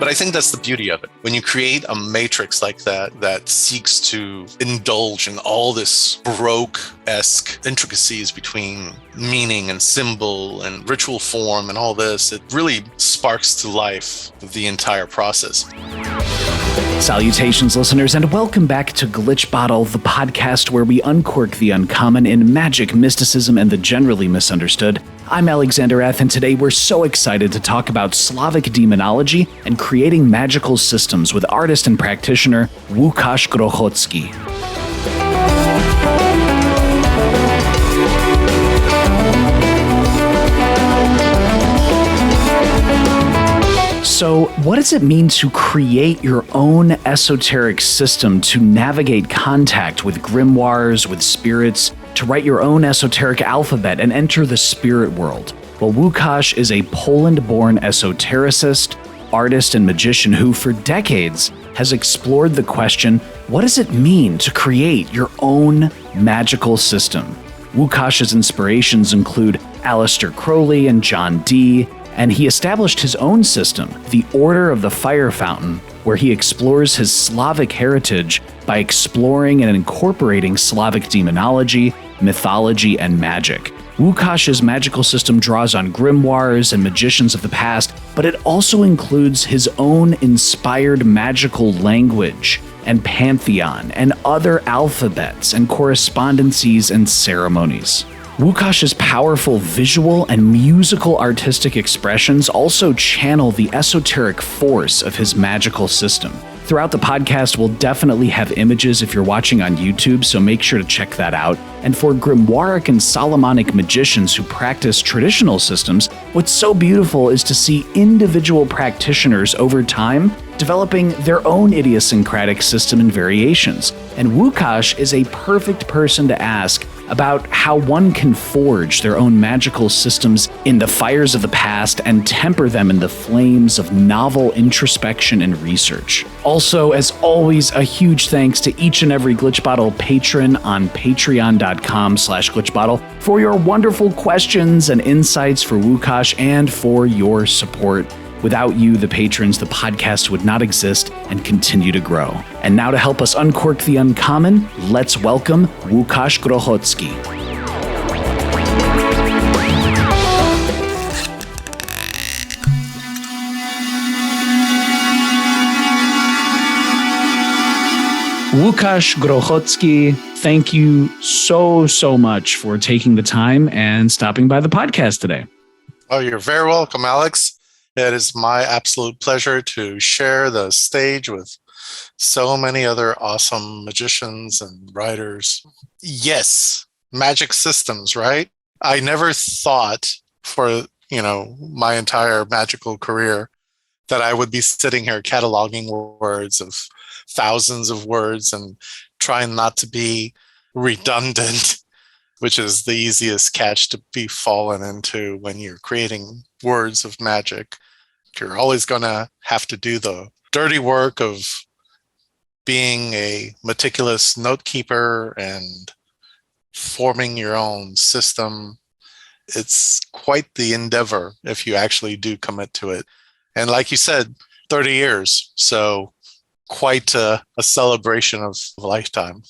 But I think that's the beauty of it. When you create a matrix like that, that seeks to indulge in all this Baroque-esque intricacies between meaning and symbol and ritual form and all this, it really sparks to life the entire process. Salutations, listeners, and welcome back to Glitch Bottle, the podcast where we uncork the uncommon in magic, mysticism, and the generally misunderstood. I'm Alexander F., and today we're so excited to talk about Slavic demonology and creating magical systems with artist and practitioner Łukasz Grochocki. So, what does it mean to create your own esoteric system to navigate contact with grimoires, with spirits, to write your own esoteric alphabet and enter the spirit world? Well, Łukasz is a Poland-born esotericist, artist, and magician who, for decades, has explored the question, what does it mean to create your own magical system? Łukasz's inspirations include Aleister Crowley and John Dee, and he established his own system, the Order of the Fire Fountain, where he explores his Slavic heritage by exploring and incorporating Slavic demonology, mythology, and magic. Łukasz's magical system draws on grimoires and magicians of the past, but it also includes his own inspired magical language and pantheon and other alphabets and correspondences and ceremonies. Łukasz's powerful visual and musical artistic expressions also channel the esoteric force of his magical system. Throughout the podcast, we'll definitely have images if you're watching on YouTube, so make sure to check that out. And for grimoiric and Solomonic magicians who practice traditional systems, what's so beautiful is to see individual practitioners over time developing their own idiosyncratic system and variations. And Łukasz is a perfect person to ask about how one can forge their own magical systems in the fires of the past and temper them in the flames of novel introspection and research. Also, as always, a huge thanks to each and every Glitch Bottle patron on patreon.com/glitchbottle for your wonderful questions and insights for Łukasz and for your support. Without you, the patrons, the podcast would not exist and continue to grow. And now to help us uncork the uncommon, let's welcome Łukasz Grochocki. Łukasz Grochocki, thank you so much for taking the time and stopping by the podcast today. Oh, you're very welcome, Alex. It is my absolute pleasure to share the stage with so many other awesome magicians and writers. Yes, magic systems, right? I never thought for, my entire magical career that I would be sitting here cataloging words of thousands of words and trying not to be redundant, which is the easiest catch to be fallen into when you're creating words of magic. You're always going to have to do the dirty work of being a meticulous note keeper and forming your own system. It's quite the endeavor if you actually do commit to it. And like you said, 30 years. So quite a celebration of a lifetime.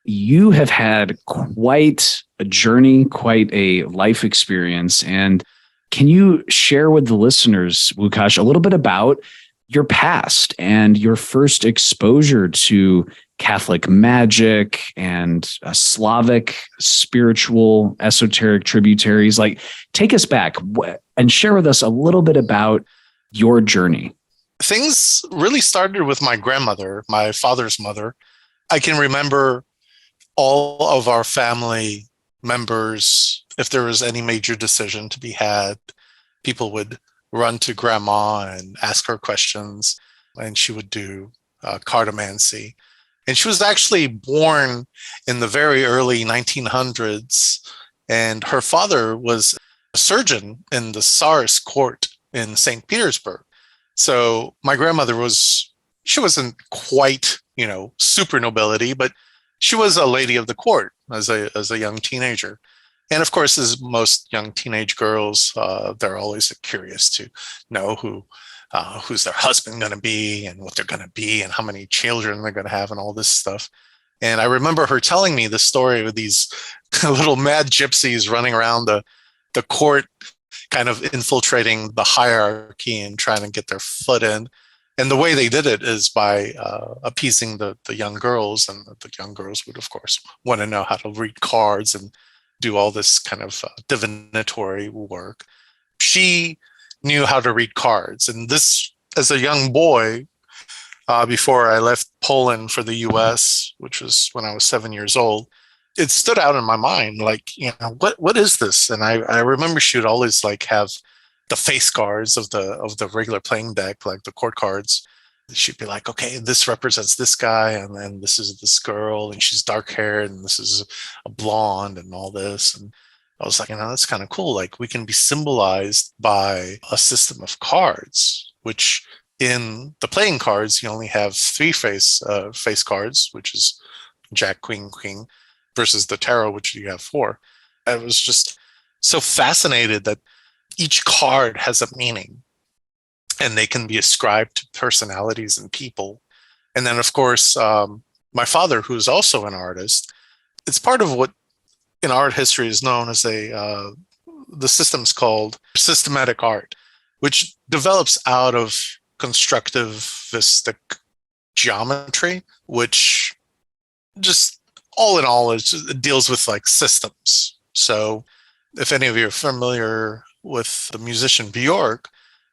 You have had quite a journey, quite a life experience. And can you share with the listeners, Łukasz, a little bit about your past and your first exposure to Catholic magic and Slavic spiritual esoteric tributaries? Like, take us back and share with us a little bit about your journey. Things really started with my grandmother, my father's mother. I can remember all of our family members, if there was any major decision to be had, people would run to grandma and ask her questions, and she would do cartomancy. And she was actually born in the very early 1900s, and her father was a surgeon in the Tsar's court in St. Petersburg. So my grandmother she wasn't quite, super nobility, but she was a lady of the court as a young teenager. And of course, as most young teenage girls, they're always curious to know who's their husband going to be and what they're going to be and how many children they're going to have and all this stuff. And I remember her telling me the story of these little mad gypsies running around the court, kind of infiltrating the hierarchy and trying to get their foot in. And the way they did it is by appeasing the young girls. And the young girls would, of course, want to know how to read cards and do all this kind of divinatory work. She knew how to read cards. And this, as a young boy, before I left Poland for the US, which was when I was 7 years old, it stood out in my mind, like, what is this? And I remember she would always like have the face cards of the regular playing deck, like the court cards. She'd be like, okay, this represents this guy, and then this is this girl, and she's dark haired, and this is a blonde, and all this. And I was like, that's kind of cool. Like, we can be symbolized by a system of cards, which in the playing cards, you only have three face cards, which is Jack, Queen, King, versus the tarot, which you have four. I was just so fascinated that each card has a meaning and they can be ascribed to personalities and people. And then, of course, my father, who's also an artist, it's part of what in art history is known as the system's called systematic art, which develops out of constructivistic geometry, which just all in all it deals with like systems. So if any of you are familiar with the musician Bjork,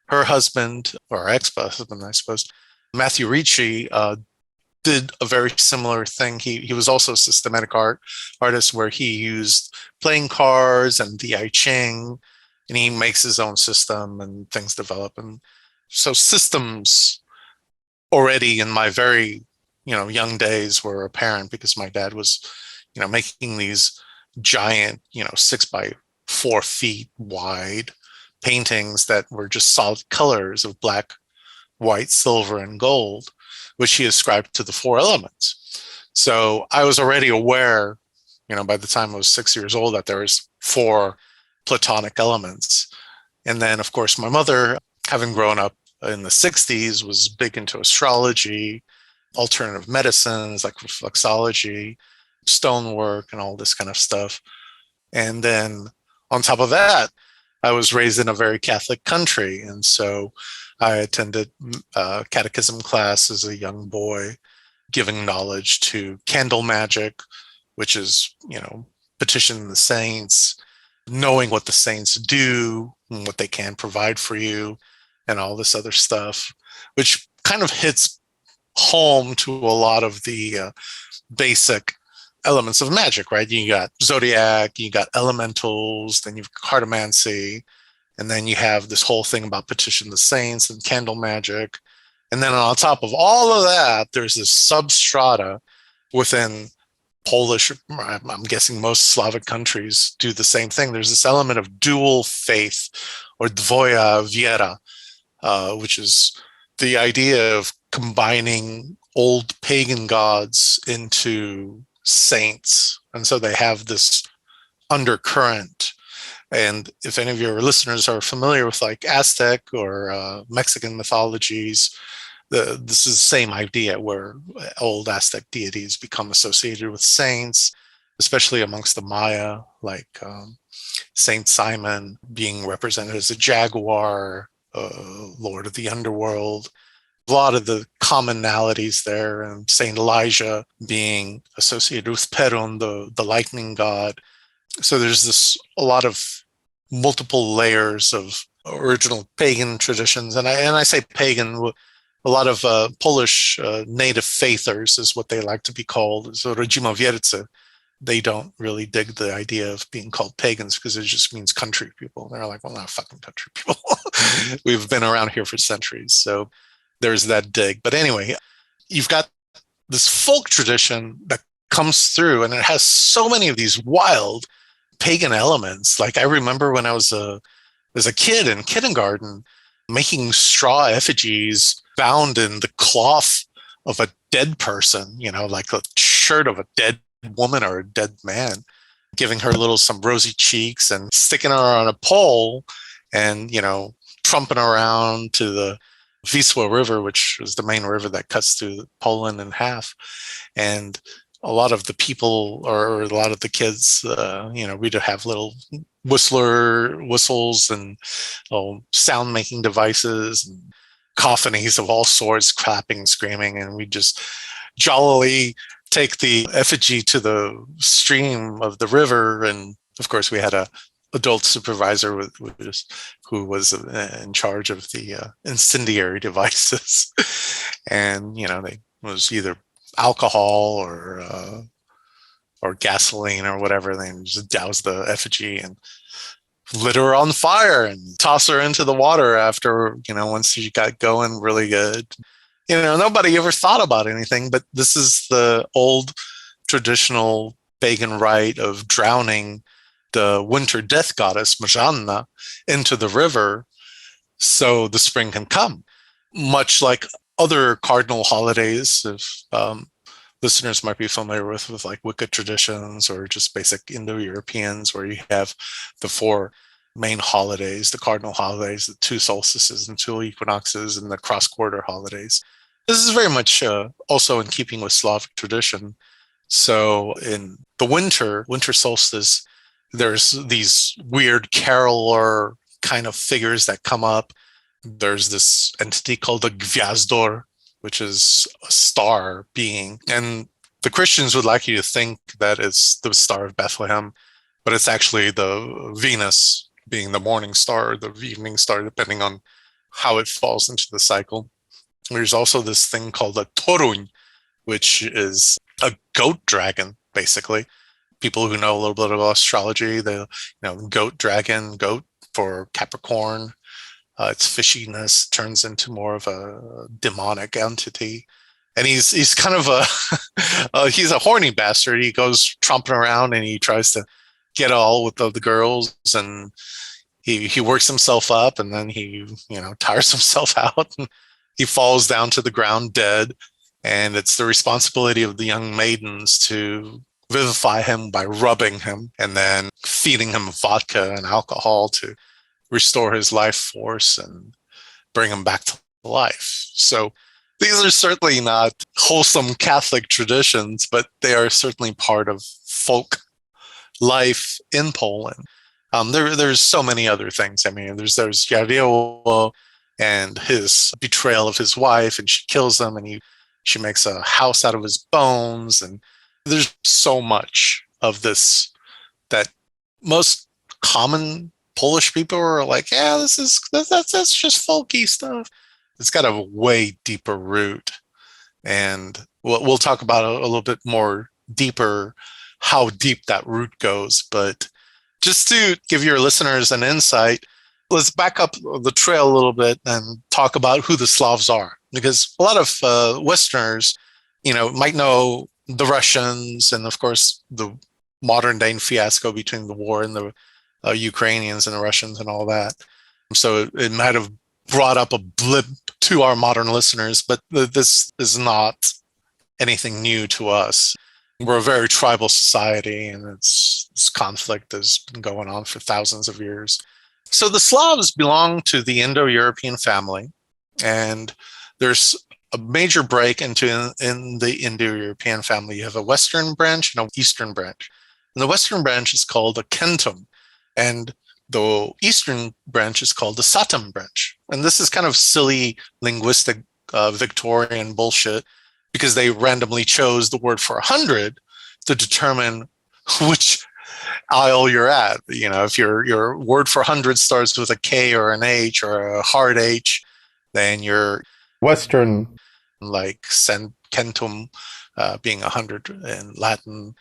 her husband, or ex-husband, I suppose, Matthew Ricci, did a very similar thing. He was also a systematic artist where he used playing cards and the I Ching, and he makes his own system and things develop. And so systems already in my very young days were apparent, because my dad was making these giant 6 by 4 feet wide paintings that were just solid colors of black, white, silver, and gold, which he ascribed to the four elements. So I was already aware, by the time I was 6 years old, that there was four Platonic elements. And then, of course, my mother, having grown up in the 60s, was big into astrology, alternative medicines like reflexology, stonework, and all this kind of stuff. And then on top of that, I was raised in a very Catholic country. And so I attended catechism class as a young boy, giving knowledge to candle magic, which is, petitioning the saints, knowing what the saints do and what they can provide for you, and all this other stuff, which kind of hits home to a lot of the basic elements of magic, right? You got zodiac, you got elementals, then you've cartomancy, and then you have this whole thing about petition the saints and candle magic. And then on top of all of that, there's this substrata within Polish, I'm guessing most Slavic countries do the same thing. There's this element of dual faith, or dvoja wiera, which is the idea of combining old pagan gods into saints. And so they have this undercurrent. And if any of your listeners are familiar with like Aztec or Mexican mythologies, this is the same idea, where old Aztec deities become associated with saints, especially amongst the Maya, like Saint Simon being represented as a jaguar, lord of the underworld. A lot of the commonalities there, and Saint Elijah being associated with Perun, the lightning god. So there's a lot of multiple layers of original pagan traditions, and I say pagan. A lot of Polish native faithers is what they like to be called. So rodzimowiercy, they don't really dig the idea of being called pagans, because it just means country people. They're like, well, not fucking country people. We've been around here for centuries. So there's that dig. But anyway, you've got this folk tradition that comes through, and it has so many of these wild pagan elements. Like, I remember when I was as a kid in kindergarten, making straw effigies bound in the cloth of a dead person, like a shirt of a dead woman or a dead man. giving her some rosy cheeks and sticking her on a pole and, trumping around to the Wisła River, which is the main river that cuts through Poland in half. And a lot of the people or a lot of the kids, we'd have little whistles and sound making devices and cacophonies of all sorts, clapping, screaming, and we just jollily take the effigy to the stream of the river. And of course, we had a adult supervisor who was in charge of the incendiary devices, and they was either alcohol or gasoline or whatever. They just douse the effigy and lit her on fire and toss her into the water after, once she got going really good. Nobody ever thought about anything, but this is the old traditional pagan rite of drowning the winter death goddess, Majanna, into the river so the spring can come. Much like other cardinal holidays, if listeners might be familiar with like Wicca traditions or just basic Indo-Europeans, where you have the 4 main holidays, the cardinal holidays, the 2 solstices and 2 equinoxes, and the cross-quarter holidays. This is very much also in keeping with Slavic tradition. So in the winter solstice, there's these weird caroler kind of figures that come up. There's this entity called the Gwiazdor, which is a star being. And the Christians would like you to think that it's the Star of Bethlehem, but it's actually the Venus being the morning star or the evening star, depending on how it falls into the cycle. There's also this thing called a Torun, which is a goat dragon, basically. People who know a little bit about astrology, goat dragon, goat for Capricorn. Its fishiness turns into more of a demonic entity. And he's kind of he's a horny bastard. He goes tromping around and he tries to get all with the girls, and he works himself up, and then he, tires himself out and he falls down to the ground dead. And it's the responsibility of the young maidens to vivify him by rubbing him and then feeding him vodka and alcohol to restore his life force and bring him back to life. So these are certainly not wholesome Catholic traditions, but they are certainly part of folk life in Poland. There's so many other things. I mean, there's Jarioło and his betrayal of his wife, and she kills him, and she makes a house out of his bones. And there's so much of this that most common Polish people are like, yeah, that's just folky stuff. It's got a way deeper root. And we'll talk about a little bit more deeper how deep that root goes. But just to give your listeners an insight, let's back up the trail a little bit and talk about who the Slavs are. Because a lot of Westerners, might know the Russians and, of course, the modern day fiasco between the war and the Ukrainians and the Russians and all that. So it might have brought up a blip to our modern listeners, but this is not anything new to us. We're a very tribal society, and this conflict has been going on for thousands of years. So the Slavs belong to the Indo-European family, and there's a major break in the Indo-European family. You have a Western branch and an Eastern branch. And the Western branch is called the Kentum, and the Eastern branch is called the Satem branch. And this is kind of silly linguistic Victorian bullshit, because they randomly chose the word for 100 to determine which aisle you're at. If your word for 100 starts with a K or an H or a hard H, then you're Western, like centum being 100 in Latin.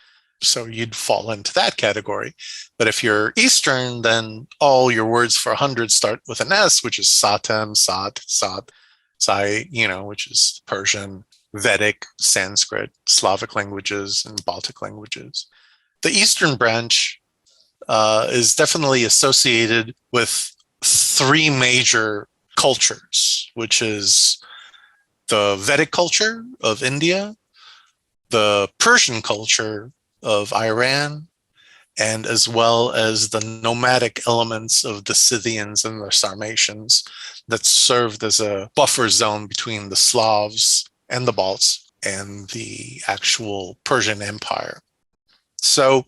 So you'd fall into that category. But if you're Eastern, then all your words for 100 start with an S, which is Satem, Sat, Sai, which is Persian, Vedic, Sanskrit, Slavic languages, and Baltic languages. The Eastern branch is definitely associated with 3 major cultures, which is the Vedic culture of India, the Persian culture of Iran, and as well as the nomadic elements of the Scythians and the Sarmatians that served as a buffer zone between the Slavs and the Balts and the actual Persian Empire. So,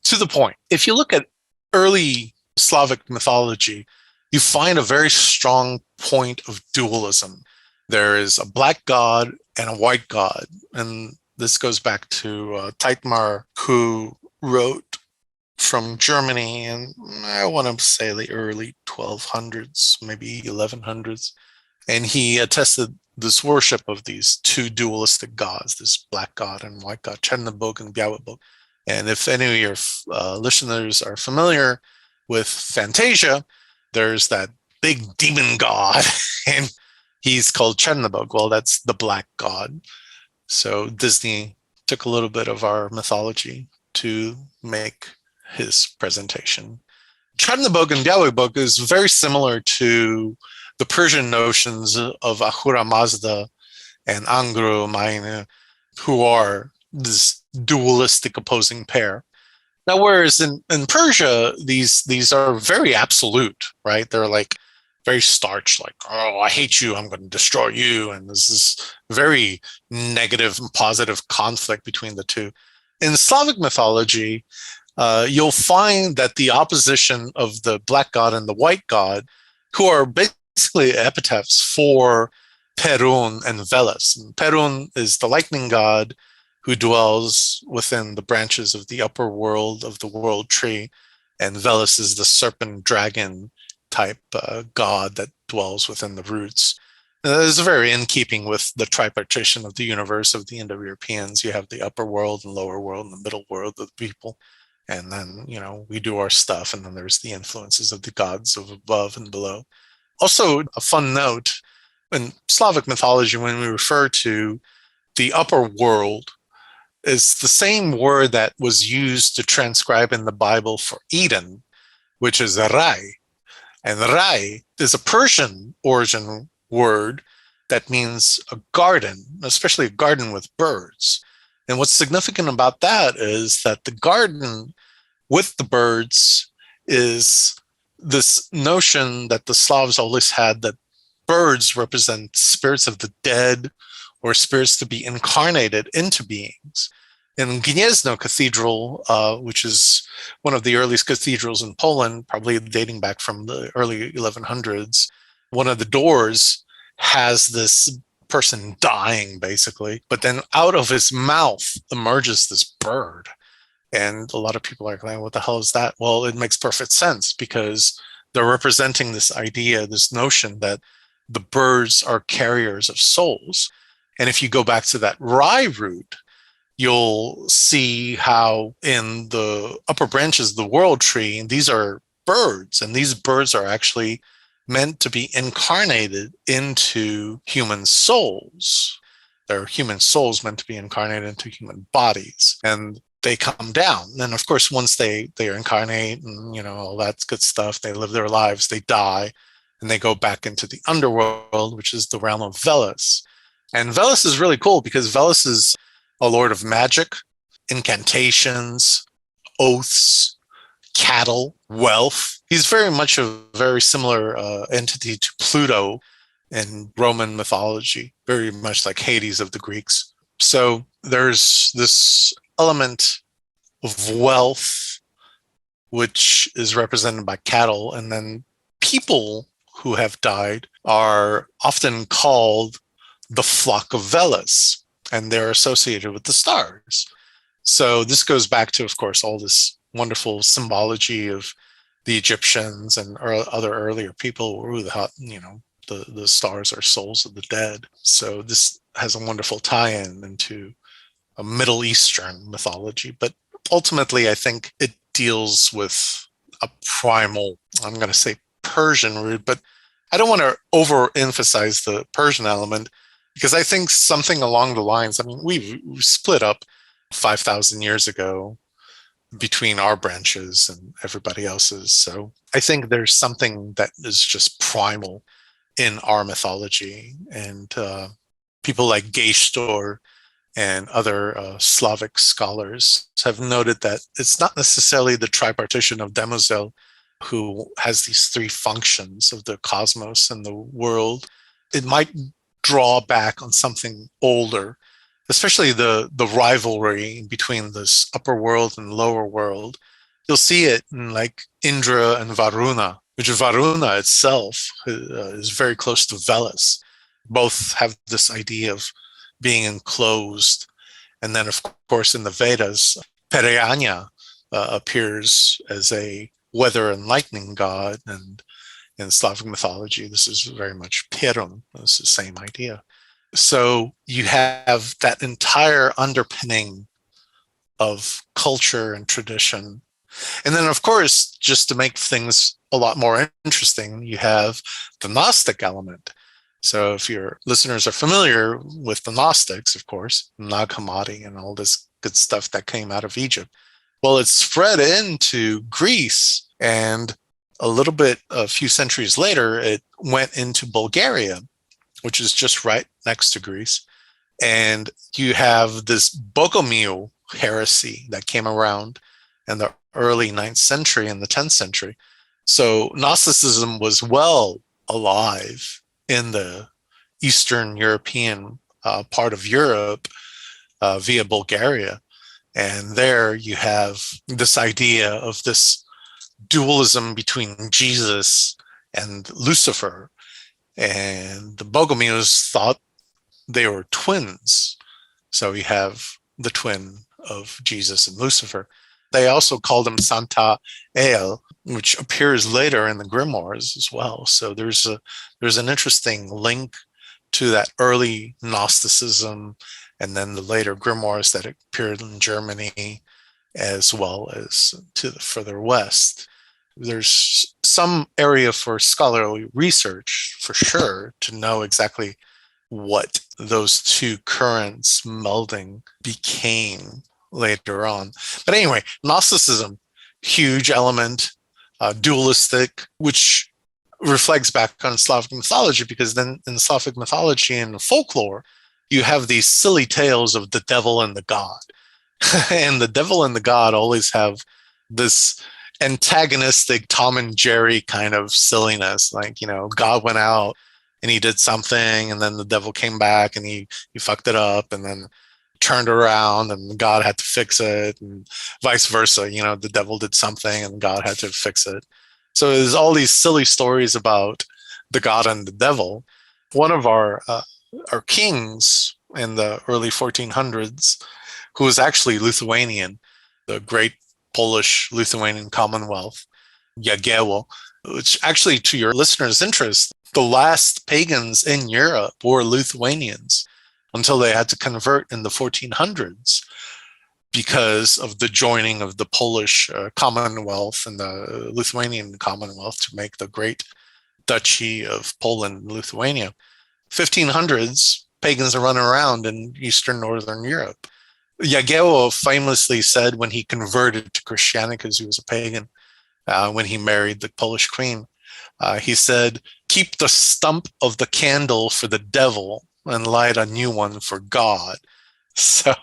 to the point, if you look at early Slavic mythology, you find a very strong point of dualism. There is a black god and a white god. And this goes back to Titmar, who wrote from Germany in, I want to say, the early 1200s, maybe 1100s. And he attested this worship of these two dualistic gods, this black god and white god, Chernobog and Białybog. And if any of your listeners are familiar with Fantasia, there's that big demon god, and he's called Chernobog. Well, that's the black god. So Disney took a little bit of our mythology to make his presentation. Chernobog and Białybog is very similar to the Persian notions of Ahura Mazda and Angro Mainyu, who are this dualistic opposing pair. Now, whereas in Persia, these are very absolute, right? They're like very starch, like, oh, I hate you, I'm going to destroy you. And there's this very negative and positive conflict between the two. In Slavic mythology, you'll find that the opposition of the black god and the white god, who are basically epitaphs for Perun and Veles. And Perun is the lightning god who dwells within the branches of the upper world of the world tree, and Veles is the serpent dragon type god that dwells within the roots. This is very in keeping with the tripartition of the universe of the Indo-Europeans. You have the upper world and lower world and the middle world of the people. And then, we do our stuff, and then there's the influences of the gods of above and below. Also, a fun note, in Slavic mythology, when we refer to the upper world, is the same word that was used to transcribe in the Bible for Eden, which is Rai. And Rai is a Persian origin word that means a garden, especially a garden with birds. And what's significant about that is that the garden with the birds is this notion that the Slavs always had, that birds represent spirits of the dead or spirits to be incarnated into beings. In Gniezno Cathedral, which is one of the earliest cathedrals in Poland, probably dating back from the early 1100s, one of the doors has this person dying, basically, but then out of his mouth emerges this bird. And a lot of people are like, what the hell is that? Well, it makes perfect sense, because they're representing this idea, this notion that the birds are carriers of souls. And if you go back to that Rai root, you'll see how in the upper branches of the world tree, and these are birds, and these birds are actually meant to be incarnated into human souls. They're human souls meant to be incarnated into human bodies, and they come down. And of course, once they incarnate and all that good stuff, they live their lives, they die, and they go back into the underworld, which is the realm of Veles. And Veles is really cool because Veles is a lord of magic, incantations, oaths, cattle, wealth. He's very much a very similar entity to Pluto in Roman mythology, very much like Hades of the Greeks. So there's this element of wealth, which is represented by cattle, and then people who have died are often called the flock of Veles, and they're associated with the stars. So this goes back to, of course, all this wonderful symbology of the Egyptians and other earlier people who the stars are souls of the dead. So this has a wonderful tie-in into a Middle Eastern mythology. But ultimately, I think it deals with a primal, I'm going to say Persian root, but I don't want to overemphasize the Persian element, because I think something along the lines, we split up 5,000 years ago between our branches and everybody else's. So I think there's something that is just primal in our mythology. And people like Gestor and other Slavic scholars have noted that it's not necessarily the tripartition of Demozel who has these three functions of the cosmos and the world. It might draw back on something older, especially the rivalry between this upper world and lower world. You'll see it in like Indra and Varuna, which Varuna itself is very close to Veles. Both have this idea of being enclosed. And then, of course, in the Vedas, Pereyanya appears as a weather and lightning god. And in Slavic mythology, this is very much Perun. It's the same idea. So you have that entire underpinning of culture and tradition. And then, of course, just to make things a lot more interesting, you have the Gnostic element. So if your listeners are familiar with the Gnostics, of course, Nag Hammadi and all this good stuff that came out of Egypt, well, it spread into Greece, and a few centuries later, it went into Bulgaria, which is just right next to Greece. And you have this Bogomil heresy that came around in the early 9th century and the 10th century. So Gnosticism was well alive in the Eastern European part of Europe via Bulgaria. And there you have this idea of this dualism between Jesus and Lucifer. And the Bogomils thought they were twins. So you have the twin of Jesus and Lucifer. They also called him Santa El, which appears later in the grimoires as well. So there's an interesting link to that early Gnosticism and then the later grimoires that appeared in Germany, as well as to the further west. There's some area for scholarly research, for sure, to know exactly what those two currents melding became later on. But anyway, Gnosticism, huge element, dualistic, which reflects back on Slavic mythology, because then in Slavic mythology and folklore, you have these silly tales of the devil and the god. And the devil and the god always have this antagonistic Tom and Jerry kind of silliness. Like, God went out and he did something, and then the devil came back and he fucked it up, and then turned around and God had to fix it, and vice versa. The devil did something and God had to fix it. So there's all these silly stories about the God and the devil. One of our kings in the early 1400s, who was actually Lithuanian, the great Polish-Lithuanian Commonwealth, Jagiełło, which actually, to your listeners' interest, the last pagans in Europe were Lithuanians until they had to convert in the 1400s because of the joining of the Polish Commonwealth and the Lithuanian Commonwealth to make the great Duchy of Poland and Lithuania. 1500s, pagans are running around in Eastern Northern Europe. Jagiełło famously said when he converted to Christianity, because he was a pagan, when he married the Polish queen, he said, "Keep the stump of the candle for the devil and light a new one for God." So,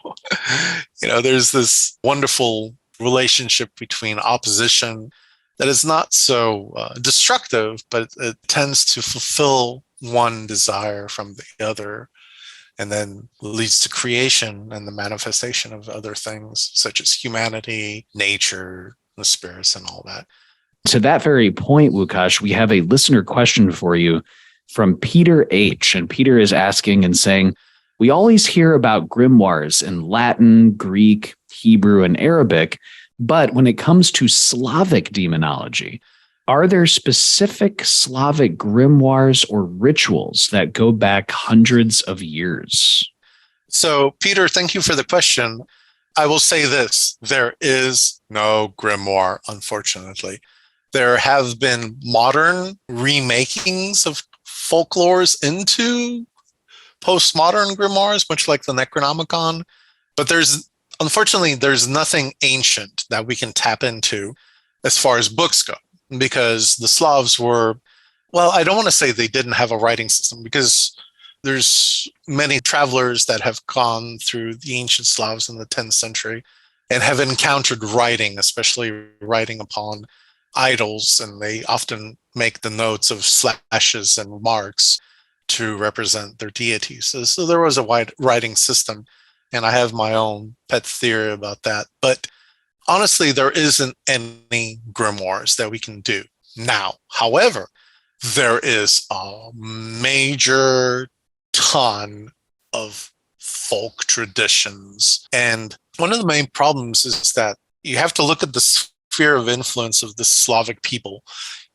there's this wonderful relationship between opposition that is not so destructive, but it tends to fulfill one desire from the other, and then leads to creation and the manifestation of other things, such as humanity, nature, the spirits, and all that. To that very point, Łukasz, we have a listener question for you from Peter H. And Peter is asking and saying, we always hear about grimoires in Latin, Greek, Hebrew, and Arabic, but when it comes to Slavic demonology, are there specific Slavic grimoires or rituals that go back hundreds of years? So, Peter, thank you for the question. I will say this: there is no grimoire, unfortunately. There have been modern remakings of folklores into postmodern grimoires, much like the Necronomicon, but unfortunately, there's nothing ancient that we can tap into as far as books go, because the Slavs were, well, I don't want to say they didn't have a writing system, because There's many travelers that have gone through the ancient Slavs in the 10th century and have encountered writing, especially writing upon idols, and they often make the notes of slashes and marks to represent their deities. So there was a wide writing system, and I have my own pet theory about that. But honestly, there isn't any grimoires that we can do now. However, there is a major ton of folk traditions. And one of the main problems is that you have to look at the sphere of influence of the Slavic people.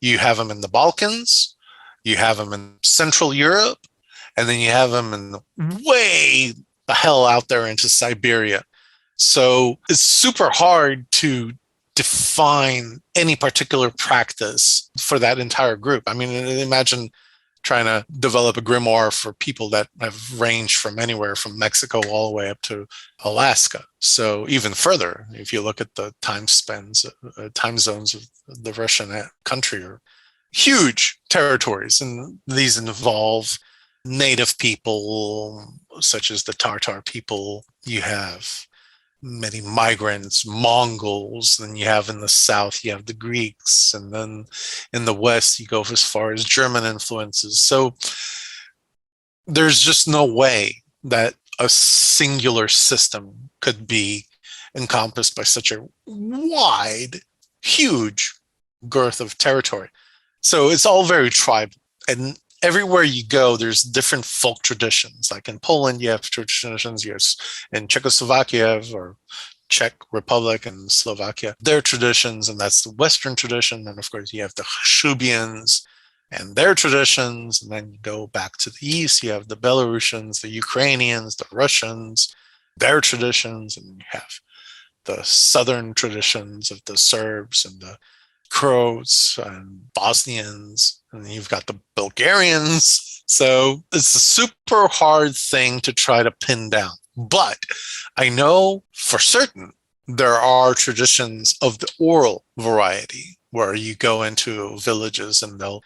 You have them in the Balkans, you have them in Central Europe, and then you have them in way the hell out there into Siberia. So it's super hard to define any particular practice for that entire group. I mean, imagine trying to develop a grimoire for people that have ranged from anywhere from Mexico all the way up to Alaska. So even further, if you look at the time zones of the Russian country, are huge territories, and these involve native people such as the Tartar people. You have many migrants, Mongols. Then you have in the south, you have the Greeks. And then in the west, you go as far as German influences. So there's just no way that a singular system could be encompassed by such a wide, huge girth of territory. So it's all very tribal. And everywhere you go, there's different folk traditions. Like in Poland, you have traditions. Yes, in Czechoslovakia or Czech Republic and Slovakia, their traditions, and that's the Western tradition. And of course, you have the Kashubians and their traditions. And then you go back to the east, you have the Belarusians, the Ukrainians, the Russians, their traditions. And you have the southern traditions of the Serbs and the Croats and Bosnians, and you've got the Bulgarians. So it's a super hard thing to try to pin down. But I know for certain there are traditions of the oral variety where you go into villages and they'll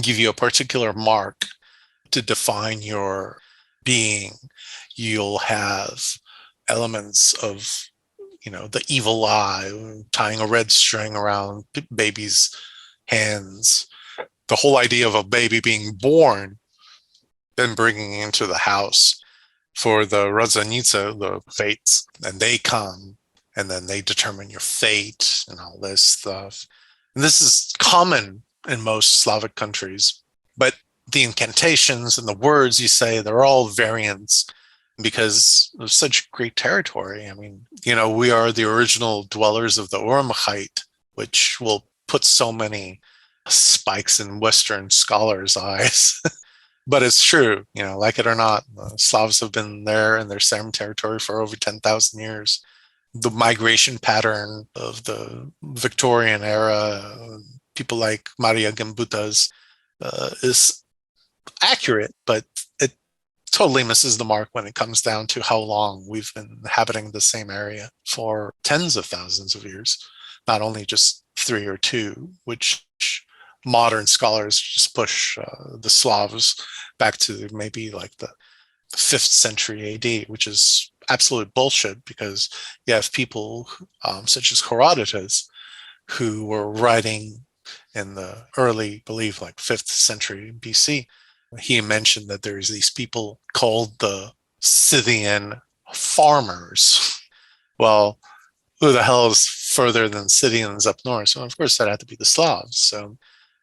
give you a particular mark to define your being. You'll have elements of the evil eye, tying a red string around babies' hands. The whole idea of a baby being born, then bringing into the house for the Rodzenice, the fates, and they come, and then they determine your fate and all this stuff. And this is common in most Slavic countries, but the incantations and the words you say, they're all variants because of such great territory. I mean, we are the original dwellers of the Urmachite, which will put so many spikes in Western scholars' eyes. But it's true, like it or not, the Slavs have been there in their same territory for over 10,000 years. The migration pattern of the Victorian era, people like Maria Gimbutas, is accurate, but it totally misses the mark when it comes down to how long we've been inhabiting the same area for tens of thousands of years, not only just 3 or 2, which modern scholars just push the Slavs back to maybe like the 5th century AD, which is absolute bullshit because you have people such as Herodotus who were writing in the early, I believe, like 5th century BC. He mentioned that there's these people called the Scythian farmers. Well, who the hell is further than Scythians up north? So of course that had to be the Slavs. So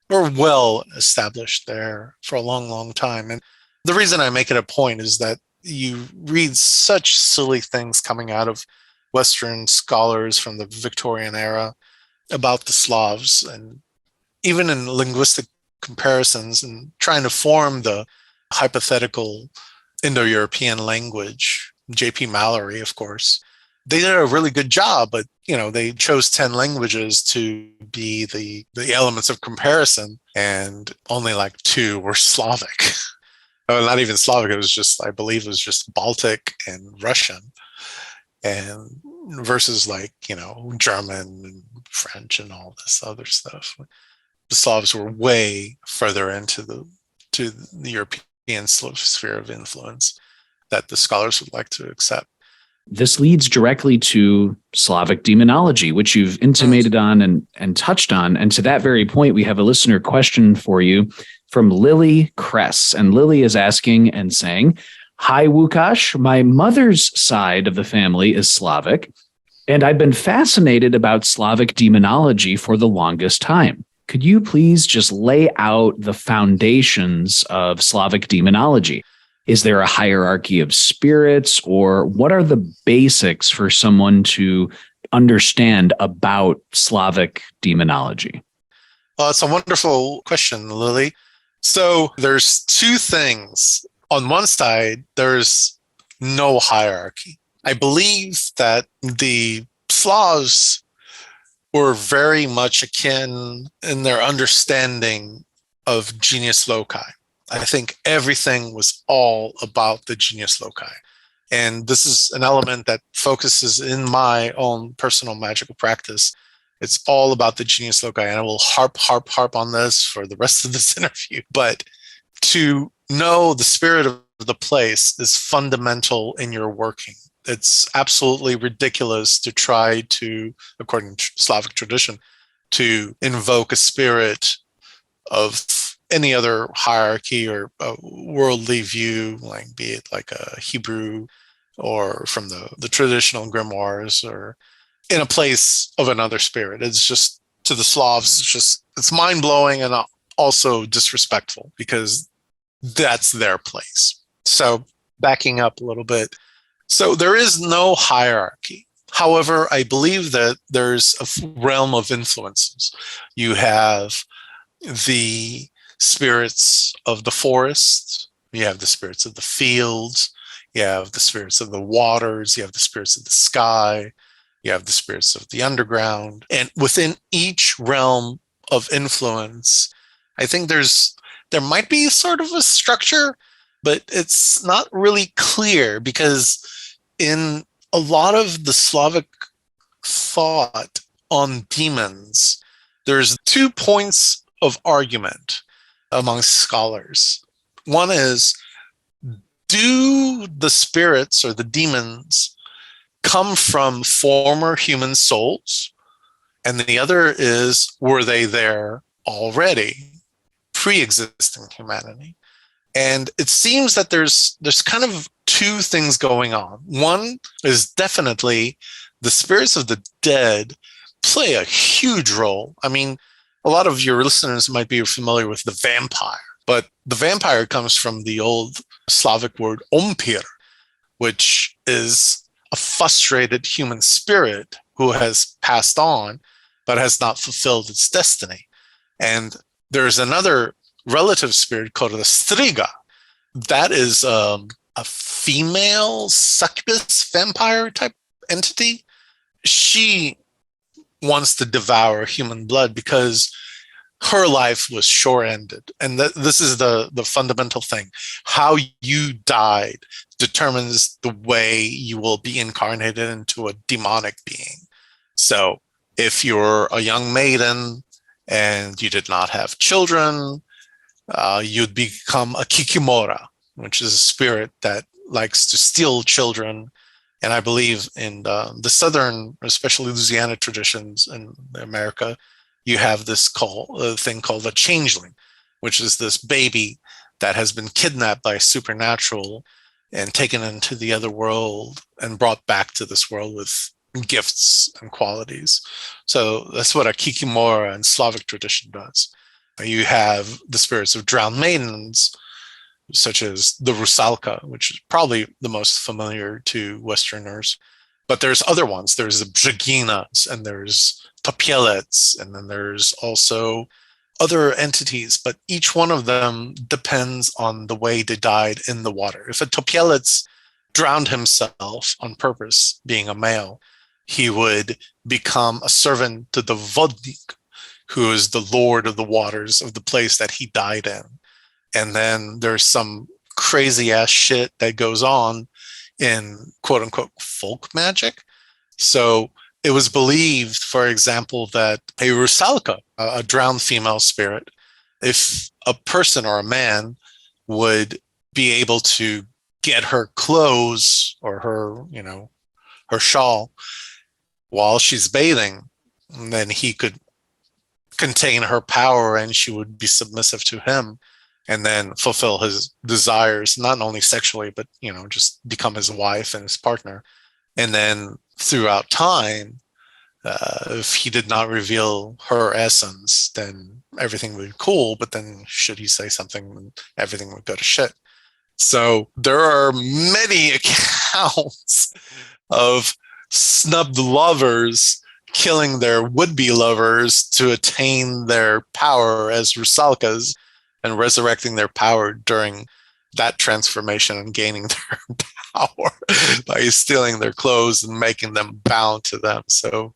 we're well established there for a long, long time. And the reason I make it a point is that you read such silly things coming out of Western scholars from the Victorian era about the Slavs, and even in linguistic comparisons and trying to form the hypothetical Indo-European language. J.P. Mallory, of course, they did a really good job, but they chose 10 languages to be the elements of comparison, and only like 2 were Slavic. Oh, not even Slavic. It was just, I believe, it was just Baltic and Russian, and versus like German and French and all this other stuff. The Slavs were way further into the European sphere of influence that the scholars would like to accept. This leads directly to Slavic demonology, which you've intimated on and touched on. And to that very point, we have a listener question for you from Lily Kress. And Lily is asking and saying, "Hi, Łukasz. My mother's side of the family is Slavic, and I've been fascinated about Slavic demonology for the longest time. Could you please just lay out the foundations of Slavic demonology? Is there a hierarchy of spirits, or what are the basics for someone to understand about Slavic demonology?" It's a wonderful question, Lily. So there's two things. On one side, there's no hierarchy. I believe that the Slavs were very much akin in their understanding of genius loci. I think everything was all about the genius loci. And this is an element that focuses in my own personal magical practice. It's all about the genius loci. And I will harp on this for the rest of this interview. But to know the spirit of the place is fundamental in your working. It's absolutely ridiculous to try to, according to Slavic tradition, to invoke a spirit of any other hierarchy or a worldly view, like be it like a Hebrew or from the traditional grimoires, or in a place of another spirit. It's just, to the Slavs, it's mind-blowing and also disrespectful, because that's their place. So backing up a little bit. So there is no hierarchy. However, I believe that there's a realm of influences. You have the spirits of the forest, you have the spirits of the fields, you have the spirits of the waters, you have the spirits of the sky, you have the spirits of the underground. And within each realm of influence, I think there might be sort of a structure, but it's not really clear, because in a lot of the Slavic thought on demons, there's 2 points of argument amongst scholars. One is, do the spirits or the demons come from former human souls? And the other is, were they there already, pre-existing humanity? And it seems that there's kind of 2 things going on. One is definitely the spirits of the dead play a huge role. I mean, a lot of your listeners might be familiar with the vampire, but the vampire comes from the old Slavic word ompir, which is a frustrated human spirit who has passed on, but has not fulfilled its destiny. And there's another relative spirit called the striga. That is a female succubus vampire type entity. She wants to devour human blood because her life was short-ended. And this is the fundamental thing. How you died determines the way you will be incarnated into a demonic being. So if you're a young maiden and you did not have children, you'd become a kikimora, which is a spirit that likes to steal children. And I believe in the southern, especially Louisiana traditions in America, you have this thing called a changeling, which is this baby that has been kidnapped by supernatural and taken into the other world and brought back to this world with gifts and qualities. So that's what a kikimora in Slavic tradition does. You have the spirits of drowned maidens, such as the rusalka, which is probably the most familiar to Westerners. But there's other ones. There's the brzeginas, and there's topielets, and then there's also other entities. But each one of them depends on the way they died in the water. If a topielets drowned himself on purpose, being a male, he would become a servant to the vodnik, who is the lord of the waters of the place that he died in. And then there's some crazy ass shit that goes on in quote unquote folk magic. So it was believed, for example, that a rusalka, a drowned female spirit, if a person or a man would be able to get her clothes or her, her shawl while she's bathing. And then he could contain her power and she would be submissive to him and then fulfill his desires, not only sexually, but, just become his wife and his partner. And then throughout time, if he did not reveal her essence, then everything would be cool. But then should he say something, everything would go to shit. So there are many accounts of snubbed lovers killing their would-be lovers to attain their power as rusalkas and resurrecting their power during that transformation and gaining their power by stealing their clothes and making them bound to them. So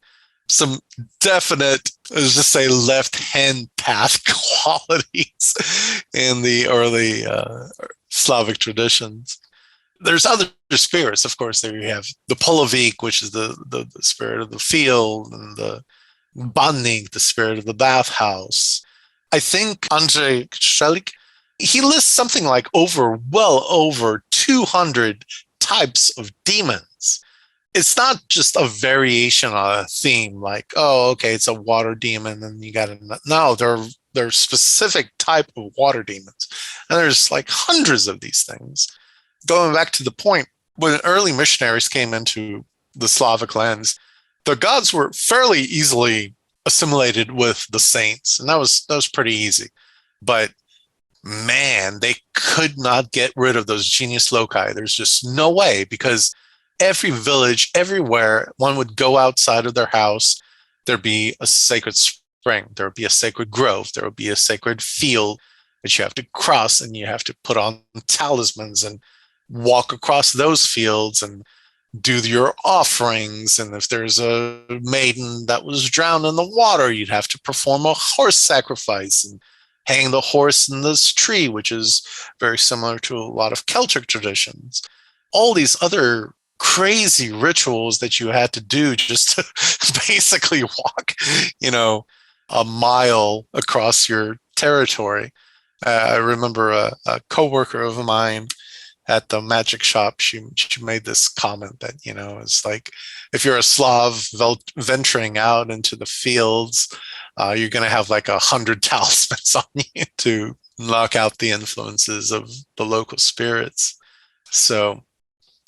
some definite, let's just say, left-hand path qualities in the early Slavic traditions. There's other spirits, of course. There you have the Domovik, which is the spirit of the field, and the Bannik, the spirit of the bathhouse. I think Andrzej Shelik, he lists something like well over 200 types of demons. It's not just a variation on a theme like, oh, okay, it's a water demon and you got to, no, there are specific type of water demons. And there's like hundreds of these things. Going back to the point, when early missionaries came into the Slavic lands, the gods were fairly easily assimilated with the saints, and that was pretty easy. But man, they could not get rid of those genius loci. There's just no way, because every village, everywhere, one would go outside of their house, there'd be a sacred spring, there would be a sacred grove, there would be a sacred field that you have to cross, and you have to put on talismans and walk across those fields and do your offerings. And if there's a maiden that was drowned in the water, you'd have to perform a horse sacrifice and hang the horse in this tree, which is very similar to a lot of Celtic traditions. All these other crazy rituals that you had to do just to basically walk, a mile across your territory. I remember a coworker of mine at the magic shop, she made this comment that, it's like, if you're a Slav venturing out into the fields, you're going to have like 100 talismans on you to knock out the influences of the local spirits. So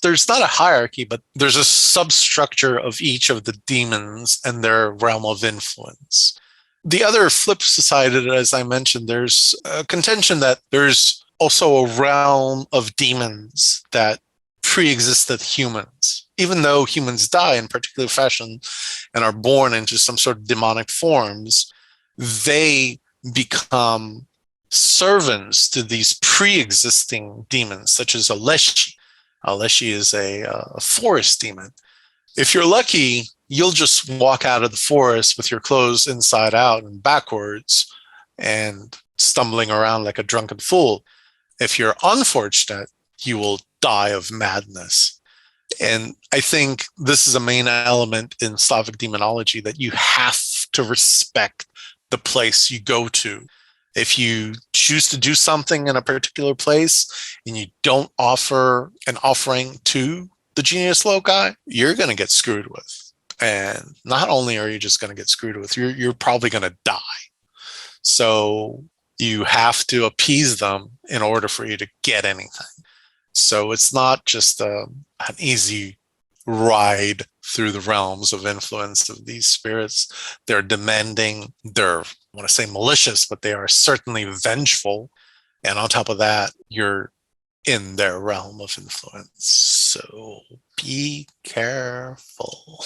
there's not a hierarchy, but there's a substructure of each of the demons and their realm of influence. The other flip side, as I mentioned, there's a contention that there's also a realm of demons that pre-existed humans. Even though humans die in particular fashion and are born into some sort of demonic forms, they become servants to these pre-existing demons, such as a Leshy. A Leshy is a forest demon. If you're lucky, you'll just walk out of the forest with your clothes inside out and backwards and stumbling around like a drunken fool. If you're unfortunate, you will die of madness. And I think this is a main element in Slavic demonology, that you have to respect the place you go to. If you choose to do something in a particular place and you don't offer an offering to the genius loci, you're going to get screwed with. And not only are you just going to get screwed with, you're probably going to die. So you have to appease them in order for you to get anything. So it's not just an easy ride through the realms of influence of these spirits. They're demanding, they're, I want to say malicious, but they are certainly vengeful. And on top of that, you're in their realm of influence. So be careful.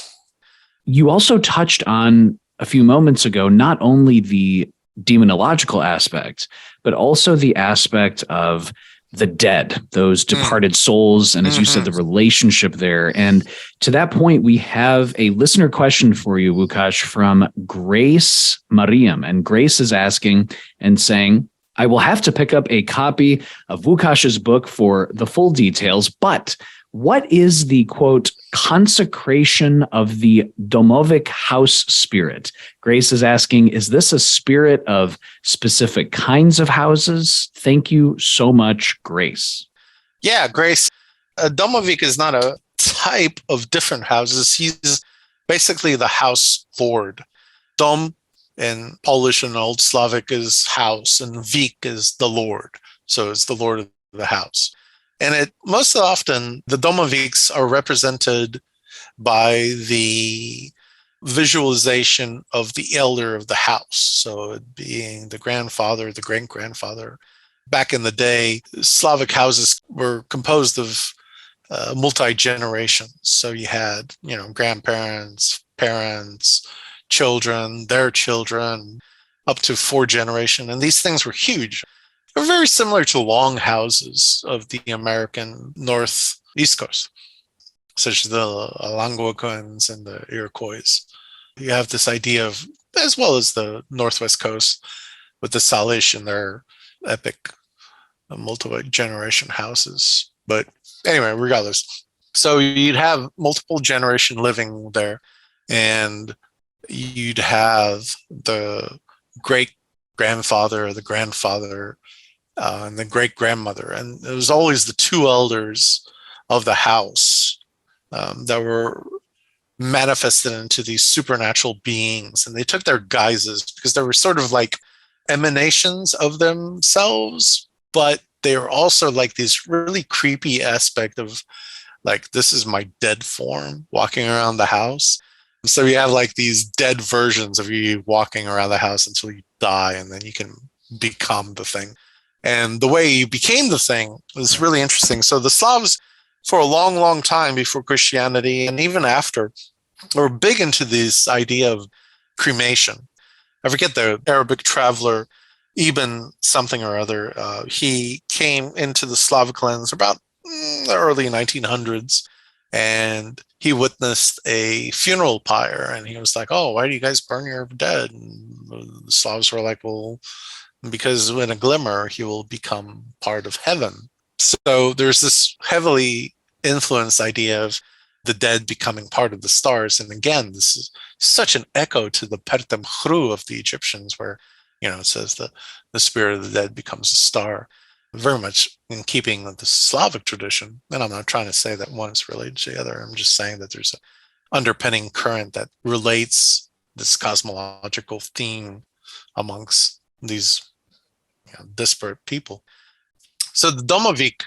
You also touched on a few moments ago, not only the demonological aspect, but also the aspect of the dead, those departed souls. And as you said, the relationship there. And to that point, we have a listener question for you, Łukasz, from Grace Mariam. And Grace is asking and saying, I will have to pick up a copy of Łukasz's book for the full details, but what is the, quote, consecration of the Domovik house spirit? Grace is asking, is this a spirit of specific kinds of houses? Thank you so much, Grace. Yeah, Grace. Domovik is not a type of different houses. He's basically the house lord. Dom in Polish and Old Slavic is house, and Vik is the lord. So it's the lord of the house. And it most often, the Domoviks are represented by the visualization of the elder of the house. So it being the grandfather, the great grandfather. Back in the day, Slavic houses were composed of multi generations. So you had, grandparents, parents, children, their children, up to 4 generations. And these things were huge. They're very similar to long houses of the American Northeast Coast, such as the Algonquins and the Iroquois. You have this idea of, as well as the Northwest Coast with the Salish and their epic multi-generation houses. But anyway, regardless. So you'd have multiple generation living there, and you'd have the great grandfather or the grandfather and the great grandmother. And it was always the two elders of the house that were manifested into these supernatural beings. And they took their guises because they were sort of like emanations of themselves, but they were also like this really creepy aspect of like, this is my dead form walking around the house. So you have like these dead versions of you walking around the house until you die, and then you can become the thing. And the way you became the thing is really interesting. So the Slavs, for a long, long time before Christianity, and even after, were big into this idea of cremation. I forget the Arabic traveler, Ibn something or other. He came into the Slavic lands about the early 1900s, and he witnessed a funeral pyre, and he was like, "Oh, why do you guys burn your dead?" And the Slavs were like, "Well, because in a glimmer he will become part of heaven." So there's this heavily influenced idea of the dead becoming part of the stars. And again, this is such an echo to the Pertem Chru of the Egyptians, where, it says that the spirit of the dead becomes a star, very much in keeping with the Slavic tradition. And I'm not trying to say that one is related to the other. I'm just saying that there's an underpinning current that relates this cosmological theme amongst these disparate people. So the Domovik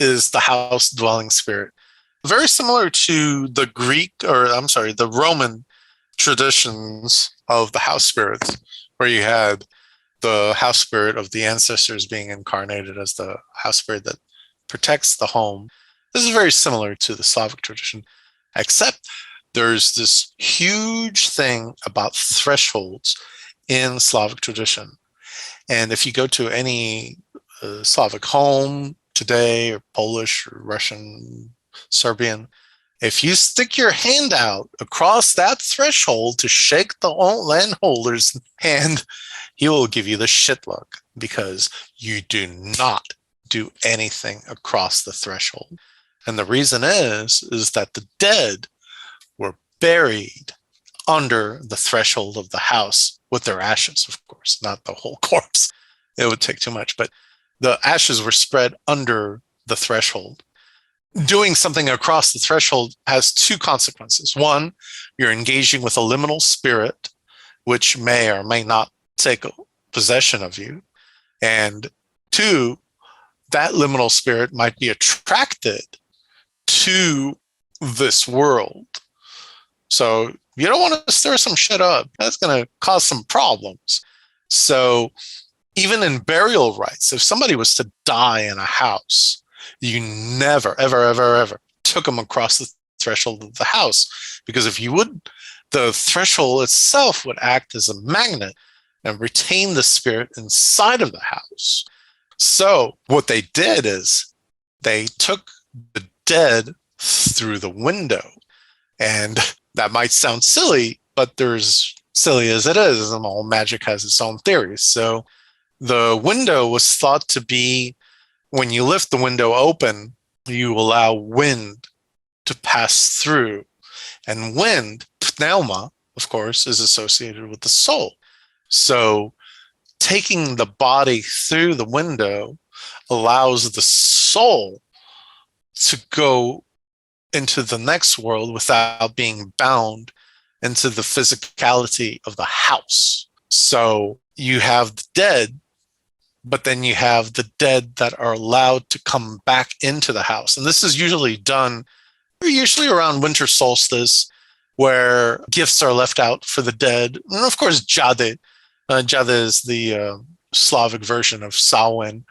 is the house dwelling spirit. Very similar to the the Roman traditions of the house spirits, where you had the house spirit of the ancestors being incarnated as the house spirit that protects the home. This is very similar to the Slavic tradition, except there's this huge thing about thresholds in Slavic tradition. And if you go to any Slavic home today, or Polish or Russian, Serbian, if you stick your hand out across that threshold to shake the landholder's hand, he will give you the shit look, because you do not do anything across the threshold. And the reason is that the dead were buried under the threshold of the house with their ashes, of course, not the whole corpse. It would take too much, but the ashes were spread under the threshold. Doing something across the threshold has two consequences. One, you're engaging with a liminal spirit, which may or may not take possession of you. And two, that liminal spirit might be attracted to this world. So you don't want to stir some shit up. That's going to cause some problems. So even in burial rites, if somebody was to die in a house, you never, ever, ever, ever took them across the threshold of the house, because if you would, the threshold itself would act as a magnet and retain the spirit inside of the house. So what they did is they took the dead through the window. And that might sound silly, but there's, silly as it is, and all magic has its own theories. So the window was thought to be, when you lift the window open, you allow wind to pass through. And wind, pneuma, of course, is associated with the soul. So taking the body through the window allows the soul to go into the next world without being bound into the physicality of the house. So you have the dead, but then you have the dead that are allowed to come back into the house. And this is usually done around winter solstice, where gifts are left out for the dead. And of course, Jade. Jade is the Slavic version of Samhain,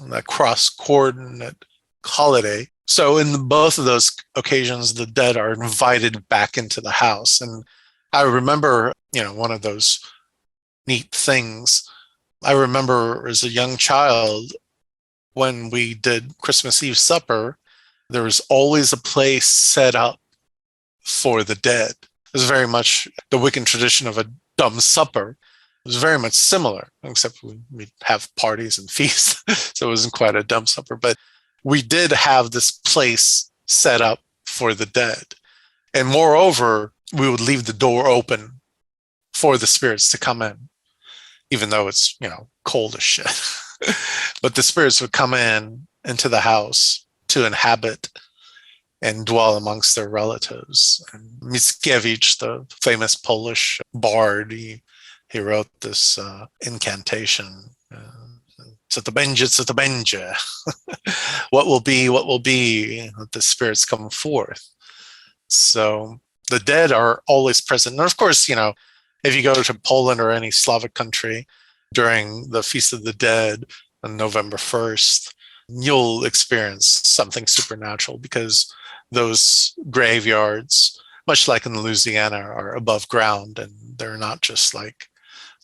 that cross-coordinate holiday. So in both of those occasions, the dead are invited back into the house. And I remember, one of those neat things. I remember as a young child, when we did Christmas Eve supper, there was always a place set up for the dead. It was very much the Wiccan tradition of a dumb supper. It was very much similar, except we'd have parties and feasts. So it wasn't quite a dumb supper, but we did have this place set up for the dead. And moreover, we would leave the door open for the spirits to come in, even though it's, cold as shit. But the spirits would come into the house to inhabit and dwell amongst their relatives. And Mickiewicz, the famous Polish bard, he wrote this incantation, co to będzie. What will be, the spirits come forth. So the dead are always present. And of course, if you go to Poland or any Slavic country during the Feast of the Dead on November 1st, you'll experience something supernatural, because those graveyards, much like in Louisiana, are above ground, and they're not just like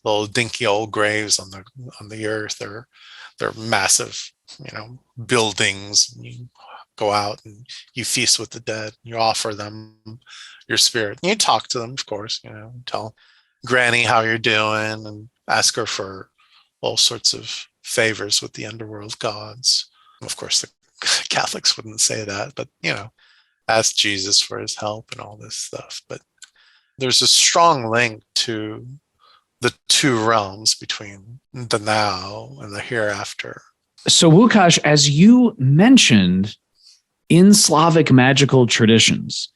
little dinky old graves on the earth. They're massive, buildings. You go out and you feast with the dead. You offer them your spirit. And you talk to them, of course. Tell Granny how you're doing and ask her for all sorts of favors with the underworld gods. Of course, the Catholics wouldn't say that, but ask Jesus for his help and all this stuff. But there's a strong link to the two realms between the now and the hereafter. So, Łukasz, as you mentioned, in Slavic magical traditions,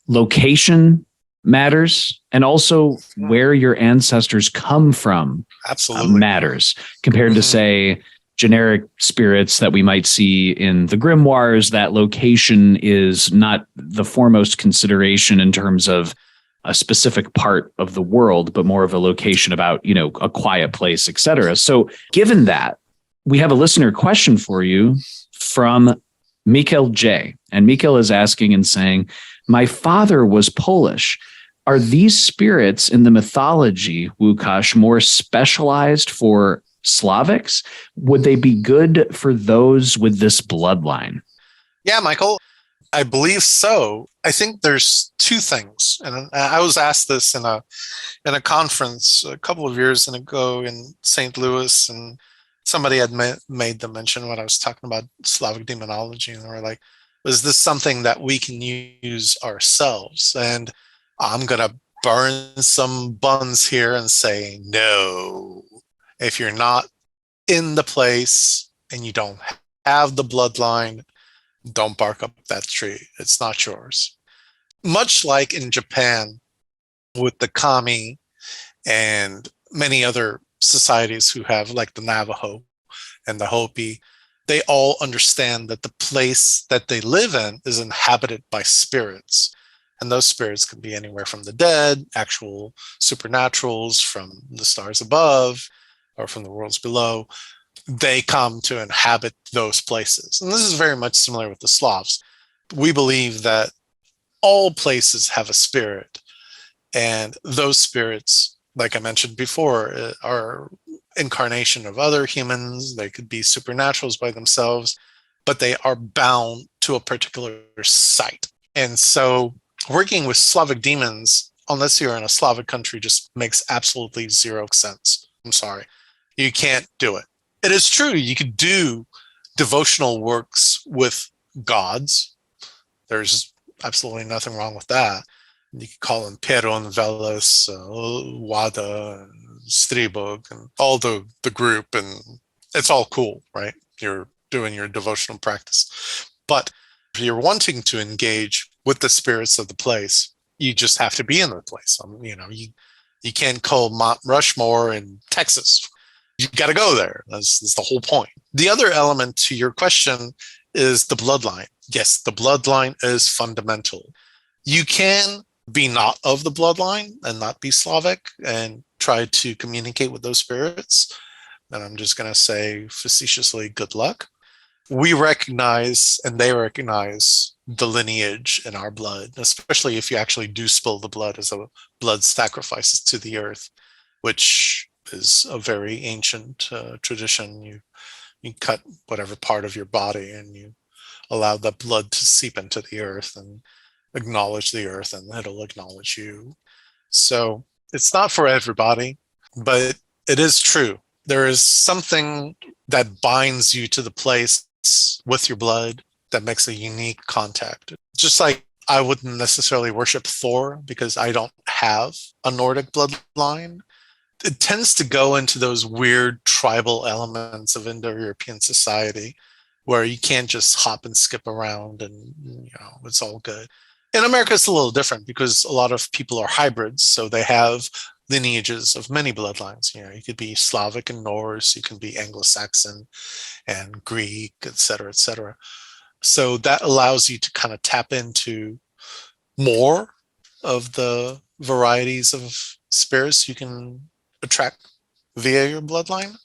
location matters, and also where your ancestors come from absolutely matters, compared to, say, generic spirits that we might see in the grimoires. That location is not the foremost consideration in terms of a specific part of the world, but more of a location about, a quiet place, etc. So given that, we have a listener question for you from Mikhail J. And Mikhail is asking and saying, my father was Polish. Are these spirits in the mythology, Łukasz, more specialized for Slavics? Would they be good for those with this bloodline? Yeah, Michael, I believe so. I think there's two things. And I was asked this in a conference a couple of years ago in St. Louis, and somebody had made the mention when I was talking about Slavic demonology, and they were like, is this something that we can use ourselves? And I'm going to burn some buns here and say, no. If you're not in the place and you don't have the bloodline, don't bark up that tree. It's not yours. Much like in Japan with the Kami and many other societies who have, like the Navajo and the Hopi, they all understand that the place that they live in is inhabited by spirits. And those spirits can be anywhere from the dead, actual supernaturals from the stars above or from the worlds below. They come to inhabit those places. And this is very much similar with the Slavs. We believe that all places have a spirit, and those spirits, like I mentioned before, are incarnation of other humans. They could be supernaturals by themselves, but they are bound to a particular site. And so working with Slavic demons, unless you're in a Slavic country, just makes absolutely zero sense. I'm sorry. You can't do it. It is true, you could do devotional works with gods. There's absolutely nothing wrong with that. You could call them Perun, Veles, Wada, Stribog, and all the group, and it's all cool, right? You're doing your devotional practice. But If you're wanting to engage with the spirits of the place, you just have to be in the place. You can't call Mount Rushmore in Texas. You got to go there. That's the whole point. The other element to your question is the bloodline. Yes, the bloodline is fundamental. You can be not of the bloodline and not be Slavic and try to communicate with those spirits. And I'm just going to say facetiously, good luck. We recognize and they recognize the lineage in our blood, especially if you actually do spill the blood as a blood sacrifice to the earth, which is a very ancient tradition. You cut whatever part of your body and you allow that blood to seep into the earth and acknowledge the earth, and it'll acknowledge you. So it's not for everybody, but it is true. There is something that binds you to the place with your blood that makes a unique contact. Just like I wouldn't necessarily worship Thor because I don't have a Nordic bloodline. It tends to go into those weird tribal elements of Indo-European society where you can't just hop and skip around and it's all good. In America, it's a little different because a lot of people are hybrids, so they have lineages of many bloodlines. You could be Slavic and Norse, you can be Anglo-Saxon and Greek, et cetera, et cetera. So that allows you to kind of tap into more of the varieties of spirits you can attract via your bloodline.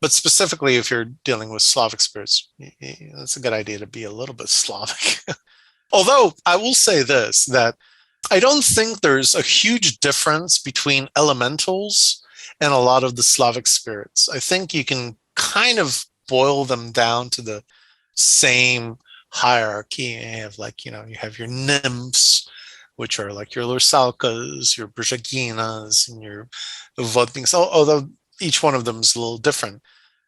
But specifically, if you're dealing with Slavic spirits, it's a good idea to be a little bit Slavic. Although I will say this, that I don't think there's a huge difference between elementals and a lot of the Slavic spirits. I think you can kind of boil them down to the same hierarchy. You have your nymphs, which are like your Lursalkas, your Brzeginas, and your Vodmings, although each one of them is a little different.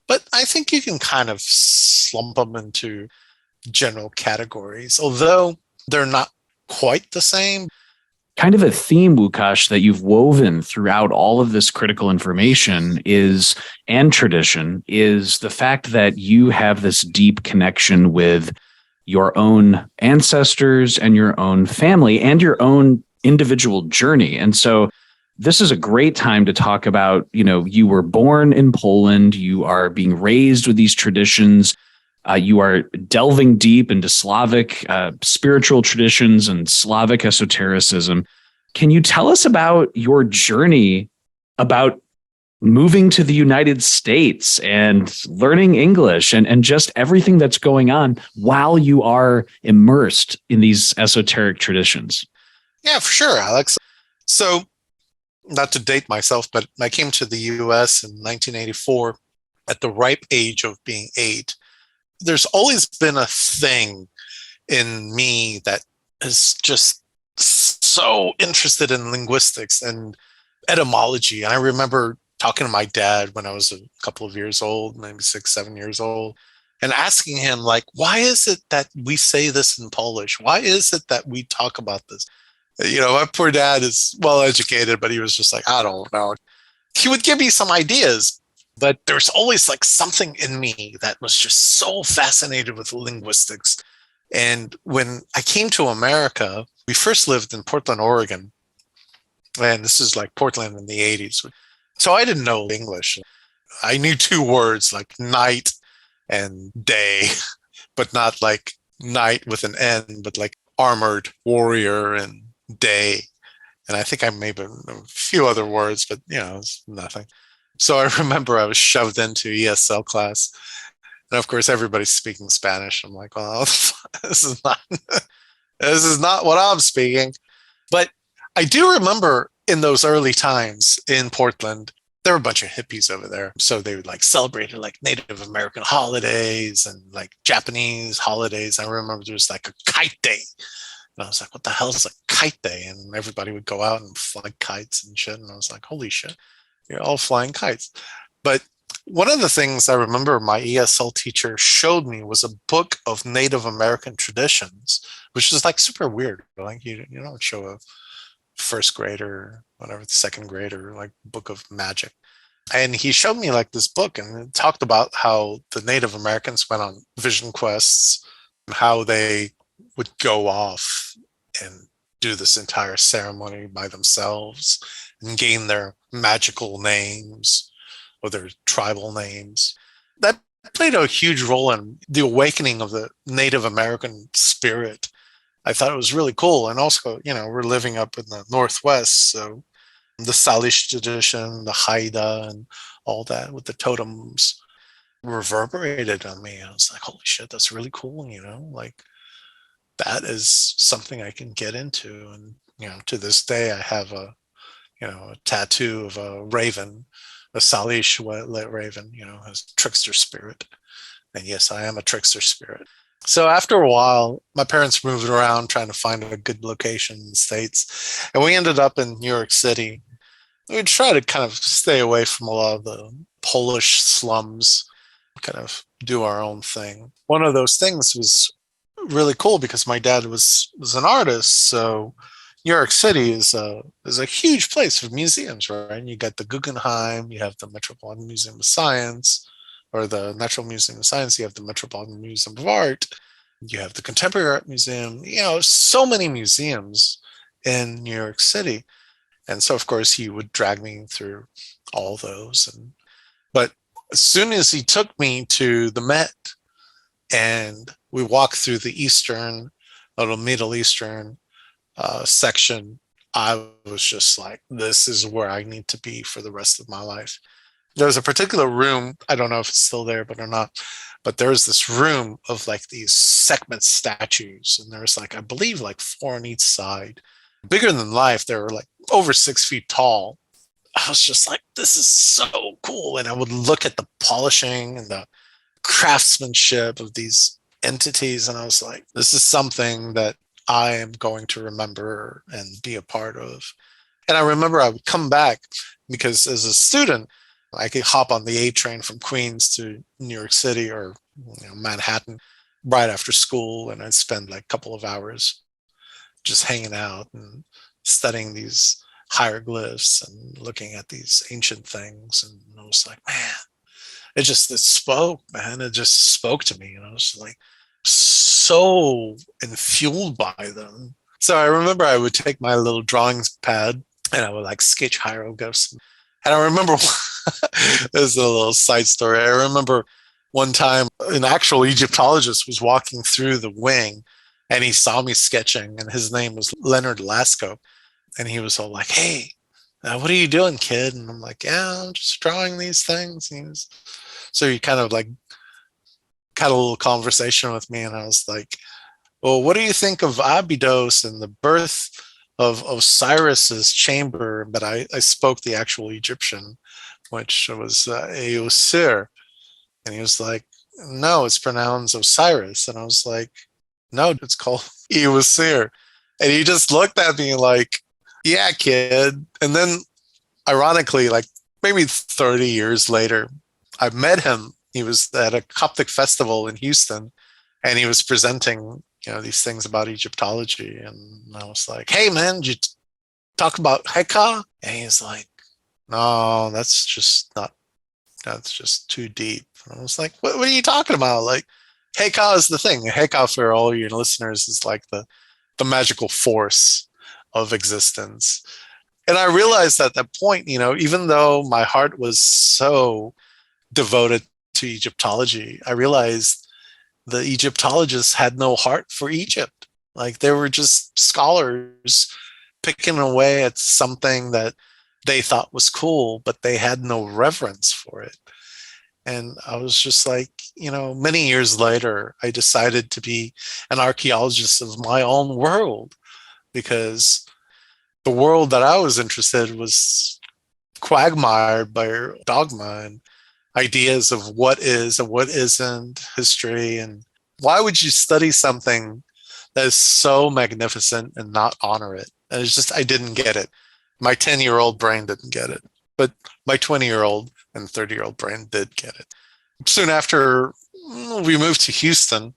But I think you can kind of slump them into general categories, although they're not quite the same. Kind of a theme, Łukasz, that you've woven throughout all of this critical information and tradition is the fact that you have this deep connection with your own ancestors and your own family and your own individual journey. And so this is a great time to talk about, you were born in Poland, you are being raised with these traditions, you are delving deep into Slavic spiritual traditions and Slavic esotericism. Can you tell us about your journey about moving to the United States and learning English and just everything that's going on while you are immersed in these esoteric traditions? Yeah, for sure, Alex. So, not to date myself, but I came to the US in 1984 at the ripe age of being 8. There's always been a thing in me that is just so interested in linguistics and etymology. And I remember talking to my dad when I was a couple of years old, maybe 6, 7 years old, and asking him, why is it that we say this in Polish? Why is it that we talk about this? My poor dad is well educated, but he was just I don't know. He would give me some ideas, but there's always something in me that was just so fascinated with linguistics. And when I came to America, we first lived in Portland, Oregon. And this is Portland in the 80s. So I didn't know English. I knew 2 words night and day, but not night with an N, but armored warrior and day. And I think I maybe a few other words, but it's nothing. So I remember I was shoved into ESL class. And of course, everybody's speaking Spanish. I'm like, well, this is not what I'm speaking. But I do remember in those early times in Portland, there were a bunch of hippies over there. So they would celebrated Native American holidays and Japanese holidays. I remember there was a kite day. And I was like, what the hell is a kite day? And everybody would go out and fly kites and shit. And I was like, holy shit, you're all flying kites. But one of the things I remember my ESL teacher showed me was a book of Native American traditions, which is super weird. You don't show a first grader, whatever, second grader, book of magic. And he showed me this book, and it talked about how the Native Americans went on vision quests, and how they would go off and do this entire ceremony by themselves and gain their magical names or their tribal names. That played a huge role in the awakening of the Native American spirit. I thought it was really cool. And also, we're living up in the Northwest, so the Salish tradition, the Haida, and all that with the totems reverberated on me. I was like, holy shit, that's really cool, like that is something I can get into. And, to this day, I have a tattoo of a raven, a Salish raven, has trickster spirit. And yes, I am a trickster spirit. So after a while, my parents moved around trying to find a good location in the States. And we ended up in New York City. We try to kind of stay away from a lot of the Polish slums, kind of do our own thing. One of those things was really cool because my dad was an artist. So New York City is a huge place for museums, right? And you got the Guggenheim, you have the Metropolitan Museum of Science, or the Natural Museum of Science, you have the Metropolitan Museum of Art, you have the Contemporary Art Museum, so many museums in New York City. And so, of course, he would drag me through all those. But as soon as he took me to the Met and we walked through the Eastern, or the Middle Eastern section, I was just like, this is where I need to be for the rest of my life. There was a particular room, I don't know if it's still there, or not, but there's this room of like these Sekhmet statues. And there's like, I believe like 4 on each side, bigger than life. They were like over 6 feet tall. I was just like, this is so cool. And I would look at the polishing and the craftsmanship of these entities. And I was like, this is something that I am going to remember and be a part of. And I remember I would come back because as a student, I could hop on the A train from Queens to New York City or Manhattan right after school. And I'd spend like a couple of hours just hanging out and studying these hieroglyphs and looking at these ancient things. And I was like, man, it spoke, man. It just spoke to me. And I was like so enfueled by them. So I remember I would take my little drawing pad and I would like sketch hieroglyphs. And I remember, this is a little side story. I remember one time an actual Egyptologist was walking through the wing and he saw me sketching, and his name was Leonard Lasco. And he was all like, hey, what are you doing, kid? And I'm like, yeah, I'm just drawing these things. So he kind of like had a little conversation with me. And I was like, well, what do you think of Abydos and the birth of Osiris's chamber? But I spoke the actual Egyptian, which was Eosir. And he was like, no, it's pronounced Osiris. And I was like, no, it's called Eosir. And he just looked at me like, yeah, kid. And then ironically, like maybe 30 years later, I met him. He was at a Coptic festival in Houston, and he was presenting, these things about Egyptology. And I was like, hey, man, did you talk about Heka? And he's like, no, that's just too deep. And I was like, what are you talking about? Like, Heka is the thing. Heka, for all your listeners, is like the magical force of existence. And I realized at that point, even though my heart was so devoted to Egyptology, I realized the Egyptologists had no heart for Egypt. Like, they were just scholars picking away at something that they thought was cool, but they had no reverence for it. And I was just like, many years later, I decided to be an archaeologist of my own world, because the world that I was interested in was quagmired by dogma and ideas of what is and what isn't history. And why would you study something that is so magnificent and not honor it? And it's just, I didn't get it. My 10-year-old brain didn't get it, but my 20-year-old and 30-year-old brain did get it. Soon after, we moved to Houston,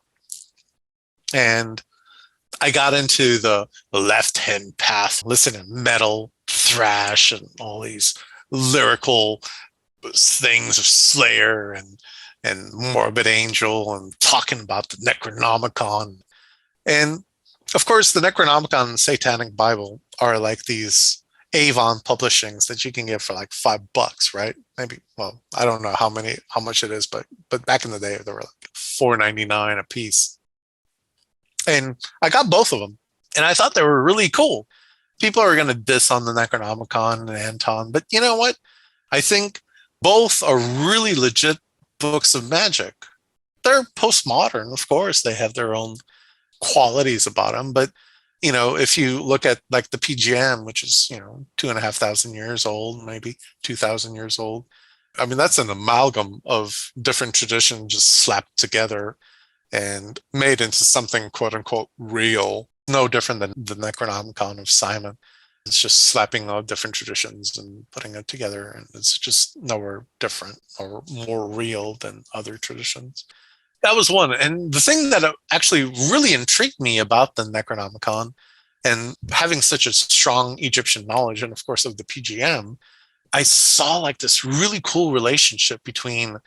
and I got into the left-hand path, listening to metal, thrash, and all these lyrical things of Slayer and Morbid Angel, and talking about the Necronomicon. And Of course, the Necronomicon and Satanic Bible are like these Avon publishings that you can get for like $5, right? Maybe, well, I don't know how much it is, but back in the day, they were like $4.99 a piece. And I got both of them, and I thought they were really cool. People are going to diss on the Necronomicon and Anton, but you know what? I think both are really legit books of magic. They're postmodern, of course. They have their own qualities about them, but if you look at like the PGM, which is 2,500 years old, maybe 2,000 years old, I mean, that's an amalgam of different traditions just slapped together and made into something quote unquote real, no different than the Necronomicon of Simon. It's just slapping all different traditions and putting it together, and it's just nowhere different or more real than other traditions. That was one. And the thing that actually really intrigued me about the Necronomicon, and having such a strong Egyptian knowledge, and of course of the PGM, I saw like this really cool relationship between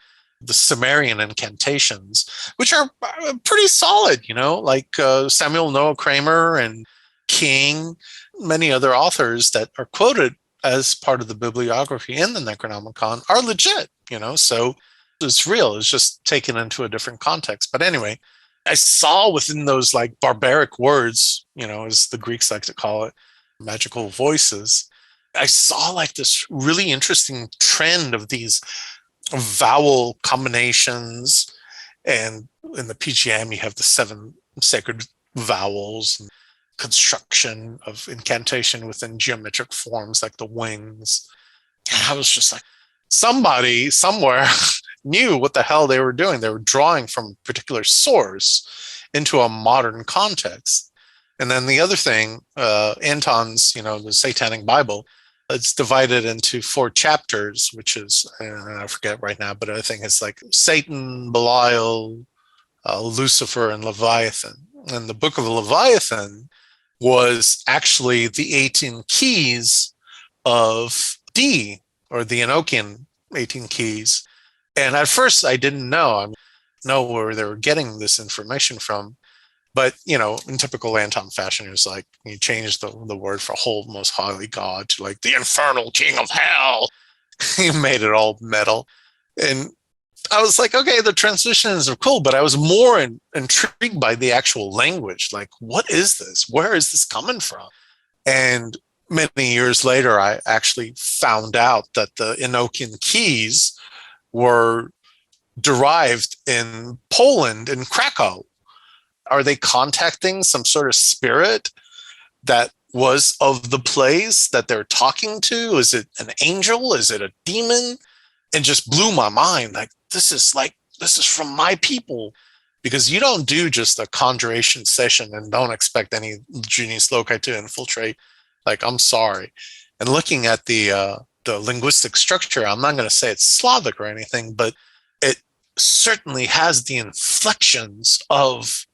the Sumerian incantations, which are pretty solid, like Samuel Noah Kramer and King, many other authors that are quoted as part of the bibliography in the Necronomicon are legit, so it's real. It's just taken into a different context. But anyway, I saw within those like barbaric words, as the Greeks like to call it, magical voices, I saw like this really interesting trend of these vowel combinations. And in the PGM, you have the 7 sacred vowels, and construction of incantation within geometric forms like the wings. And I was just like, somebody somewhere knew what the hell they were doing. They were drawing from a particular source into a modern context. And then the other thing, Anton's, the Satanic Bible, it's divided into 4 chapters, which is, I forget right now, but I think it's like Satan, Belial, Lucifer, and Leviathan. And the book of Leviathan was actually the 18 keys of D, or the Enochian 18 keys. And at first I didn't know where they were getting this information from. But, in typical Anton fashion, it was like you changed the word for whole most highly God to like the infernal king of hell. He made it all metal. And I was like, okay, the transitions are cool, but I was more intrigued by the actual language. Like, what is this? Where is this coming from? And many years later, I actually found out that the Enochian keys were derived in Poland, in Krakow. Are they contacting some sort of spirit that was of the place that they're talking to? Is it an angel? Is it a demon? And just blew my mind. Like, this is from my people. Because you don't do just a conjuration session and don't expect any genius loci to infiltrate. Like, I'm sorry. And looking at the linguistic structure, I'm not going to say it's Slavic or anything, but it certainly has the inflections of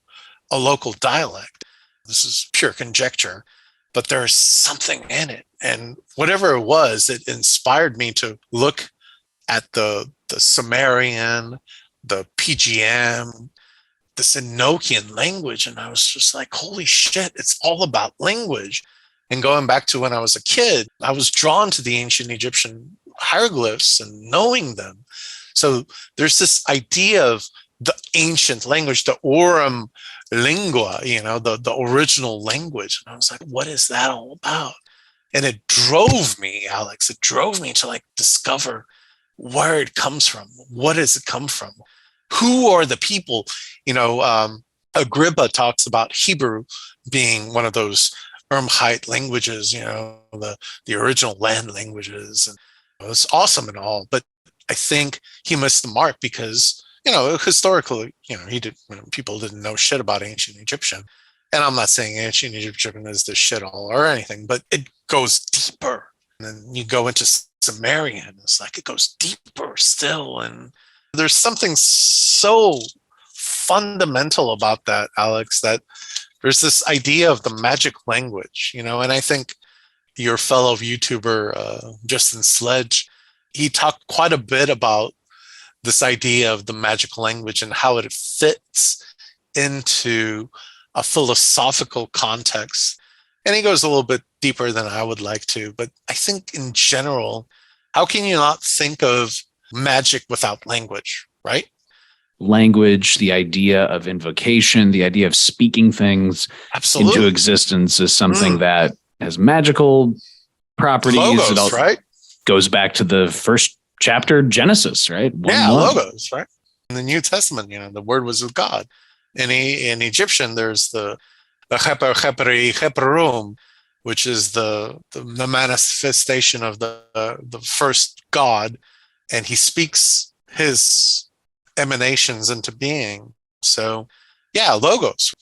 a local dialect. This is pure conjecture, but there's something in it. And whatever it was, it inspired me to look at the Sumerian, the PGM, this Enochian language. And I was just like, holy shit, it's all about language. And going back to when I was a kid, I was drawn to the ancient Egyptian hieroglyphs and knowing them. So there's this idea of the ancient language, the Aurum lingua, the original language. And I was like, what is that all about? And it drove me, Alex, to like discover where it comes from. What does it come from? Who are the people? Agrippa talks about Hebrew being one of those Uramhite languages, the original land languages. And it's awesome and all, but I think he missed the mark because, historically, people didn't know shit about ancient Egyptian. And I'm not saying ancient Egyptian is the shit all or anything, but it goes deeper. And then you go into Sumerian, it's like it goes deeper still. And there's something so fundamental about that, Alex, that there's this idea of the magic language, and I think your fellow YouTuber, Justin Sledge, he talked quite a bit about this idea of the magic language and how it fits into a philosophical context. And he goes a little bit deeper than I would like to. But I think in general, how can you not think of magic without language, right? Language, the idea of invocation, the idea of speaking things Absolutely. into existence is something that has magical properties. Logos, right? Goes back to the first chapter, Genesis, right? Logos, right? In the New Testament, the word was of God. In Egyptian, there's the Heper Heperi Heperum, which is the manifestation of the first God, and he speaks his emanations into being. So, logos.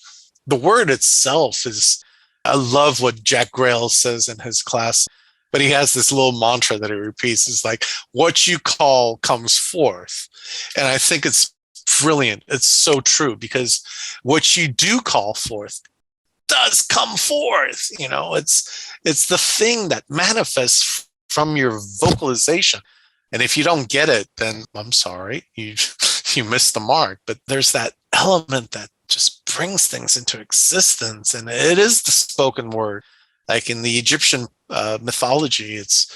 The word itself is, I love what Jack Grail says in his class, but he has this little mantra that he repeats. It's like, what you call comes forth. And I think it's brilliant. It's so true, because what you do call forth does come forth. It's the thing that manifests from your vocalization. And if you don't get it, then I'm sorry, you missed the mark. But there's that element that just brings things into existence, and it is the spoken word. Like in the Egyptian mythology, it's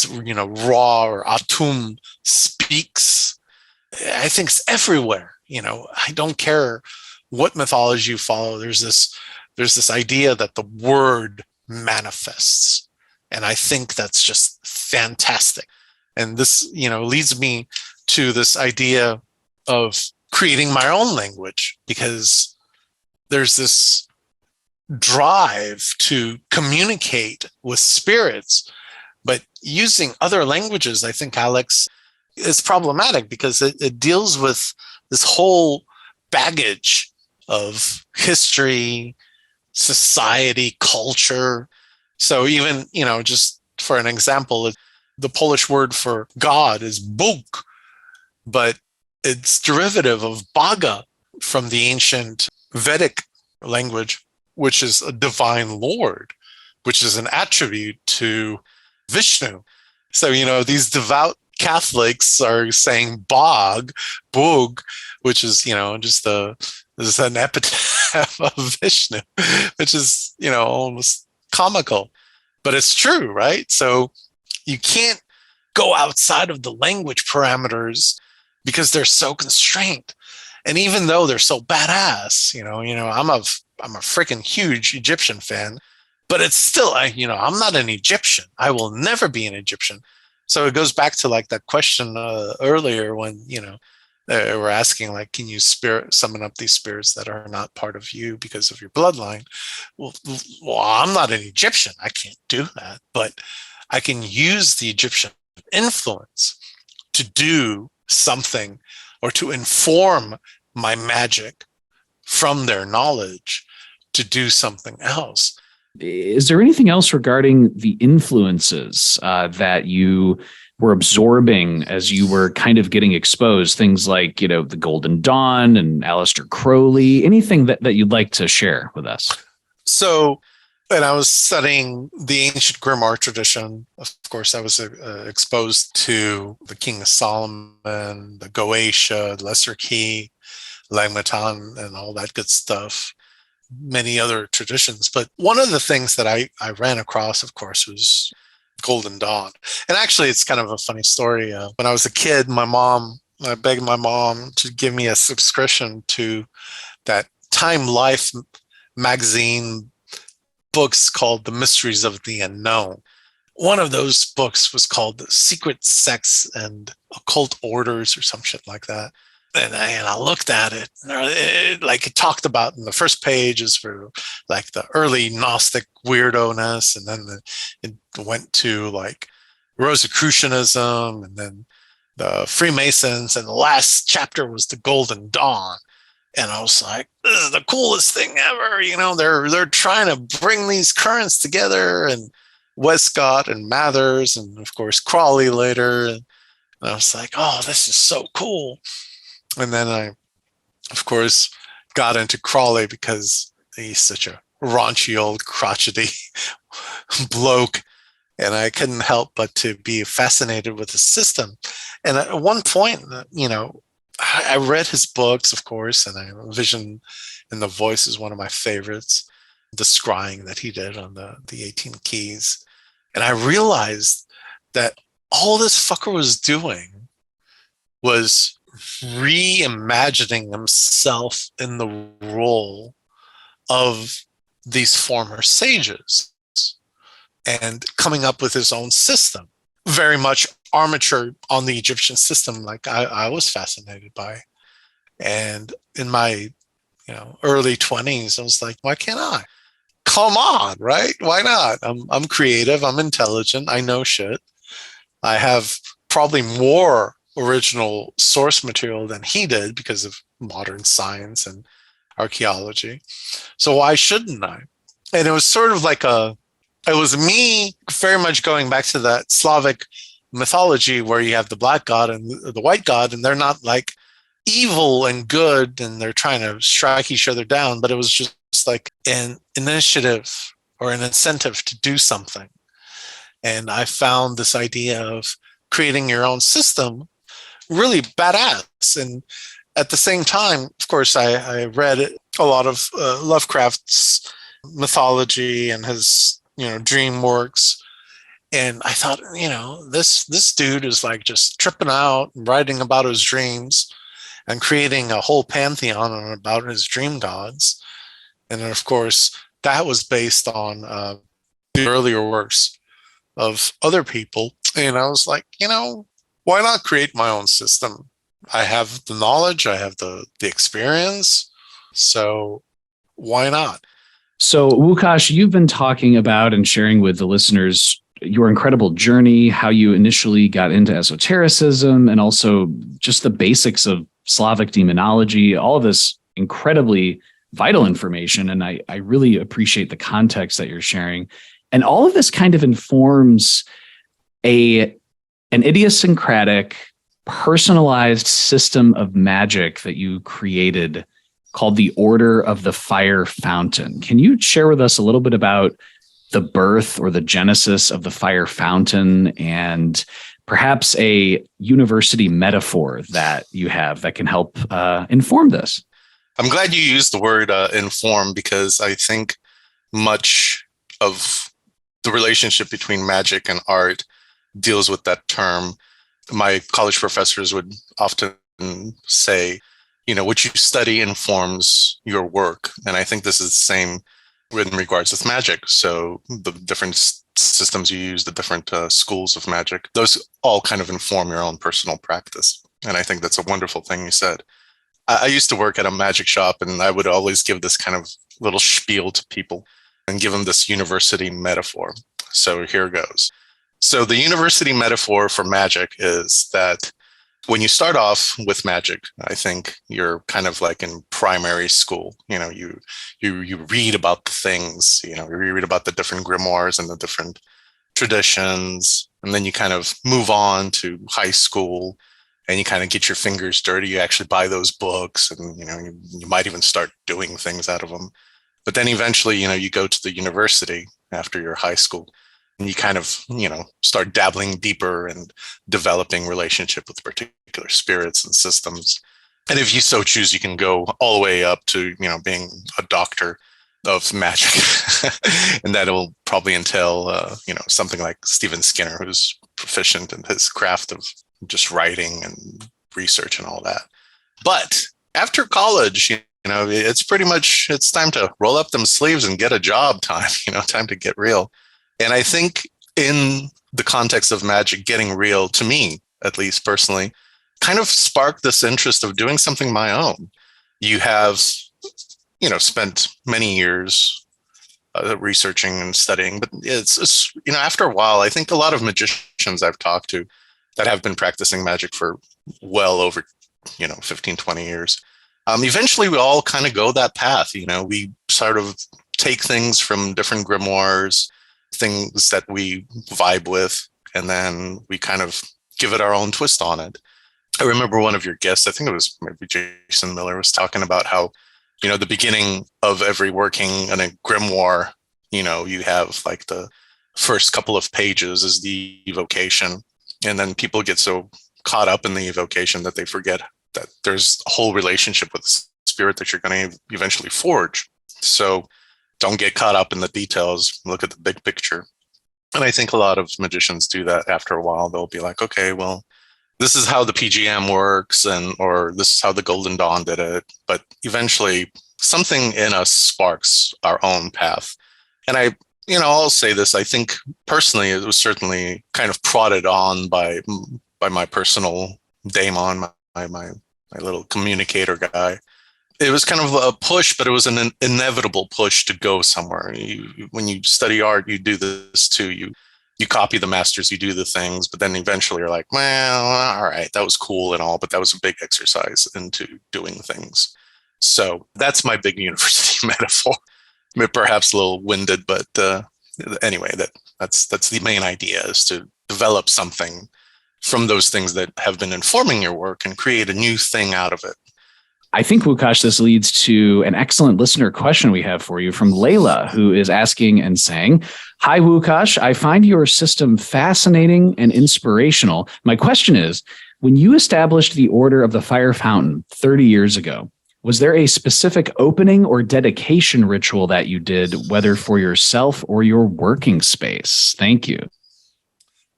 Ra or Atum speaks. I think it's everywhere. I don't care what mythology you follow. There's this idea that the word manifests, and I think that's just fantastic. And this, leads me to this idea of creating my own language, because there's this drive to communicate with spirits, but using other languages, I think, Alex, is problematic, because it deals with this whole baggage of history, society, culture. So even, just for an example, the Polish word for God is Bóg, but it's derivative of Baga from the ancient Vedic language, which is a divine Lord, which is an attribute to Vishnu. So, these devout Catholics are saying Bóg, which is, just is an epitaph of Vishnu, which is, almost comical, but it's true, right? So you can't go outside of the language parameters because they're so constrained. And even though they're so badass, I'm a freaking huge Egyptian fan, but it's still, I'm not an Egyptian. I will never be an Egyptian. So it goes back to like that question earlier when, they were asking, like, can you summon up these spirits that are not part of you because of your bloodline? Well, I'm not an Egyptian. I can't do that, but I can use the Egyptian influence to do something, or to inform my magic from their knowledge to do something else. Is there anything else regarding the influences that you were absorbing as you were kind of getting exposed? Things like, the Golden Dawn and Aleister Crowley, anything that you'd like to share with us? So, when I was studying the ancient grimoire tradition, of course, I was exposed to the King of Solomon, the Goetia, the Lesser Key, Langmatan, and all that good stuff. Many other traditions. But one of the things that I ran across, of course, was Golden Dawn. And actually, it's kind of a funny story. When I was a kid, I begged my mom to give me a subscription to that Time Life magazine books called The Mysteries of the Unknown. One of those books was called The Secret Sects and Occult Orders or some shit like that. And I looked at it, it talked about in the first pages for like the early Gnostic weirdo-ness, and then it went to like Rosicrucianism, and then the Freemasons, and the last chapter was the Golden Dawn. And I was like, this is the coolest thing ever. They're trying to bring these currents together, and Westcott and Mathers, and of course Crawley later. And I was like, oh, this is so cool. And then I, of course, got into Crawley because he's such a raunchy old crotchety bloke. And I couldn't help but to be fascinated with the system. And at one point, I read his books, of course, and Vision in the Voice is one of my favorites. The scrying that he did on the 18 keys. And I realized that all this fucker was doing was reimagining himself in the role of these former sages and coming up with his own system. Very much armature on the Egyptian system, like I was fascinated by. And in my early 20s, I was like, why can't I? Come on, right? Why not? I'm creative, I'm intelligent, I know shit. I have probably more original source material than he did because of modern science and archaeology. So why shouldn't I? And it was sort of like it was me very much going back to that Slavic mythology where you have the black god and the white god, and they're not like evil and good and they're trying to strike each other down, but it was just like an initiative or an incentive to do something. And I found this idea of creating your own system really badass. And at the same time, of course, I read a lot of Lovecraft's mythology and his dream works, and I thought, this dude is like just tripping out and writing about his dreams and creating a whole pantheon about his dream gods. And then, of course, that was based on the earlier works of other people. And I was like, why not create my own system? I have the knowledge, I have the experience, so why not? So, Łukasz, you've been talking about and sharing with the listeners your incredible journey, how you initially got into esotericism, and also just the basics of Slavic demonology, all of this incredibly vital information. And I really appreciate the context that you're sharing. And all of this kind of informs an idiosyncratic, personalized system of magic that you created called the Order of the Fire Fountain. Can you share with us a little bit about the birth or the genesis of the Fire Fountain and perhaps a university metaphor that you have that can help inform this? I'm glad you used the word inform, because I think much of the relationship between magic and art deals with that term. My college professors would often say, what you study informs your work. And I think this is the same in regards with magic. So the different systems you use, the different schools of magic, those all kind of inform your own personal practice. And I think that's a wonderful thing you said. I used to work at a magic shop, and I would always give this kind of little spiel to people and give them this university metaphor. So here goes. So the university metaphor for magic is that when you start off with magic, I think you're kind of like in primary school. You read about the things, you read about the different grimoires and the different traditions, and then you kind of move on to high school, and you kind of get your fingers dirty. You actually buy those books, and you might even start doing things out of them. But then eventually, you go to the university after your high school, and you kind of, start dabbling deeper and developing relationship with particular spirits and systems. And if you so choose, you can go all the way up to, being a doctor of magic. And that will probably entail, something like Stephen Skinner, who's proficient in his craft of just writing and research and all that. But after college, it's pretty much, it's time to roll up them sleeves and get a job time, time to get real. And I think in the context of magic, getting real, to me, at least personally, kind of sparked this interest of doing something my own. You have, spent many years researching and studying, but it's after a while, I think a lot of magicians I've talked to that have been practicing magic for well over, 15, 20 years. Eventually, we all kind of go that path. We sort of take things from different grimoires, things that we vibe with, and then we kind of give it our own twist on it. I remember one of your guests, I think it was maybe Jason Miller, was talking about how, the beginning of every working in a grimoire, you have like the first couple of pages is the evocation. And then people get so caught up in the evocation that they forget that there's a whole relationship with the spirit that you're going to eventually forge. So don't get caught up in the details. Look at the big picture. And I think a lot of magicians do that after a while. They'll be like, okay, well, this is how the PGM works, or this is how the Golden Dawn did it. But eventually something in us sparks our own path. And I'll say this, I think personally, it was certainly kind of prodded on by my personal daemon, my little communicator guy. It was kind of a push, but it was an inevitable push to go somewhere. When you study art, you do this too. You copy the masters, you do the things, but then eventually you're like, well, all right, that was cool and all, but that was a big exercise into doing things. So that's my big university metaphor. Perhaps a little winded, but anyway, that's the main idea, is to develop something from those things that have been informing your work and create a new thing out of it. I think, Łukasz, this leads to an excellent listener question we have for you from Layla, who is asking and saying, "Hi, Łukasz. I find your system fascinating and inspirational. My question is, when you established the Order of the Fire Fountain 30 years ago, was there a specific opening or dedication ritual that you did, whether for yourself or your working space? Thank you."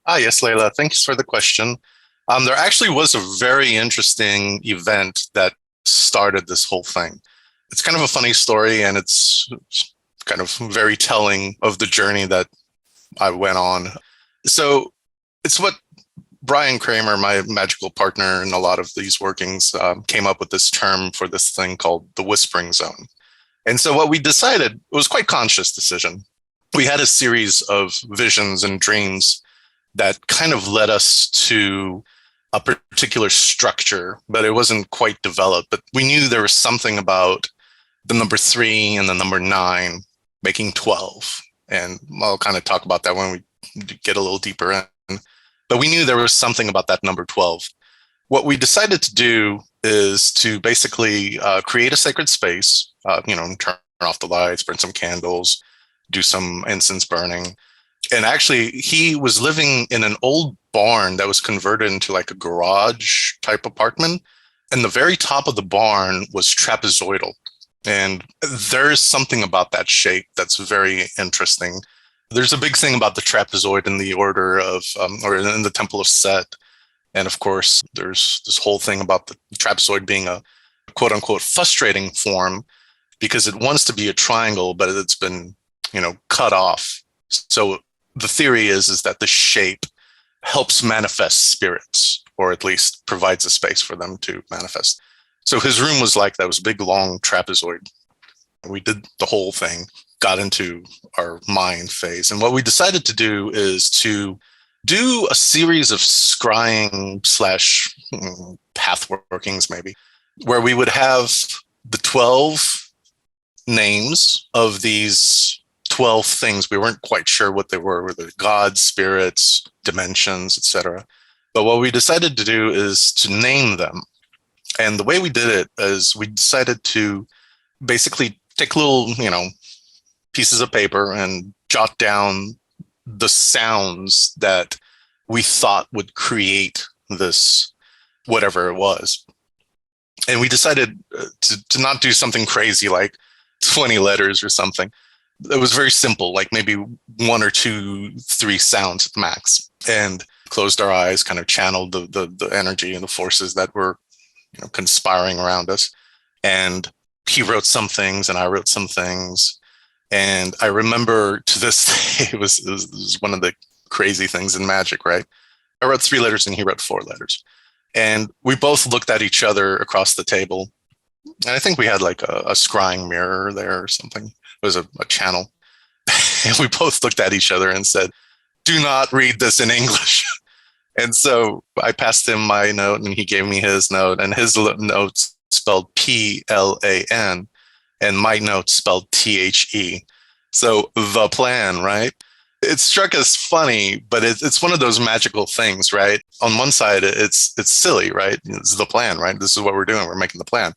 Yes, Layla. Thanks for the question. There actually was a very interesting event that started this whole thing. It's kind of a funny story, and it's kind of very telling of the journey that I went on. So it's what Brian Kramer, my magical partner in a lot of these workings, came up with this term for this thing called the whispering zone. And so what we decided, it was quite conscious decision. We had a series of visions and dreams that kind of led us to a particular structure, but it wasn't quite developed. But we knew there was something about the number 3 and the number 9 making 12. And I'll kind of talk about that when we get a little deeper in. But we knew there was something about that number 12. What we decided to do is to basically create a sacred space, turn off the lights, burn some candles, do some incense burning. And actually, he was living in an old barn that was converted into like a garage type apartment. And the very top of the barn was trapezoidal. And there's something about that shape that's very interesting. There's a big thing about the trapezoid in the order of, or in the Temple of Set. And of course, there's this whole thing about the trapezoid being a quote unquote frustrating form because it wants to be a triangle, but it's been, cut off. So the theory is that the shape helps manifest spirits, or at least provides a space for them to manifest. So his room was like that, was a big, long trapezoid. We did the whole thing, got into our mind phase. And what we decided to do is to do a series of scrying / path workings, maybe, where we would have the 12 names of these 12 things. We weren't quite sure what they were they gods, spirits, dimensions, etc. But what we decided to do is to name them. And the way we did it is we decided to basically take little, pieces of paper and jot down the sounds that we thought would create this, whatever it was. And we decided to not do something crazy like 20 letters or something. It was very simple, like maybe 1 or 2, 3 sounds at max, and closed our eyes, kind of channeled the energy and the forces that were conspiring around us. And he wrote some things and I wrote some things. And I remember to this day, it was one of the crazy things in magic, right? I wrote 3 letters and he wrote 4 letters. And we both looked at each other across the table. And I think we had like a scrying mirror there or something. It was a channel. And we both looked at each other and said, "Do not read this in English." And so I passed him my note and he gave me his note, and his note spelled PLAN and my note spelled THE. So the plan, right? It struck us funny, but it's one of those magical things, right? On one side, it's silly, right? It's the plan, right? This is what we're doing. We're making the plan.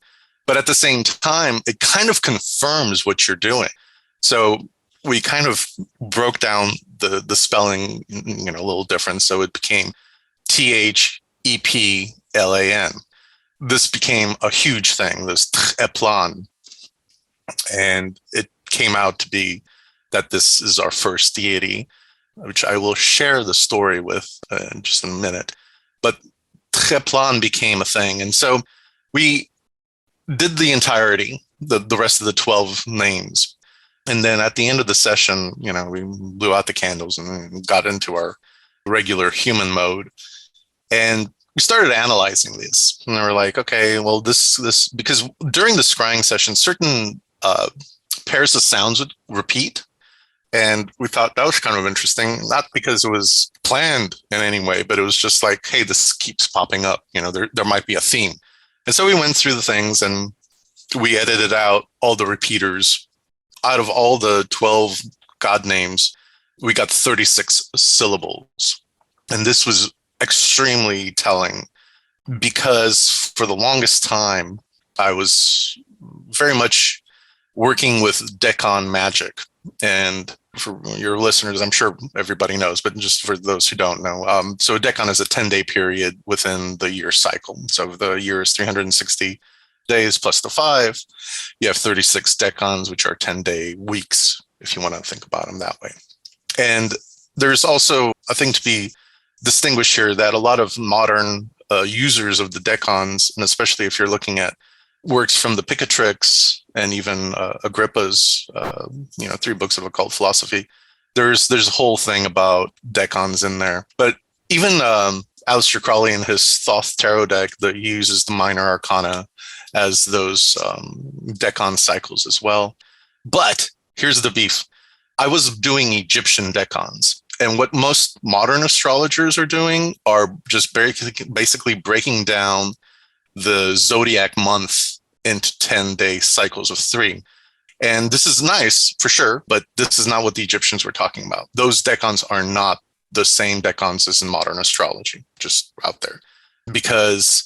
But at the same time, it kind of confirms what you're doing. So we kind of broke down the spelling, a little different. So it became THEPLAN. this became a huge thing, this Eplan. And it came out to be that this is our first deity, which I will share the story with in just a minute. But Eplan became a thing. And so we did the entirety, the rest of the 12 names. And then at the end of the session, we blew out the candles and got into our regular human mode. And we started analyzing this. And we were like, okay, well, this, because during the scrying session, certain pairs of sounds would repeat. And we thought that was kind of interesting, not because it was planned in any way, but it was just like, hey, this keeps popping up. There might be a theme. And so we went through the things and we edited out all the repeaters. Out of all the 12 god names, we got 36 syllables. And this was extremely telling because for the longest time, I was very much working with Deccan magic. And for your listeners, I'm sure everybody knows, but just for those who don't know, so a Deccan is a 10-day period within the year cycle. So the year is 360 days plus the 5. You have 36 Decans, which are 10-day weeks, if you want to think about them that way. And there's also a thing to be distinguished here that a lot of modern users of the Decans, and especially if you're looking at works from the Picatrix and even Agrippa's, 3 books of occult philosophy, there's a whole thing about Decans in there. But even Aleister Crowley in his Thoth Tarot deck, that he uses the minor arcana as those Deccan cycles as well. But here's the beef. I was doing Egyptian Decans. And what most modern astrologers are doing are just basically breaking down the zodiac month into 10-day cycles of 3. And this is nice for sure, but this is not what the Egyptians were talking about. Those Decans are not the same Decans as in modern astrology, just out there. Because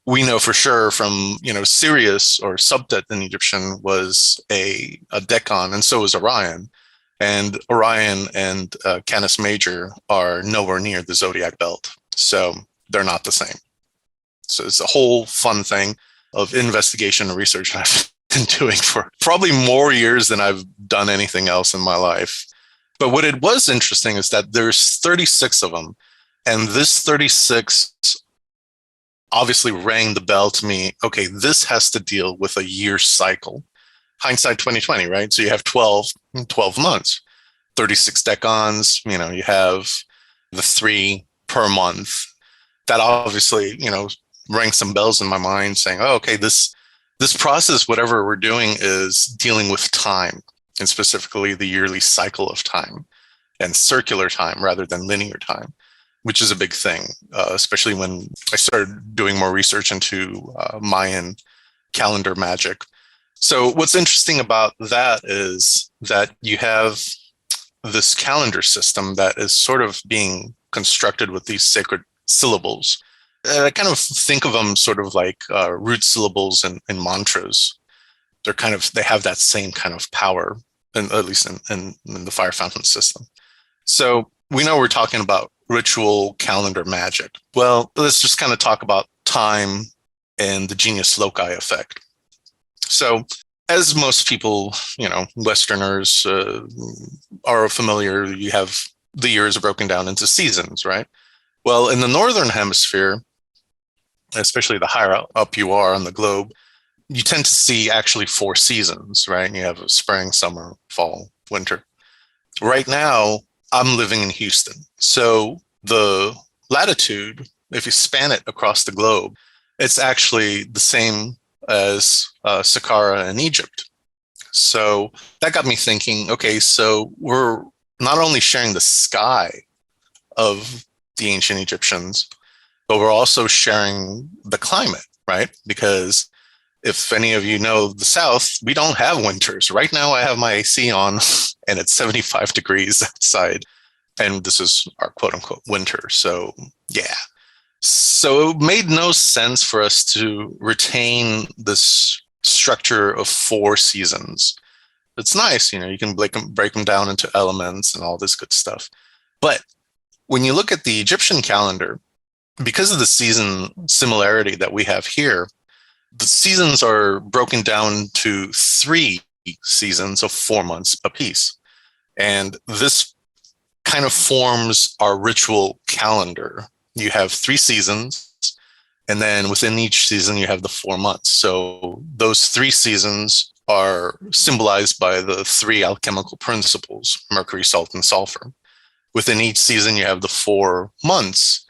we know for sure from, Sirius or Subtet in Egyptian was a Decan, and so was Orion. And Orion and Canis Major are nowhere near the zodiac belt. So they're not the same. So it's a whole fun thing of investigation and research I've been doing for probably more years than I've done anything else in my life. But what it was interesting is that there's 36 of them. And this 36 obviously rang the bell to me. Okay, this has to deal with a year cycle. Hindsight 2020, right? So you have 12 months, 36 Decans, you have the 3 per month. That obviously, rang some bells in my mind saying, oh, okay, this process, whatever we're doing, is dealing with time, and specifically the yearly cycle of time and circular time rather than linear time, which is a big thing, especially when I started doing more research into Mayan calendar magic. So what's interesting about that is that you have this calendar system that is sort of being constructed with these sacred syllables. And I kind of think of them sort of like root syllables and mantras. They have that same kind of power, at least in the Fire Fountain system. So we know we're talking about ritual calendar magic. Well, let's just kind of talk about time and the genius loci effect. So as most people, Westerners are familiar, you have the years broken down into seasons, right? Well, in the Northern Hemisphere, especially the higher up you are on the globe, you tend to see actually 4 seasons, right? And you have spring, summer, fall, winter. Right now, I'm living in Houston. So the latitude, if you span it across the globe, it's actually the same as Saqqara in Egypt. So that got me thinking, okay, so we're not only sharing the sky of the ancient Egyptians, but we're also sharing the climate, right? Because if any of you know the South, we don't have winters. Right now I have my AC on and it's 75 degrees outside. And this is our quote unquote winter. So yeah. So it made no sense for us to retain this structure of 4 seasons. It's nice, you can break them down into elements and all this good stuff. But when you look at the Egyptian calendar, because of the season similarity that we have here, the seasons are broken down to 3 seasons of 4 months apiece. And this kind of forms our ritual calendar. You have 3 seasons, and then within each season, you have the 4 months. So those 3 seasons are symbolized by the 3 alchemical principles, mercury, salt, and sulfur. Within each season, you have the 4 months,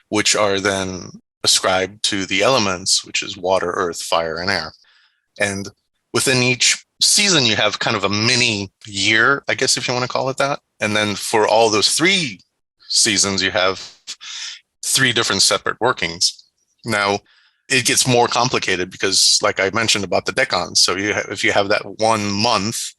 which are then ascribed to the elements, which is water, earth, fire, and air. And within each season, you have kind of a mini year, I guess, if you want to call it that. And then for all those 3 seasons, you have 3 different separate workings. Now, it gets more complicated because, like I mentioned about the decans, so if you have that 1 month,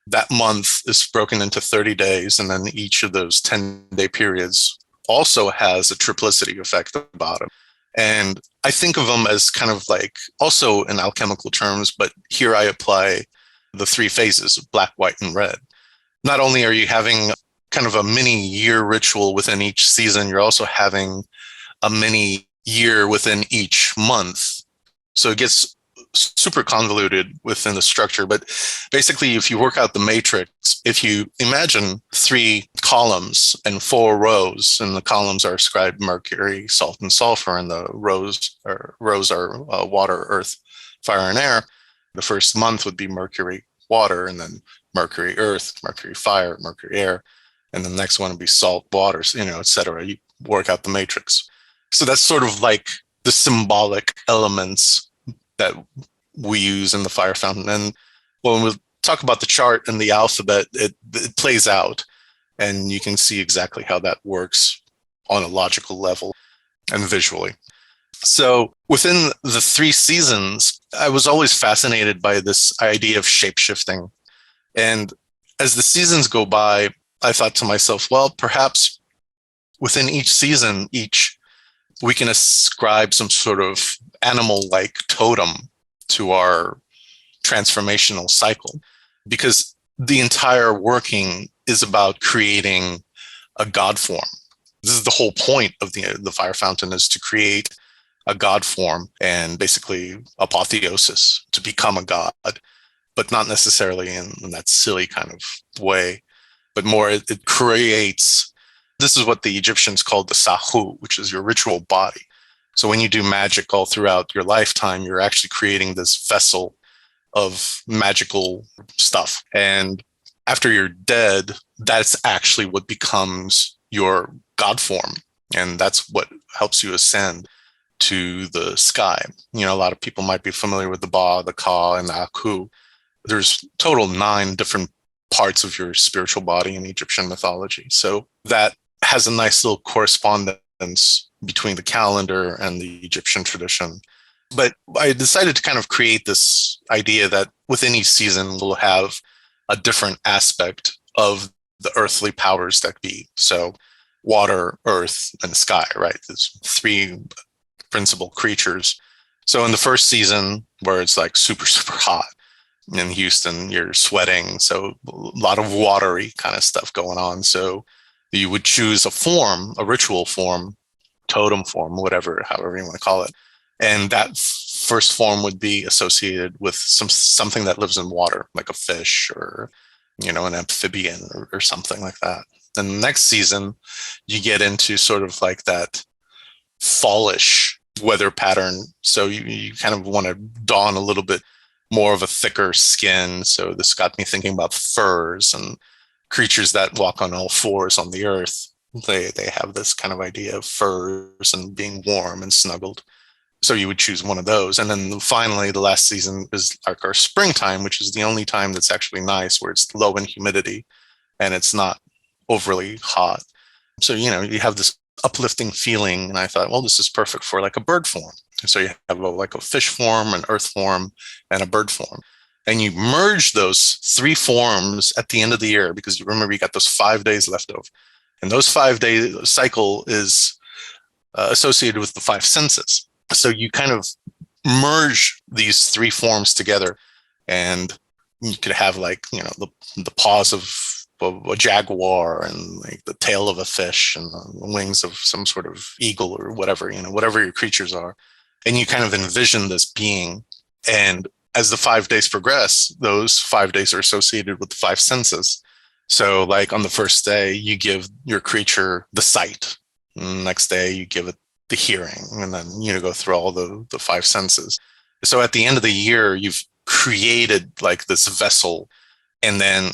that month is broken into 30 days, and then each of those 10-day periods also has a triplicity effect about them. And I think of them as kind of like also in alchemical terms, but here I apply the 3 phases of black, white, and red. Not only are you having kind of a mini year ritual within each season, you're also having a mini year within each month. So it gets super convoluted within the structure. But basically, if you work out the matrix, if you imagine 3 columns and 4 rows, and the columns are ascribed mercury, salt, and sulfur, and the rows are water, earth, fire, and air. The first month would be mercury, water, and then mercury, earth, mercury, fire, mercury, air. And the next one would be salt, water, et cetera. You work out the matrix. So that's sort of like the symbolic elements that we use in the fire fountain. And when we talk about the chart and the alphabet, it plays out, and you can see exactly how that works on a logical level and visually. So within the 3 seasons, I was always fascinated by this idea of shape-shifting. And as the seasons go by, I thought to myself, well, perhaps within each season, we can ascribe some sort of animal-like totem to our transformational cycle, because the entire working is about creating a god form. This is the whole point of the fire fountain, is to create a god form and basically apotheosis, to become a god, but not necessarily in that silly kind of way, but more it creates. This is what the Egyptians called the sahu, which is your ritual body. So when you do magic all throughout your lifetime, you're actually creating this vessel of magical stuff. And after you're dead, that's actually what becomes your god form. And that's what helps you ascend to the sky. A lot of people might be familiar with the Ba, the Ka, and the Aku. There's total 9 different parts of your spiritual body in Egyptian mythology. So that has a nice little correspondence between the calendar and the Egyptian tradition. But I decided to kind of create this idea that within each season we'll have a different aspect of the earthly powers that be. So water, earth, and sky, right? There's 3 principal creatures. So in the first season, where it's like super, super hot in Houston, you're sweating. So a lot of watery kind of stuff going on. So you would choose a form, a ritual form, totem form, whatever, however you want to call it. And that first form would be associated with something that lives in water, like a fish or, an amphibian or something like that. Then the next season, you get into sort of like that fallish weather pattern. So you kind of want to don a little bit more of a thicker skin. So this got me thinking about furs and creatures that walk on all 4s on the earth. They have this kind of idea of furs and being warm and snuggled. So you would choose one of those. And then finally, the last season is like our springtime, which is the only time that's actually nice, where it's low in humidity and it's not overly hot. So, you have this uplifting feeling. And I thought, well, this is perfect for like a bird form. So you have like a fish form, an earth form, and a bird form. And you merge those 3 forms at the end of the year, because you remember you got those 5 days left over. And those 5-day cycle is associated with the 5 senses. So you kind of merge these 3 forms together, and you could have like, the pause of a jaguar and like the tail of a fish and the wings of some sort of eagle or whatever, whatever your creatures are. And you kind of envision this being. And as the 5 days progress, those 5 days are associated with the 5 senses. So like on the first day, you give your creature the sight. And the next day, you give it the hearing. And then, go through all the 5 senses. So at the end of the year, you've created like this vessel, and then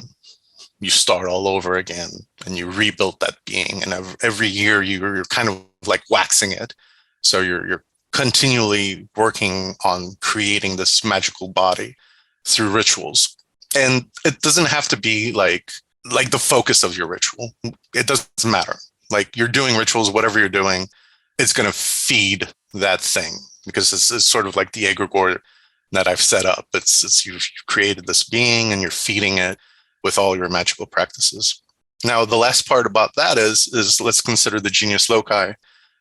you start all over again and you rebuild that being. And every year you're kind of like waxing it. So you're continually working on creating this magical body through rituals. And it doesn't have to be like the focus of your ritual. It doesn't matter. Like you're doing rituals, whatever you're doing, it's going to feed that thing, because it's sort of like the egregore that I've set up. It's you've created this being and you're feeding it with all your magical practices. Now, the last part about that is let's consider the genius loci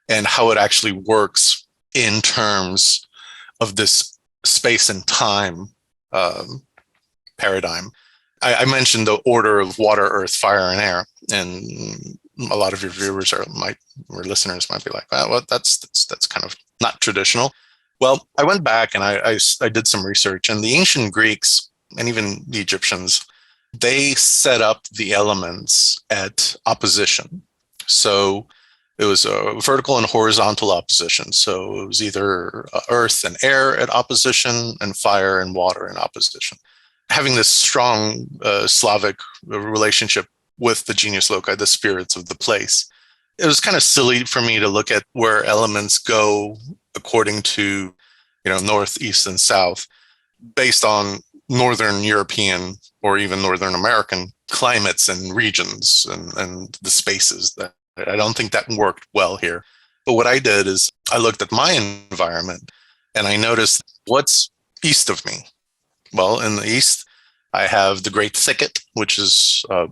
and how it actually works in terms of this space and time paradigm. I mentioned the order of water, earth, fire, and air, and a lot of your viewers or listeners might be like, well, that's kind of not traditional. Well, I went back and I did some research, and the ancient Greeks and even the Egyptians, they set up the elements at opposition. So it was a vertical and horizontal opposition. So it was either earth and air at opposition and fire and water in opposition. Having this strong Slavic relationship with the genius loci, the spirits of the place, it was kind of silly for me to look at where elements go according to, north, east, and south, based on Northern European or even Northern American climates and regions and the spaces. That I don't think that worked well here. But what I did is I looked at my environment and I noticed what's east of me. Well, in the east, I have the Great Thicket, which is a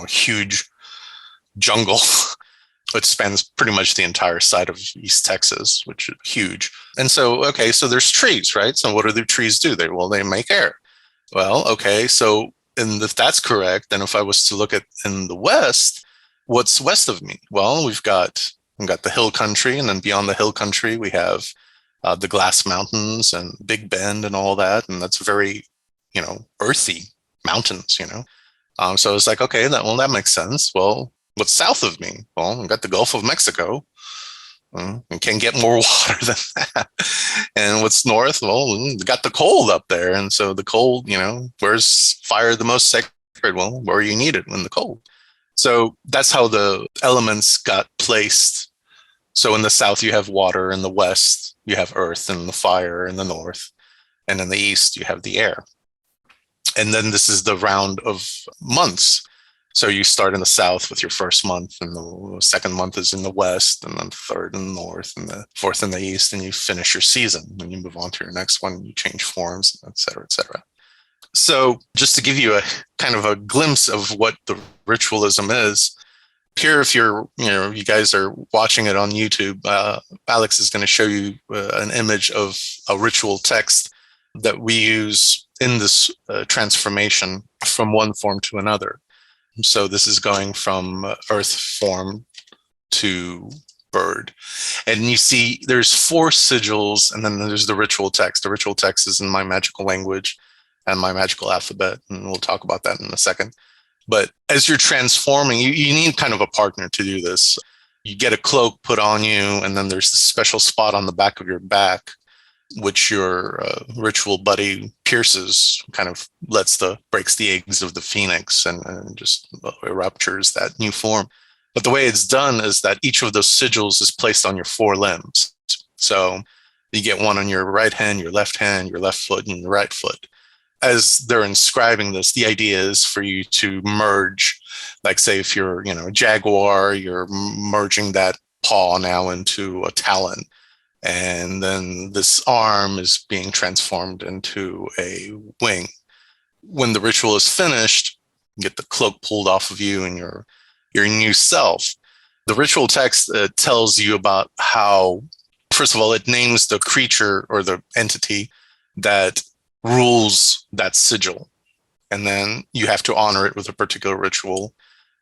huge jungle. It spans pretty much the entire side of East Texas, which is huge. And so there's trees, right? So what do the trees do? They make air. Well, okay, so and if that's correct, then if I was to look at in the west, what's west of me? Well, we've got the hill country, and then beyond the hill country, we have the Glass Mountains and Big Bend and all that, and that's very, earthy mountains, So it's like, okay, that makes sense. Well, what's south of me? Well, I've got the Gulf of Mexico. You can't get more water than that. And what's north? Well, we got the cold up there. And so the cold, where's fire the most sacred? Well, where you need it, in the cold. So that's how the elements got placed. So in the south, you have water. In the west, you have earth, and the fire in the north. And in the east, you have the air. And then this is the round of months. So you start in the south with your first month, and the second month is in the west, and then third in the north, and the fourth in the east, and you finish your season. And you move on to your next one, you change forms, et cetera, et cetera. So just to give you a kind of a glimpse of what the ritualism is, here, if you guys are watching it on YouTube, Alex is going to show you an image of a ritual text that we use in this transformation from one form to another. So this is going from earth form to bird. And you see there's 4 sigils, and then there's the ritual text. The ritual text is in my magical language and my magical alphabet, and we'll talk about that in a second. But as you're transforming, you need kind of a partner to do this. You get a cloak put on you, and then there's this special spot on the back of your back, which your ritual buddy pierces, kind of breaks the eggs of the phoenix and just ruptures that new form. But the way it's done is that each of those sigils is placed on your 4 limbs. So you get one on your right hand, your left foot, and your right foot. As they're inscribing this, the idea is for you to merge, like say if you're, a jaguar, you're merging that paw now into a talon. And then this arm is being transformed into a wing. When the ritual is finished, you get the cloak pulled off of you and your new self. The ritual text tells you about how, first of all, it names the creature or the entity that rules that sigil. and then you have to honor it with a particular ritual.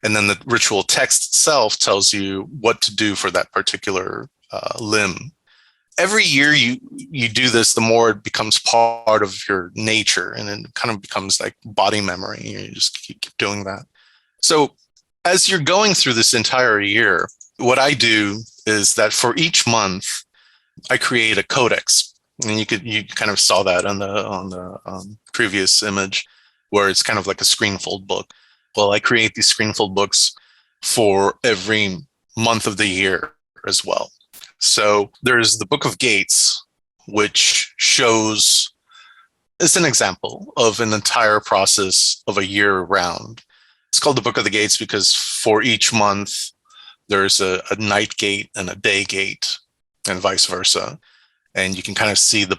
And then the ritual text itself tells you what to do for that particular limb. Every year you do this, the more it becomes part of your nature, and it kind of becomes like body memory. You just keep doing that. So as you're going through this entire year, what I do is that for each month, I create a codex. And you kind of saw that on the previous image, where it's kind of like a screenfold book. Well, I create these screenfold books for every month of the year as well. So there's the Book of Gates, which shows, it's an example of an entire process of a year round. It's called the Book of the Gates because for each month, there's a night gate and a day gate and vice versa. And you can kind of see the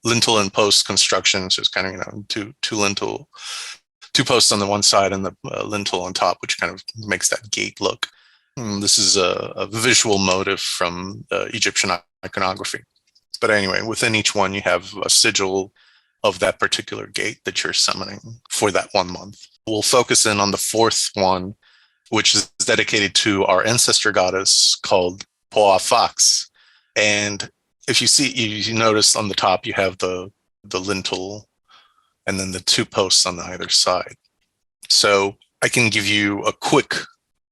lintel and post construction. So it's kind of, two posts on the one side and the lintel on top, which kind of makes that gate look. This is a visual motif from Egyptian iconography. But anyway, within each one, you have a sigil of that particular gate that you're summoning for that 1 month. We'll focus in on the fourth one, which is dedicated to our ancestor goddess called Poafax. And if you see, you notice on the top, you have the lintel and then the two posts on either side. So I can give you a quick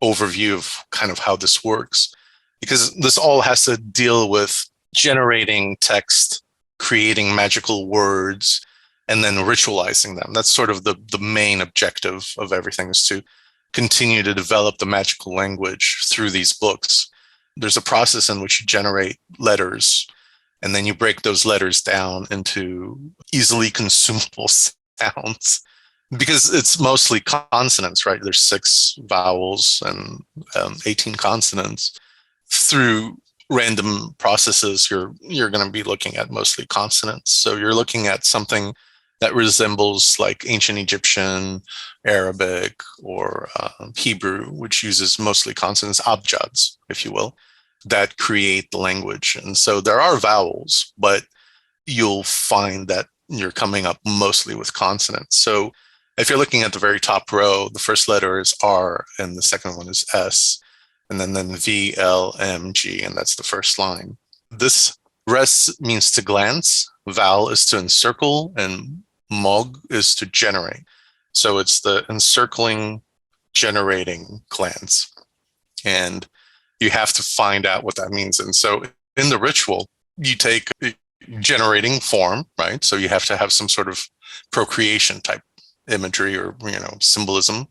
overview of kind of how this works, because this all has to deal with generating text, creating magical words, and then ritualizing them. That's sort of the main objective of everything, is to continue to develop the magical language through these books. There's a process in which you generate letters, and then you break those letters down into easily consumable sounds, because it's mostly consonants, right? There's 6 vowels and 18 consonants. Through random processes, you're going to be looking at mostly consonants. So you're looking at something that resembles like ancient Egyptian, Arabic, or Hebrew, which uses mostly consonants, abjads, if you will, that create the language. And so there are vowels, but you'll find that you're coming up mostly with consonants. So if you're looking at the very top row, the first letter is R and the second one is S, and then V, L, M, G, and that's the first line. This res means to glance, val is to encircle, and mog is to generate. So it's the encircling, generating glance. And you have to find out what that means. And so in the ritual, you take generating form, right? So you have to have some sort of procreation type imagery or, symbolism.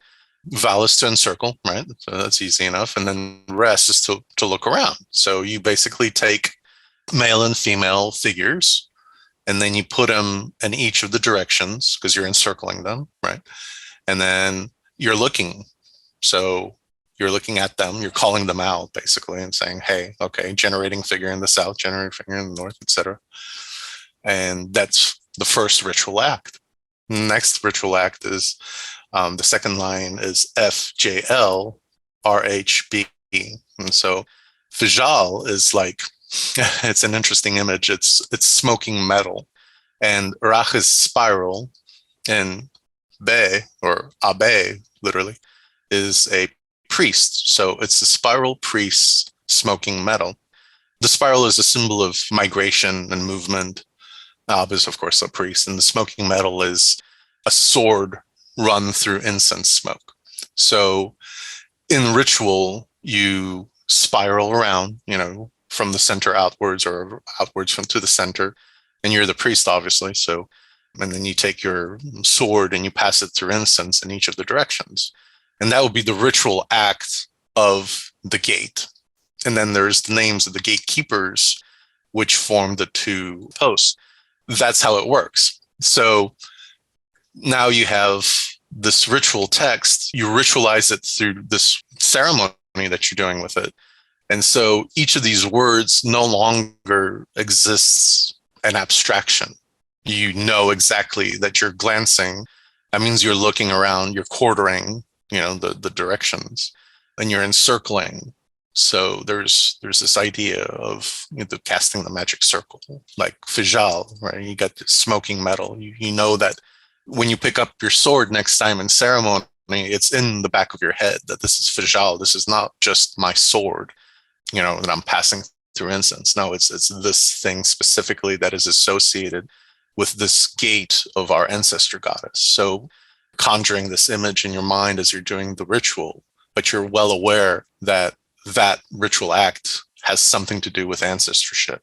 Val is to encircle, right? So that's easy enough. And then res is to look around. So you basically take male and female figures, and then you put them in each of the directions because you're encircling them, right? And then you're looking. So you're looking at them, you're calling them out basically and saying, hey, okay, generating figure in the south, generating figure in the north, etc. And that's the first ritual act. Next ritual act is the second line is FJL RHB. And so Fijal is like, it's an interesting image. It's smoking metal, and Rach is spiral, and Be, or Abe, literally, is a priest. So it's a spiral priest smoking metal. The spiral is a symbol of migration and movement. Ab is, of course, a priest, and the smoking metal is a sword run through incense smoke. So in ritual, you spiral around, from the center outwards or outwards to the center, and you're the priest, obviously. So, and then you take your sword and you pass it through incense in each of the directions. And that would be the ritual act of the gate. And then there's the names of the gatekeepers, which form the 2 posts. That's how it works. So now you have this ritual text, you ritualize it through this ceremony that you're doing with it. And so each of these words no longer exists an abstraction. You know exactly that you're glancing. That means you're looking around, you're quartering, the directions, and you're encircling. So there's this idea of casting the magic circle, like Fijal, right? You got the smoking metal. You know that when you pick up your sword next time in ceremony, it's in the back of your head that this is fijal. This is not just my sword, that I'm passing through incense. No, it's this thing specifically that is associated with this gate of our ancestor goddess. So conjuring this image in your mind as you're doing the ritual, but you're well aware that that ritual act has something to do with ancestorship.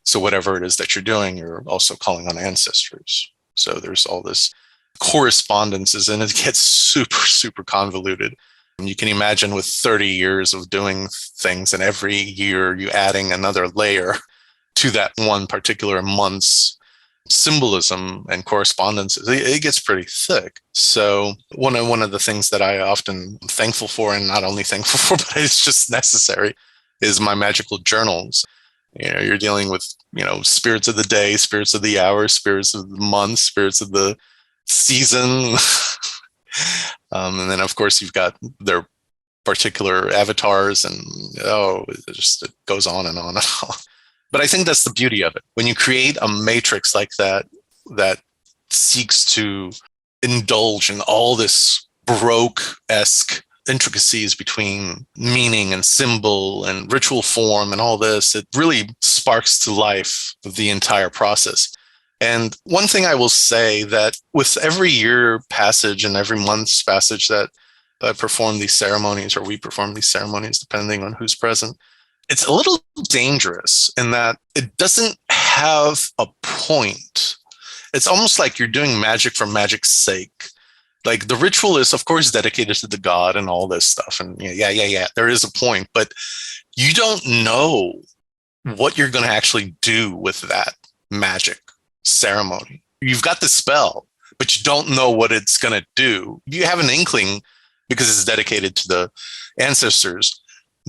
So whatever it is that you're doing, you're also calling on ancestors. So there's all this correspondences, and it gets super, super convoluted. You can imagine with 30 years of doing things, and every year you adding another layer to that one particular month's symbolism and correspondences, it gets pretty thick. So one of the things that I often am thankful for, and not only thankful for, but it's just necessary, is my magical journals. You're dealing with, spirits of the day, spirits of the hour, spirits of the month, spirits of the season. And then, of course, you've got their particular avatars, and it goes on and on and on. But I think that's the beauty of it. When you create a matrix like that seeks to indulge in all this Baroque-esque intricacies between meaning and symbol and ritual form and all this, it really sparks to life the entire process. And one thing I will say, that with every year passage and every month's passage that I perform these ceremonies, or we perform these ceremonies, depending on who's present, it's a little dangerous in that it doesn't have a point. It's almost like you're doing magic for magic's sake. Like, the ritual is, of course, dedicated to the god and all this stuff. And yeah, there is a point, but you don't know what you're going to actually do with that magic ceremony. You've got the spell, but you don't know what it's going to do. You have an inkling because it's dedicated to the ancestors,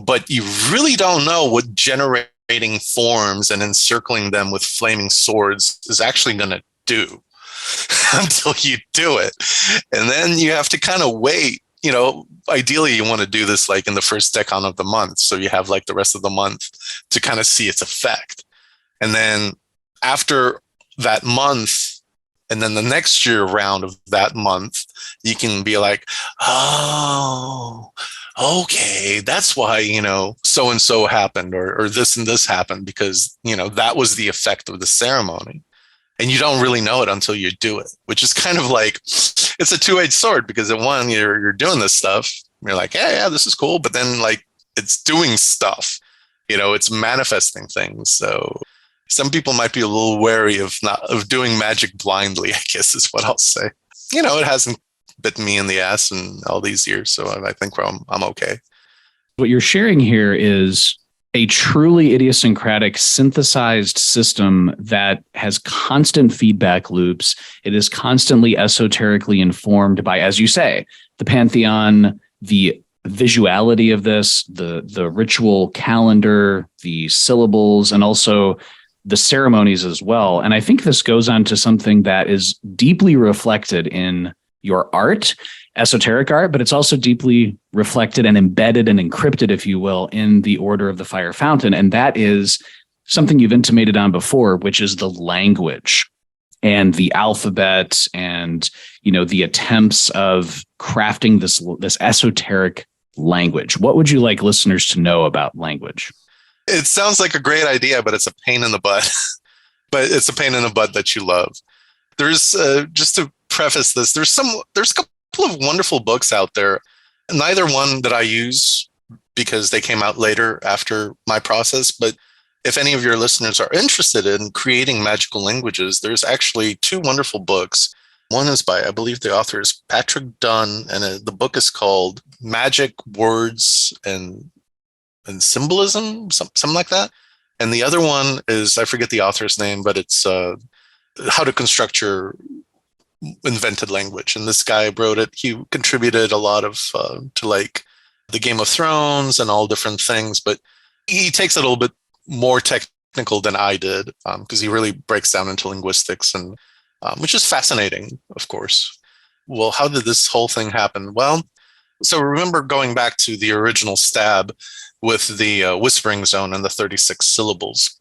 but you really don't know what generating forms and encircling them with flaming swords is actually going to do until you do it. And then you have to kind of wait. Ideally you want to do this like in the first decan of the month, so you have like the rest of the month to kind of see its effect. And then after that month, and then the next year round of that month, you can be like, oh, okay, that's why, so-and-so happened, or this and this happened, because, that was the effect of the ceremony. And you don't really know it until you do it, which is kind of like, it's a two-edged sword, because at one, you're doing this stuff, you're like, yeah, this is cool. But then, like, it's doing stuff, it's manifesting things. So some people might be a little wary of doing magic blindly, I guess is what I'll say. It hasn't bitten me in the ass in all these years, so I think I'm okay. What you're sharing here is a truly idiosyncratic, synthesized system that has constant feedback loops. It is constantly esoterically informed by, as you say, the pantheon, the visuality of this, the ritual calendar, the syllables, and also the ceremonies as well. And I think this goes on to something that is deeply reflected in your art, esoteric art, but it's also deeply reflected and embedded and encrypted, if you will, in the Order of the Fire Fountain. And that is something you've intimated on before, which is the language and the alphabet and, the attempts of crafting this esoteric language. What would you like listeners to know about language? It sounds like a great idea, but it's a pain in the butt. But it's a pain in the butt that you love. There's, just to preface this, there's a couple of wonderful books out there. Neither one that I use, because they came out later after my process. But if any of your listeners are interested in creating magical languages, there's actually two wonderful books. One is by, I believe the author is Patrick Dunn, and the book is called Magic, Words, and Symbolism, something like that. And the other one is, I forget the author's name, but it's How to Construct Your Invented Language. And this guy wrote it. He contributed a lot of to like the Game of Thrones and all different things, but he takes it a little bit more technical than I did, because he really breaks down into linguistics, and which is fascinating, of course. Well, how did this whole thing happen? Well, so remember going back to the original stab with the whispering zone and the 36 syllables.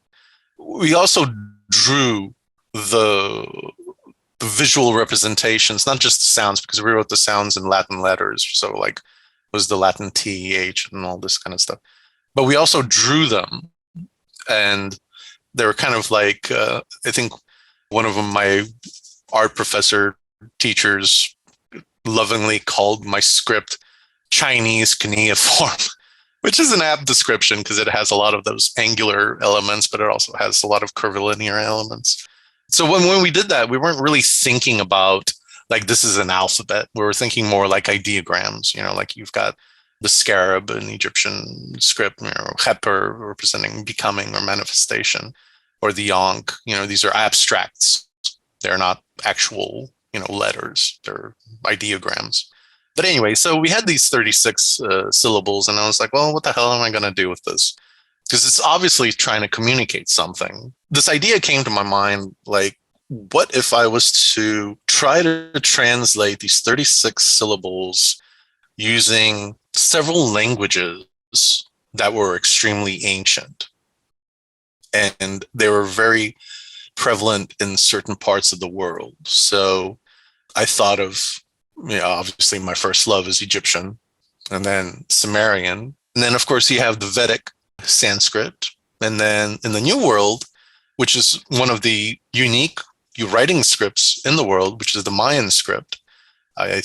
We also drew the the visual representations, not just the sounds, because we wrote the sounds in Latin letters. So like was the Latin T, H, and all this kind of stuff. But we also drew them, and they were kind of like, I think one of them, my art professor teachers lovingly called my script Chinese cuneiform, which is an apt description because it has a lot of those angular elements, but it also has a lot of curvilinear elements. So when we did that, we weren't really thinking about like this is an alphabet. We were thinking more like ideograms, like you've got the scarab in Egyptian script, Heper representing becoming or manifestation, or the Yonk. These are abstracts. They're not actual, letters. They're ideograms. But anyway, so we had these 36 syllables, and I was like, well, what the hell am I going to do with this? Because it's obviously trying to communicate something. This idea came to my mind, like, what if I was to try to translate these 36 syllables using several languages that were extremely ancient? And they were very prevalent in certain parts of the world. So I thought of, obviously my first love is Egyptian, and then Sumerian. And then, of course, you have the Vedic Sanskrit. And then in the New World, which is one of the unique writing scripts in the world, which is the Mayan script,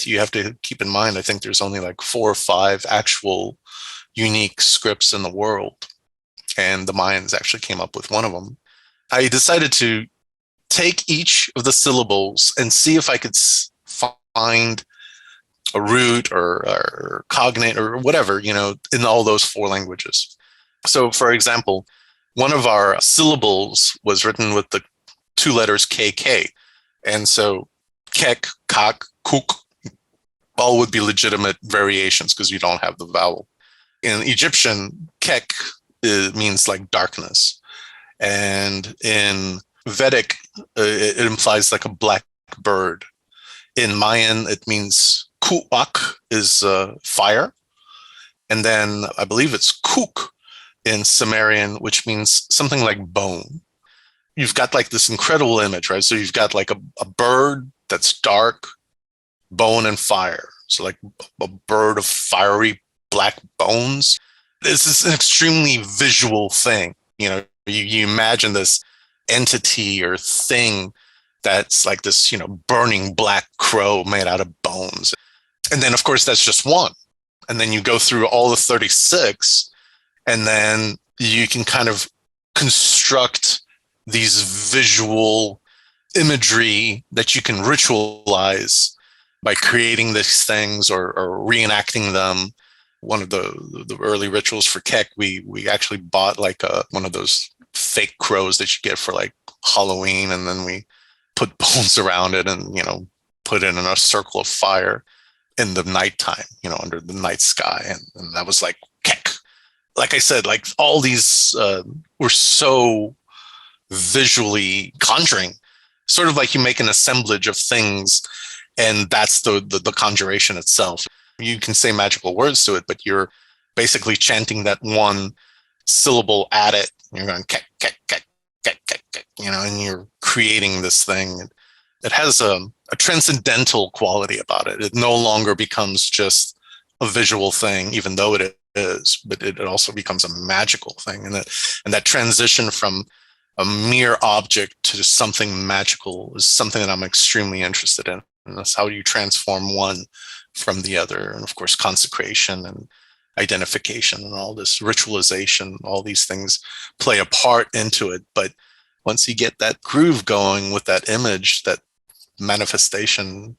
you have to keep in mind, I think there's only like 4 or 5 actual unique scripts in the world. And the Mayans actually came up with one of them. I decided to take each of the syllables and see if I could find a root or cognate or whatever, in all those 4 languages. So, for example, one of our syllables was written with the 2 letters KK. And so kek, kak, kuk, all would be legitimate variations because you don't have the vowel. In Egyptian, kek means like darkness. And in Vedic, it implies like a black bird. In Mayan, it means kuak is fire. And then I believe it's kuk in Sumerian, which means something like bone. You've got like this incredible image, right? So you've got like a bird that's dark, bone and fire. So like a bird of fiery black bones. This is an extremely visual thing. You imagine this entity or thing that's like this, burning black crow made out of bones. And then, of course, that's just one. And then you go through all the 36, and then you can kind of construct these visual imagery that you can ritualize by creating these things or reenacting them. One of the early rituals for Kek, we actually bought like one of those fake crows that you get for like Halloween, and then we put bones around it and put it in a circle of fire in the nighttime, under the night sky, and that was like Kek. Like I said, like all these were so visually conjuring, sort of like you make an assemblage of things, and that's the conjuration itself. You can say magical words to it, but you're basically chanting that one syllable at it. You're going kek, kek, kek, kek, kek, kek, and you're creating this thing. It has a transcendental quality about it. It no longer becomes just a visual thing, even though it is, but it also becomes a magical thing. And that transition from a mere object to something magical is something that I'm extremely interested in. And that's how you transform one from the other. And of course, consecration and identification and all this ritualization, all these things play a part into it. But once you get that groove going with that image, that manifestation,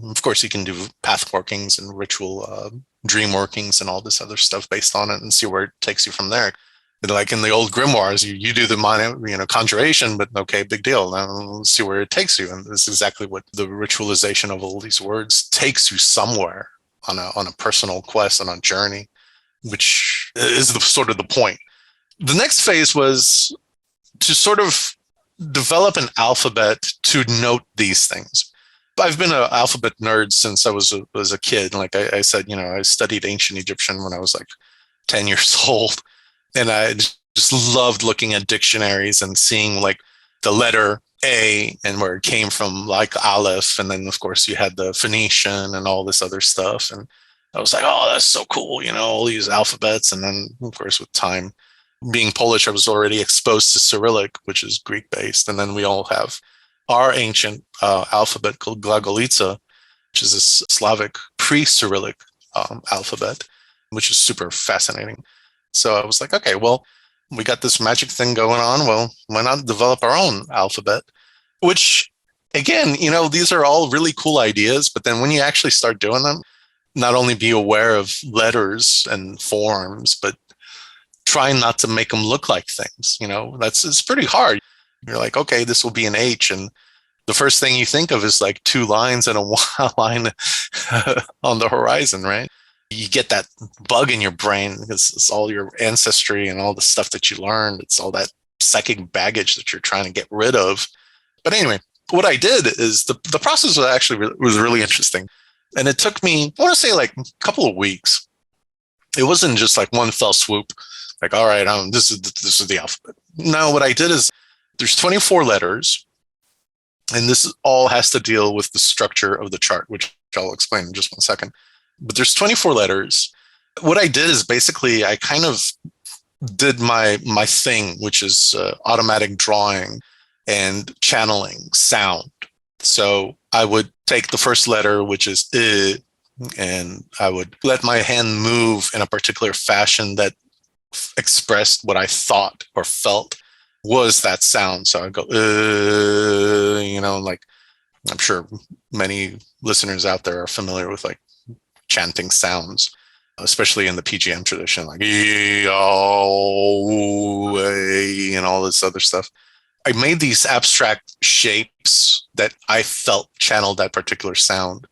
of course, you can do path workings and ritual dream workings and all this other stuff based on it and see where it takes you from there. But like in the old grimoires, you do the conjuration, but okay, big deal. Now let's see where it takes you. And this is exactly what the ritualization of all these words takes you somewhere on a personal quest, on a journey, which is sort of the point. The next phase was to sort of develop an alphabet to note these things. I've been an alphabet nerd since I was a kid. Like I said, I studied ancient Egyptian when I was like 10 years old. And I just loved looking at dictionaries and seeing like the letter A and where it came from, like Aleph. And then, of course, you had the Phoenician and all this other stuff. And I was like, oh, that's so cool, all these alphabets. And then, of course, with time, being Polish, I was already exposed to Cyrillic, which is Greek based. And then we all have our ancient alphabet called Glagolica, which is a Slavic pre-Cyrillic alphabet, which is super fascinating. So I was like, okay, well, we got this magic thing going on. Well, why not develop our own alphabet? Which, again, these are all really cool ideas. But then when you actually start doing them, not only be aware of letters and forms, but try not to make them look like things. It's pretty hard. You're like, okay, this will be an H. And the first thing you think of is like two lines and a line on the horizon, right? You get that bug in your brain because it's all your ancestry and all the stuff that you learned. It's all that psychic baggage that you're trying to get rid of. But anyway, what I did is the process was really interesting. And it took me, I want to say, like a couple of weeks. It wasn't just like one fell swoop, like, all right, this is the alphabet. No, what I did is there's 24 letters, and this all has to deal with the structure of the chart, which I'll explain in just one second. But there's 24 letters. What I did is basically I kind of did my thing, which is automatic drawing and channeling sound. So I would take the first letter, which is I, and I would let my hand move in a particular fashion that expressed what I thought or felt was that sound. So I'd go, like I'm sure many listeners out there are familiar with like chanting sounds, especially in the PGM tradition, like and all this other stuff. I made these abstract shapes that I felt channeled that particular sound.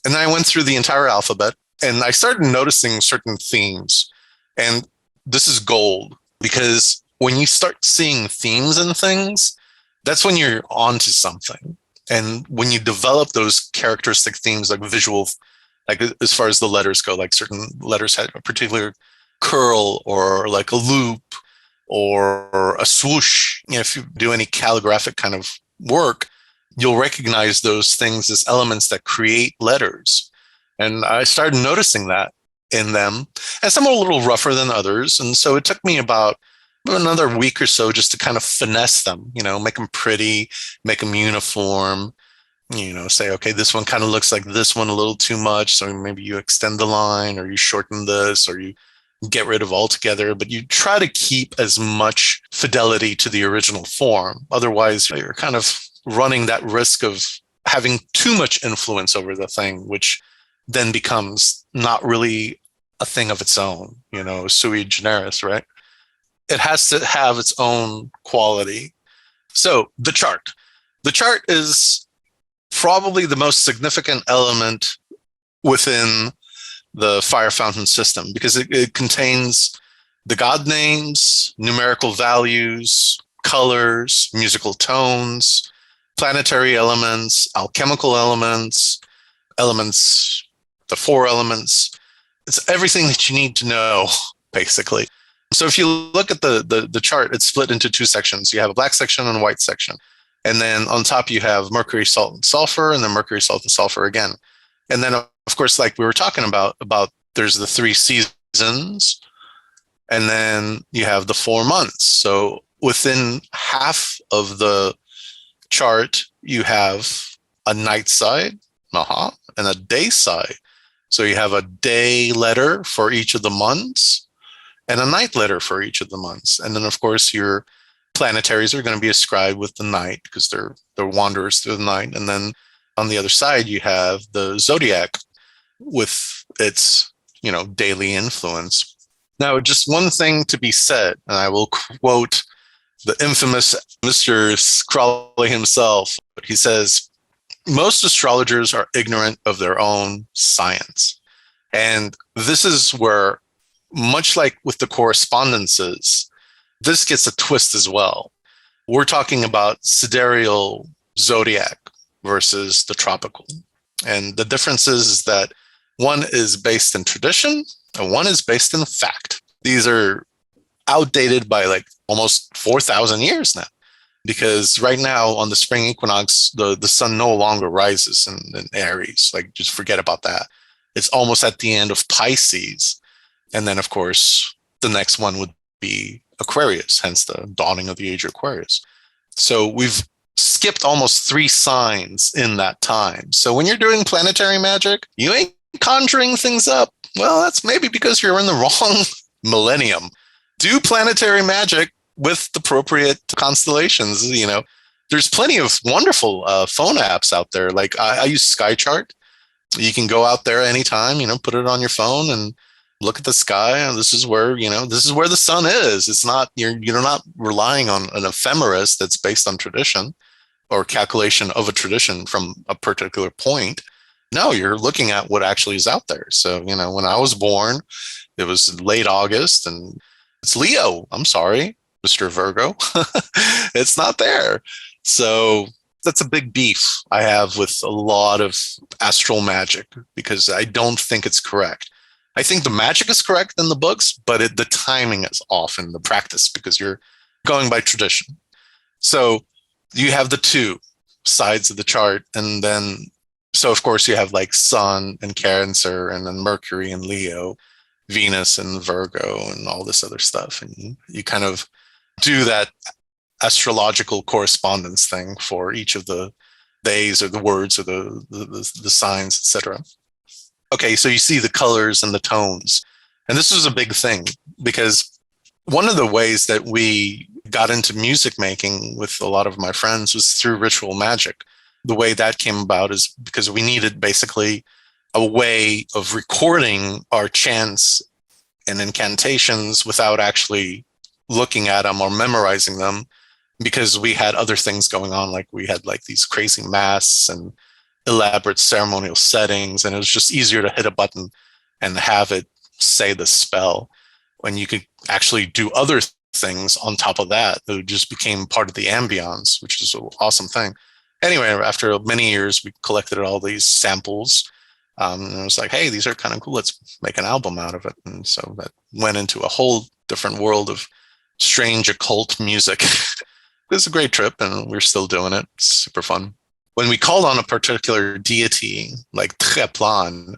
And then I went through the entire alphabet and I started noticing certain themes. And this is gold, because when you start seeing themes in things, that's when you're onto something. And when you develop those characteristic themes, like visual, like as far as the letters go, like certain letters had a particular curl or like a loop or a swoosh. If you do any calligraphic kind of work, you'll recognize those things as elements that create letters. And I started noticing that in them. And some are a little rougher than others. And so it took me about another week or so just to kind of finesse them, make them pretty, make them uniform, say, okay, this one kind of looks like this one a little too much. So maybe you extend the line or you shorten this or you get rid of altogether, but you try to keep as much fidelity to the original form. Otherwise, you're kind of running that risk of having too much influence over the thing, which then becomes not really a thing of its own, sui generis, right? It has to have its own quality. So the chart is probably the most significant element within the Fire Fountain system, because it contains the god names, numerical values, colors, musical tones, planetary elements, alchemical elements, the 4 elements. It's everything that you need to know, basically. So if you look at the chart, it's split into 2 sections. You have a black section and a white section. And then on top, you have mercury, salt, and sulfur, and then mercury, salt, and sulfur again. And then, of course, like we were talking about there's the 3 seasons, and then you have the 4 months. So within half of the chart, you have a night side, and a day side. So you have a day letter for each of the months and a night letter for each of the months. And then, of course, your planetaries are going to be ascribed with the night because they're wanderers through the night. And then on the other side, you have the zodiac with its, daily influence. Now, just one thing to be said, and I will quote the infamous Mr. Crowley himself. He says, most astrologers are ignorant of their own science. And this is where, much like with the correspondences, this gets a twist as well. We're talking about sidereal zodiac versus the tropical. And the difference is that one is based in tradition and one is based in fact. These are outdated by like almost 4,000 years now. because right now on the spring equinox, the sun no longer rises in Aries. Like, just forget about that. It's almost at the end of Pisces. And then, of course, the next one would be Aquarius, hence the dawning of the age of Aquarius. So we've skipped almost 3 signs in that time. So when you're doing planetary magic, you ain't conjuring things up. Well, that's maybe because you're in the wrong millennium. Do planetary magic with the appropriate constellations. You know, there's plenty of wonderful phone apps out there. Like I use SkyChart. You can go out there anytime, you know, put it on your phone and look at the sky. And this is where, you know, this is where the sun is. It's not, you're not relying on an ephemeris that's based on tradition or calculation of a tradition from a particular point. No, you're looking at what actually is out there. So, you know, when I was born, it was late August and it's Leo. I'm sorry, Mr. Virgo. It's not there. So that's a big beef I have with a lot of astral magic because I don't think it's correct. I think the magic is correct in the books, but the timing is off in the practice because you're going by tradition. So you have the 2 sides of the chart. And then, so of course you have like Sun and Cancer and then Mercury and Leo, Venus and Virgo and all this other stuff. And you kind of do that astrological correspondence thing for each of the days or the words or the signs, etc. Okay, so you see the colors and the tones. And this was a big thing because one of the ways that we got into music making with a lot of my friends was through ritual magic. The way that came about is because we needed basically a way of recording our chants and incantations without actually looking at them or memorizing them, because we had other things going on. Like we had like these crazy masks and elaborate ceremonial settings, and it was just easier to hit a button and have it say the spell when you could actually do other things on top of that. It just became part of the ambience, which is an awesome thing. Anyway, after many years, we collected all these samples. And it was like, hey, these are kind of cool. Let's make an album out of it. And so that went into a whole different world of strange occult music. It was a great trip, and we're still doing it. It's super fun. When we called on a particular deity, like Tcheplan,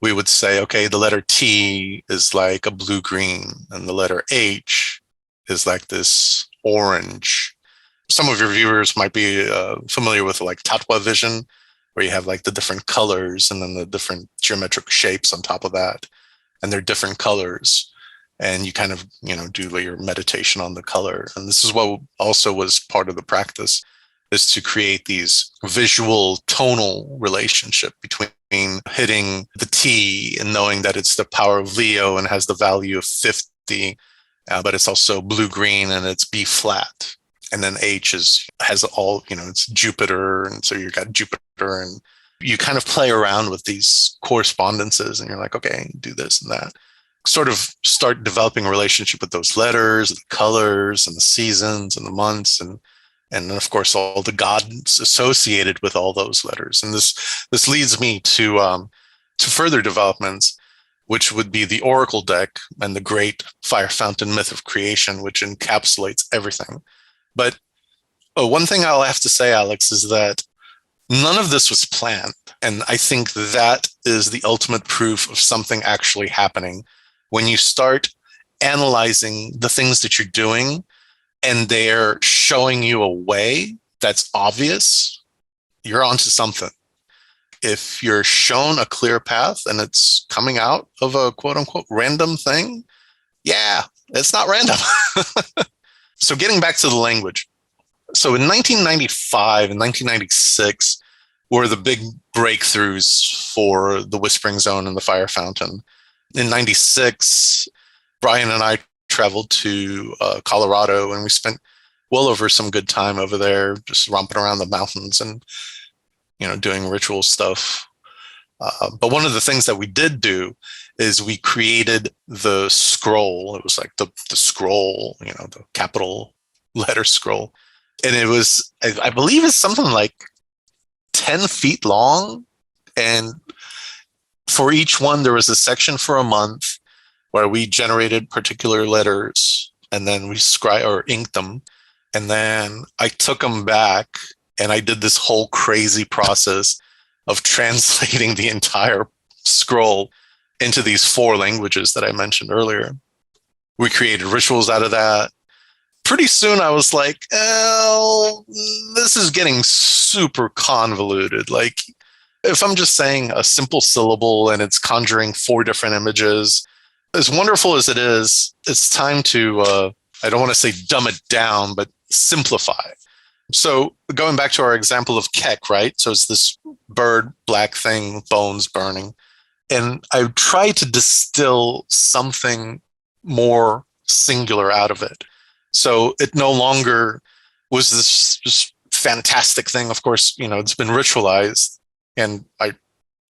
we would say, okay, the letter T is like a blue-green, and the letter H is like this orange. Some of your viewers might be familiar with like Tatwa vision, where you have like the different colors and then the different geometric shapes on top of that, and they're different colors. And you kind of, you know, do your meditation on the color. And this is what also was part of the practice, is to create these visual tonal relationship between hitting the T and knowing that it's the power of Leo and has the value of 50, but it's also blue-green and it's B flat. And then H has all, you know, it's Jupiter. And so you've got Jupiter, and you kind of play around with these correspondences, and you're like, okay, do this and that. Sort of start developing a relationship with those letters, the colors, and the seasons, and the months, and then of course all the gods associated with all those letters. And this leads me to further developments, which would be the Oracle deck and the great Fire Fountain myth of creation, which encapsulates everything. But one thing I'll have to say, Alex, is that none of this was planned, and I think that is the ultimate proof of something actually happening. When you start analyzing the things that you're doing and they're showing you a way that's obvious, you're onto something. If you're shown a clear path and it's coming out of a quote unquote random thing, yeah, it's not random. So getting back to the language. So in 1995 and 1996 were the big breakthroughs for the Whispering Zone and the Fire Fountain. In 96, Brian and I traveled to Colorado, and we spent well over some good time over there, just romping around the mountains and, you know, doing ritual stuff. But one of the things that we did do is we created the scroll. It was like the scroll, you know, the capital letter scroll. And it was, I believe it's something like 10 feet long. And for each one, there was a section for a month where we generated particular letters, and then we inked them. And then I took them back and I did this whole crazy process of translating the entire scroll into these 4 languages that I mentioned earlier. We created rituals out of that. Pretty soon I was like, oh, this is getting super convoluted. Like, if I'm just saying a simple syllable and it's conjuring 4 different images, as wonderful as it is, it's time to, I don't want to say dumb it down, but simplify. So going back to our example of kek, right? So it's this bird, black thing, bones burning. And I tried to distill something more singular out of it. So it no longer was this just fantastic thing. Of course, it's been ritualized, and I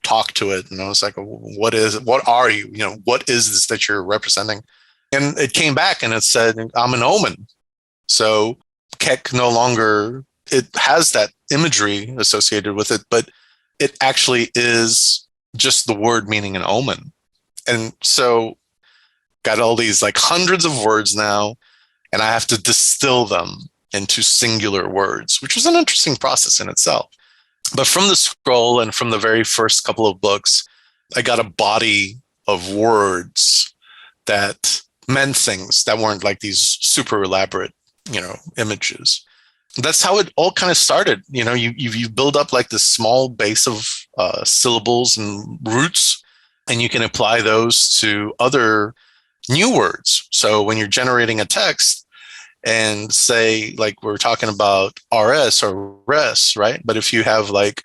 talked to it and I was like, what are you? What is this that you're representing? And it came back and it said, I'm an omen. So kek no longer, it has that imagery associated with it, but it actually is just the word meaning an omen. And so got all these like hundreds of words now, and I have to distill them into singular words, which was an interesting process in itself. But from the scroll and from the very first couple of books, I got a body of words that meant things that weren't like these super elaborate, images. That's how it all kind of started. You build up like this small base of syllables and roots, and you can apply those to other new words. So when you're generating a text, and say, like we're talking about RS or res, right? But if you have like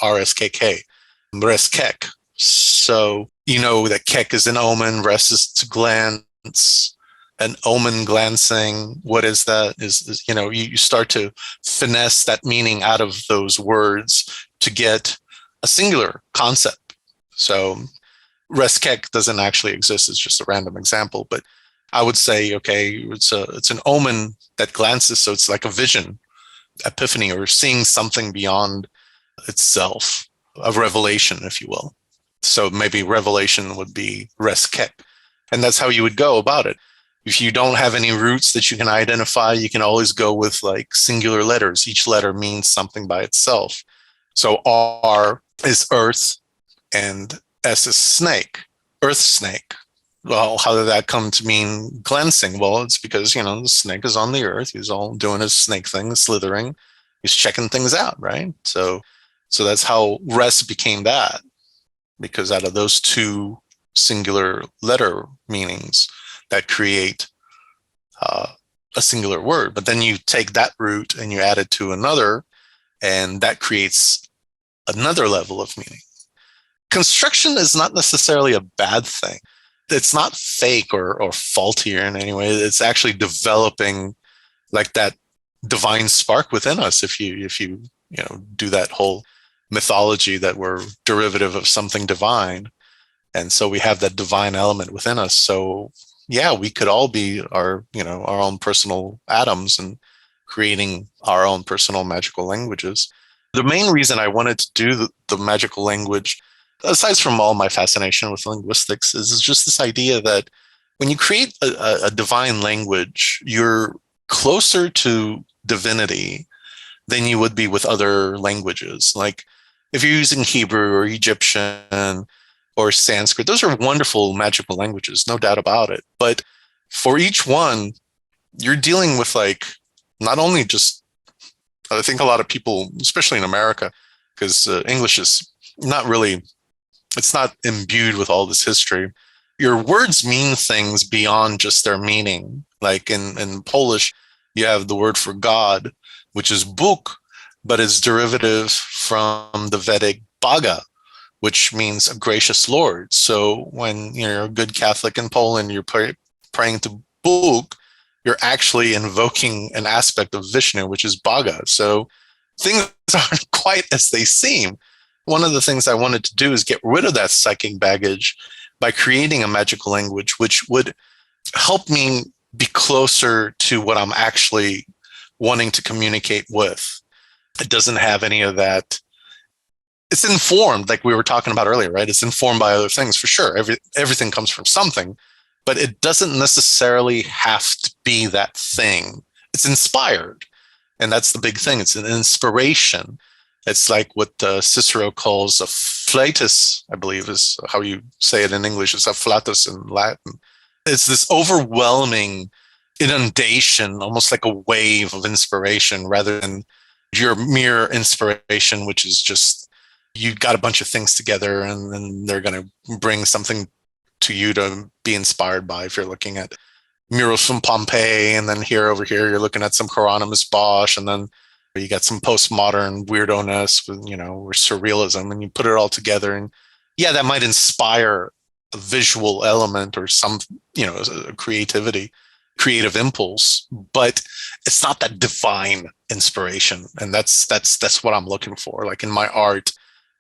RSKK, res kek, so that kek is an omen, res is to glance, an omen glancing. What is that? Is you start to finesse that meaning out of those words to get a singular concept. So res kek doesn't actually exist. It's just a random example, but I would say, okay, it's an omen that glances, so it's like a vision, epiphany, or seeing something beyond itself, a revelation, if you will. So maybe revelation would be res kek, and that's how you would go about it. If you don't have any roots that you can identify, you can always go with like singular letters. Each letter means something by itself. So R is earth, and S is snake, earth snake. Well, how did that come to mean glancing? Well, it's because, the snake is on the earth. He's all doing his snake thing, slithering. He's checking things out, right? So that's how res became that, because out of those 2 singular letter meanings that create a singular word. But then you take that root and you add it to another, and that creates another level of meaning. Construction is not necessarily a bad thing. It's not fake or faulty in any way. It's actually developing like that divine spark within us. If you do that whole mythology that we're derivative of something divine, and so we have that divine element within us. So yeah, we could all be our own personal atoms and creating our own personal magical languages. The main reason I wanted to do the magical language, aside from all my fascination with linguistics, is just this idea that when you create a divine language, you're closer to divinity than you would be with other languages. Like if you're using Hebrew or Egyptian or Sanskrit, those are wonderful magical languages, no doubt about it. But for each one, you're dealing with like, not only just, I think a lot of people, especially in America, because English is not really, it's not imbued with all this history. Your words mean things beyond just their meaning. Like in Polish, you have the word for God, which is Bóg, but it's derivative from the Vedic Boga, which means a gracious Lord. So when you're a good Catholic in Poland, you're praying to Bóg, you're actually invoking an aspect of Vishnu, which is Boga. So things aren't quite as they seem. One of the things I wanted to do is get rid of that psychic baggage by creating a magical language, which would help me be closer to what I'm actually wanting to communicate with. It doesn't have any of that. It's informed, like we were talking about earlier, right? It's informed by other things for sure. Everything comes from something, but it doesn't necessarily have to be that thing it's inspired. And that's the big thing. It's an inspiration. It's like what Cicero calls a flatus, I believe is how you say it in English. It's a flatus in Latin. It's this overwhelming inundation, almost like a wave of inspiration, rather than your mere inspiration, which is just you got a bunch of things together and then they're going to bring something to you to be inspired by. If you're looking at murals from Pompeii, and then over here, you're looking at some Hieronymus Bosch, and then you got some postmodern weirdo-ness with, or surrealism, and you put it all together. And yeah, that might inspire a visual element or some, a creative impulse, but it's not that divine inspiration. And that's what I'm looking for. Like in my art,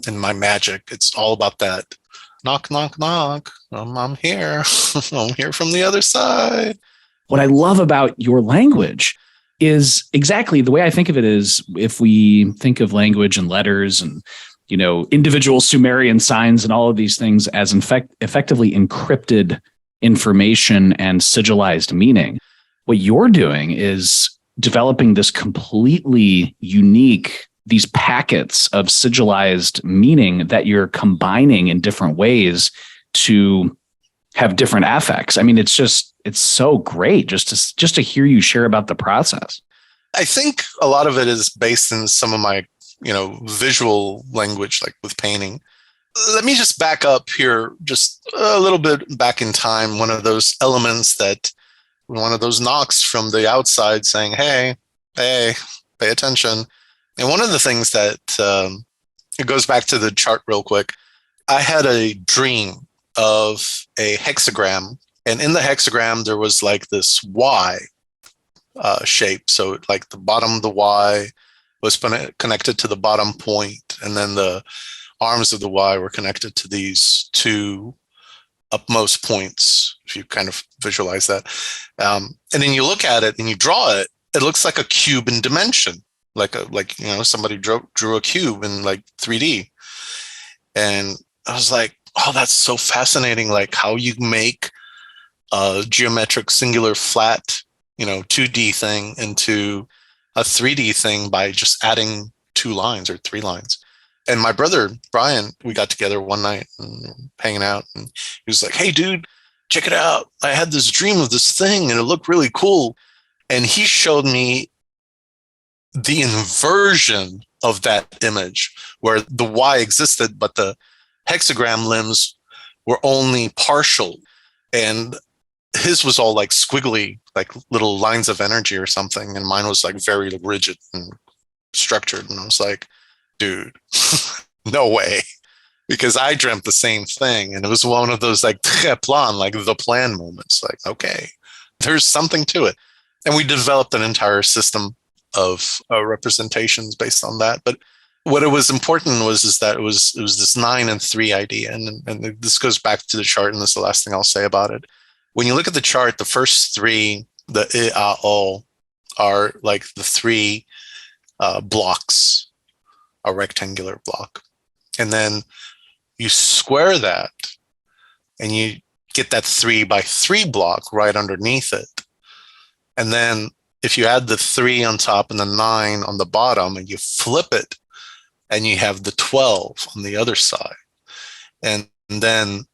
in my magic, it's all about that. Knock, knock, knock. I'm here. I'm here from the other side. What I love about your language is exactly the way I think of it is if we think of language and letters and, individual Sumerian signs and all of these things as effectively encrypted information and sigilized meaning. What you're doing is developing this completely unique, these packets of sigilized meaning that you're combining in different ways to have different affects. I mean, it's so great just to hear you share about the process. I think a lot of it is based in some of my, visual language, like with painting. Let me just back up here just a little bit back in time. One of those elements one of those knocks from the outside saying, hey, pay attention. And one of the things that, it goes back to the chart real quick. I had a dream of a hexagram, and in the hexagram, there was like this Y shape. So like the bottom of the Y was connected to the bottom point, and then the arms of the Y were connected to these two upmost points, if you kind of visualize that. And then you look at it and you draw it, it looks like a cube in dimension, like somebody drew a cube in like 3D. And I was like, oh, that's so fascinating, like how you make a geometric singular flat, 2D thing into a 3D thing by just adding 2 lines or 3 lines. And my brother, Brian, we got together one night and hanging out, and he was like, hey, dude, check it out. I had this dream of this thing and it looked really cool. And he showed me the inversion of that image where the Y existed, but the hexagram limbs were only partial. And his was all like squiggly, like little lines of energy or something. And mine was like very rigid and structured. And I was like, dude, no way. Because I dreamt the same thing. And it was one of those like plan, like the plan moments. Like, okay, there's something to it. And we developed an entire system of representations based on that. But what it was important is that it was this 9 and 3 idea. And this goes back to the chart, and this is the last thing I'll say about it. When you look at the chart, the first 3, the I, A, O, are like the 3 blocks, a rectangular block. And then you square that and you get that 3 by 3 block right underneath it. And then if you add the 3 on top and the 9 on the bottom and you flip it, and you have the 12 on the other side. And then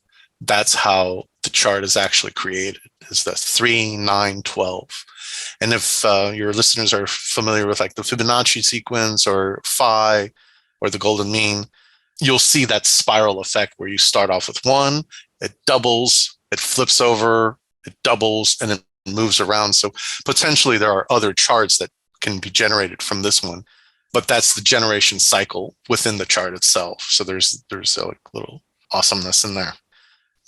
that's how the chart is actually created, is the 3, 9, 12. And if your listeners are familiar with like the Fibonacci sequence or phi or the golden mean, you'll see that spiral effect where you start off with 1, it doubles, it flips over, it doubles, and it moves around. So potentially there are other charts that can be generated from this one, but that's the generation cycle within the chart itself. So there's a like little awesomeness in there.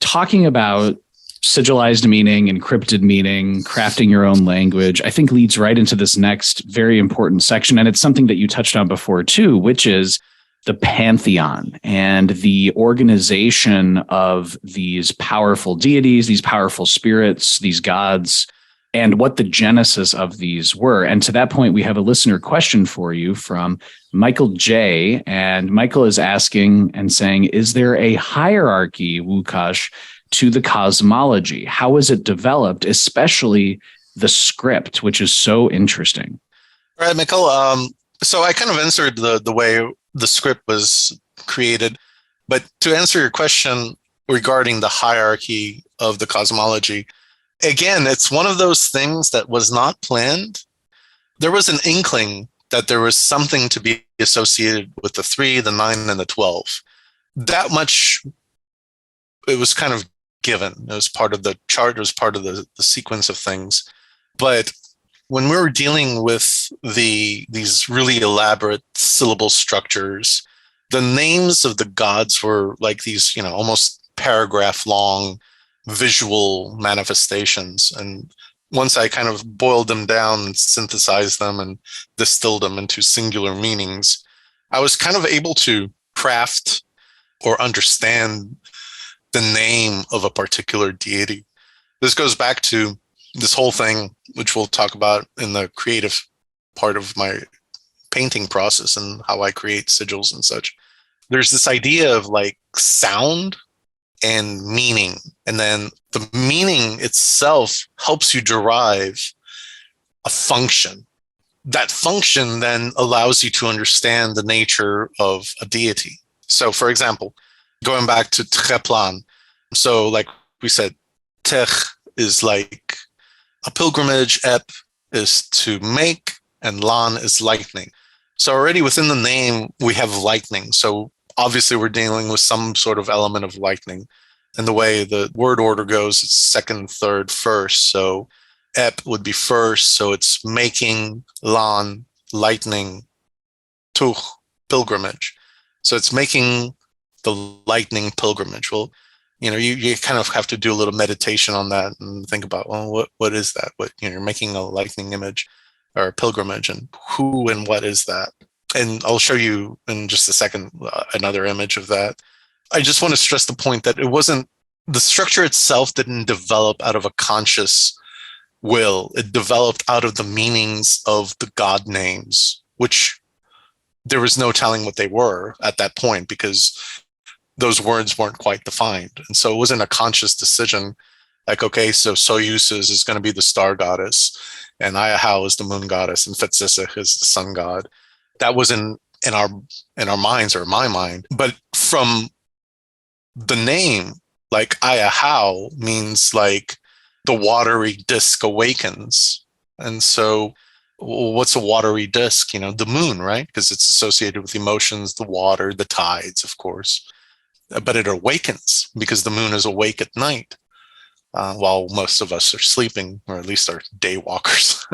Talking about sigilized meaning, encrypted meaning, crafting your own language, I think leads right into this next very important section. And it's something that you touched on before too, which is the pantheon and the organization of these powerful deities, these powerful spirits, these gods, and what the genesis of these were. And to that point, we have a listener question for you from Michael J. And Michael is asking and saying, is there a hierarchy, Łukasz, to the cosmology? How is it developed, especially the script, which is so interesting. All right, Mikkel. So I kind of answered the way the script was created, but to answer your question regarding the hierarchy of the cosmology, again, it's one of those things that was not planned. There was an inkling that there was something to be associated with the 3, the 9, and the 12. That much, it was kind of given. It was part of the chart, it was part of the sequence of things. But when we were dealing with these really elaborate syllable structures, the names of the gods were like these, almost paragraph long visual manifestations. And once I kind of boiled them down and synthesized them and distilled them into singular meanings, I was kind of able to craft or understand the name of a particular deity. This goes back to this whole thing, which we'll talk about in the creative part of my painting process and how I create sigils and such. There's this idea of like sound and meaning. And then the meaning itself helps you derive a function. That function then allows you to understand the nature of a deity. So for example, going back to Tcheplan. So like we said, Tech is like a pilgrimage, Ep is to make, and Lan is lightning. So already within the name, we have lightning. So obviously we're dealing with some sort of element of lightning. And the way the word order goes, it's second, third, first. So Ep would be first. So it's making, Lan, lightning, Tuch, pilgrimage. So it's making the lightning pilgrimage. Well, you kind of have to do a little meditation on that and think about, well, what is that? You're making a lightning image or a pilgrimage, and who and what is that? And I'll show you in just a second another image of that. I just want to stress the point that the structure itself didn't develop out of a conscious will. It developed out of the meanings of the god names, which there was no telling what they were at that point because those words weren't quite defined. And so it wasn't a conscious decision like, okay, so Soyuz is going to be the star goddess, and Ayahau is the moon goddess, and Fetzisich is the sun god. That wasn't in our minds or my mind. But from the name, like Ayahau means like the watery disk awakens. And so what's a watery disk? The moon, right? Because it's associated with emotions, the water, the tides, of course. But it awakens because the moon is awake at night while most of us are sleeping, or at least are day walkers.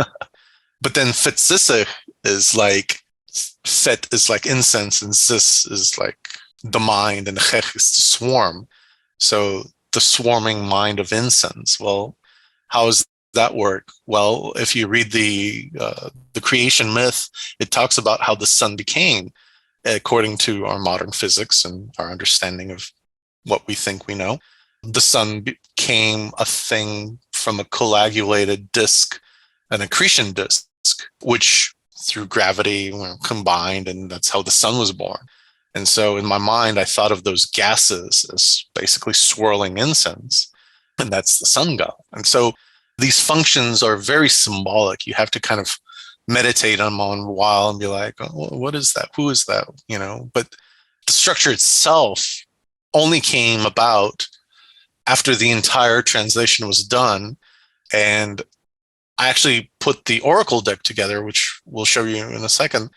But then Fetzisich is like, Fet is like incense, and Sis is like the mind, and Chech is to swarm. So the swarming mind of incense. Well, how does that work? Well, if you read the creation myth, it talks about how the sun became, according to our modern physics and our understanding of what we think we know. The sun became a thing from a coagulated disk, an accretion disk, which through gravity combined, and that's how the sun was born. And so in my mind, I thought of those gases as basically swirling incense, and that's the sun god. And so these functions are very symbolic. You have to kind of meditate on them a while and be like, oh, what is that? Who is that? But the structure itself only came about after the entire translation was done. And I actually put the Oracle deck together, which we'll show you in a second.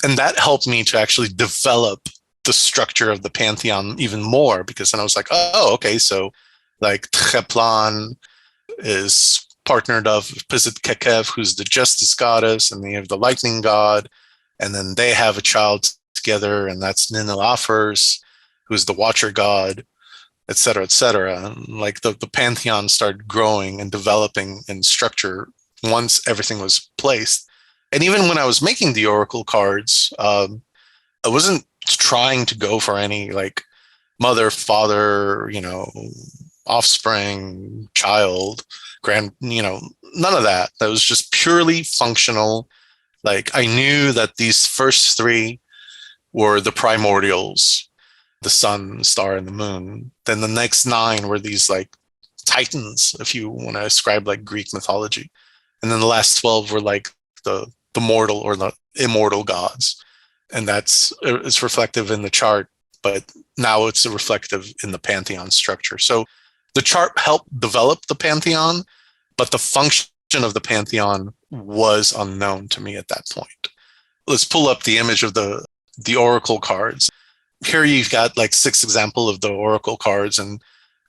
And that helped me to actually develop the structure of the pantheon even more, because then I was like, oh, okay, so like Tcheplan is partnered of Pizit Kekev, who's the justice goddess, and they have the lightning god, and then they have a child together, and that's Ninilafers, who's the watcher god, et cetera, et cetera. And like the pantheon started growing and developing in structure once everything was placed. And even when I was making the oracle cards, I wasn't trying to go for any like mother, father, offspring, child, none of that. That was just purely functional. Like I knew that these first three were the primordials, the sun, the star, and the moon. Then the next 9 were these like titans, if you want to ascribe like Greek mythology. And then the last 12 were like the mortal or the immortal gods. And it's reflective in the chart, but now it's reflective in the pantheon structure. So the chart helped develop the pantheon, but the function of the pantheon was unknown to me at that point. Let's pull up the image of the oracle cards. Here you've got like 6 examples of the oracle cards, and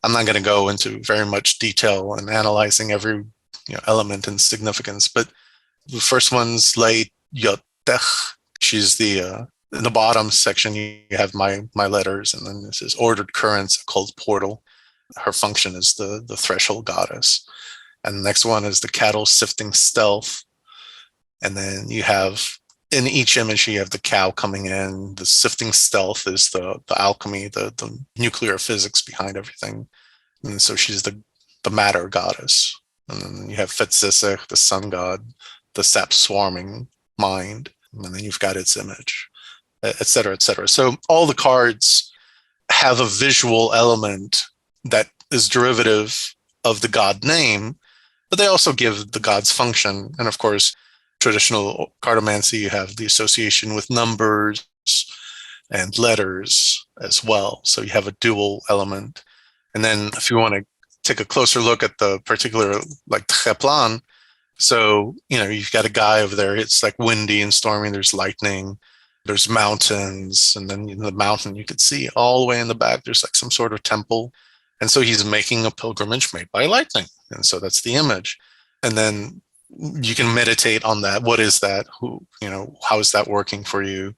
I'm not going to go into very much detail and analyzing every element and significance, but the first one's Leit Yotech. She's in the bottom section, you have my letters, and then this is ordered currents, called portal. Her function is the threshold goddess. And the next one is the cattle sifting stealth. And then you have, in each image, you have the cow coming in. The sifting stealth is the alchemy, the nuclear physics behind everything. And so she's the matter goddess. And then you have Fetzisech, the sun god, the sap swarming mind. And then you've got its image, et cetera, et cetera. So all the cards have a visual element that is derivative of the god name, but they also give the god's function. And of course, traditional cartomancy, you have the association with numbers and letters as well. So you have a dual element. And then if you want to take a closer look at the particular, like Tcheplan, so, you've got a guy over there, it's like windy and stormy, there's lightning, there's mountains, and then in the mountain you could see all the way in the back, there's like some sort of temple. And so he's making a pilgrimage made by lightning. And so that's the image. And then you can meditate on that. What is that? How is that working for you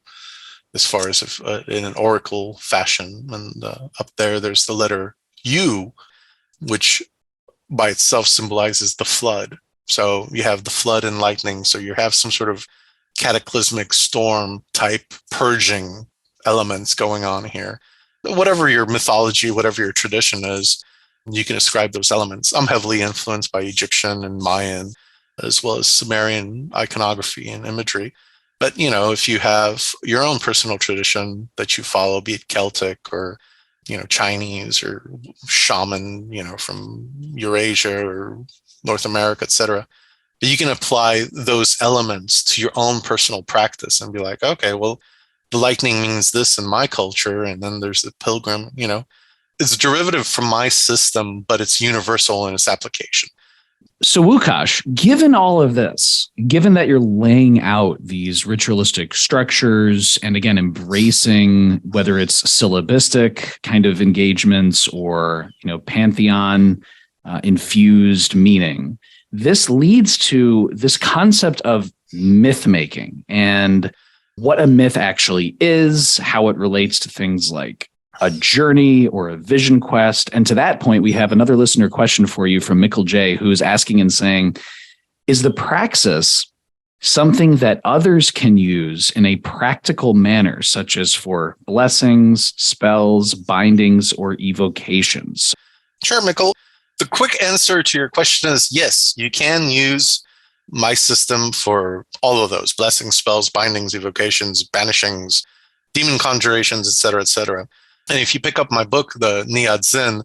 as far as if, in an oracle fashion? And up there's the letter U, which by itself symbolizes the flood. So you have the flood and lightning. So you have some sort of cataclysmic storm type purging elements going on here. Whatever your mythology, whatever your tradition is, you can ascribe those elements. I'm heavily influenced by Egyptian and Mayan, as well as Sumerian iconography and imagery. But, if you have your own personal tradition that you follow, be it Celtic or, Chinese or shaman, from Eurasia or North America, etc., you can apply those elements to your own personal practice and be like, okay, well, the lightning means this in my culture, and then there's the pilgrim. It's a derivative from my system, but it's universal in its application. So Łukasz, given all of this, given that you're laying out these ritualistic structures and again, embracing whether it's syllabistic kind of engagements or, pantheon infused meaning, this leads to this concept of myth making and what a myth actually is, how it relates to things like a journey or a vision quest. And to that point, we have another listener question for you from Mikkel J, who's asking and saying, is the praxis something that others can use in a practical manner, such as for blessings, spells, bindings, or evocations? Sure, Mikkel. The quick answer to your question is yes, you can use my system for all of those: blessings, spells, bindings, evocations, banishings, demon conjurations, et cetera, et cetera. And if you pick up my book, the Niad Zin,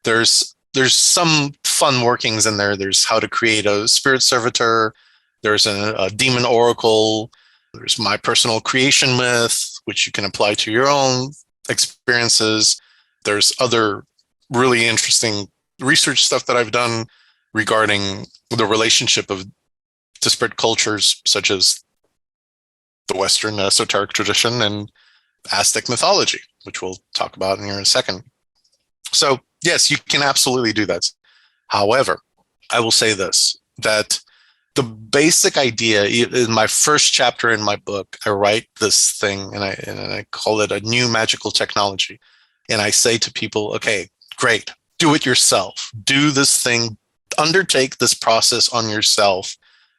there's some fun workings in there. There's how to create a spirit servitor. There's a demon oracle. There's my personal creation myth, which you can apply to your own experiences. There's other really interesting research stuff that I've done regarding the relationship of disparate cultures, such as the Western esoteric tradition and Aztec mythology, which we'll talk about in here in a second. So yes, you can absolutely do that. However, I will say this, that the basic idea in my first chapter in my book, I write this thing and I call it a new magical technology. And I say to people, okay, great, do it yourself. Do this thing, undertake this process on yourself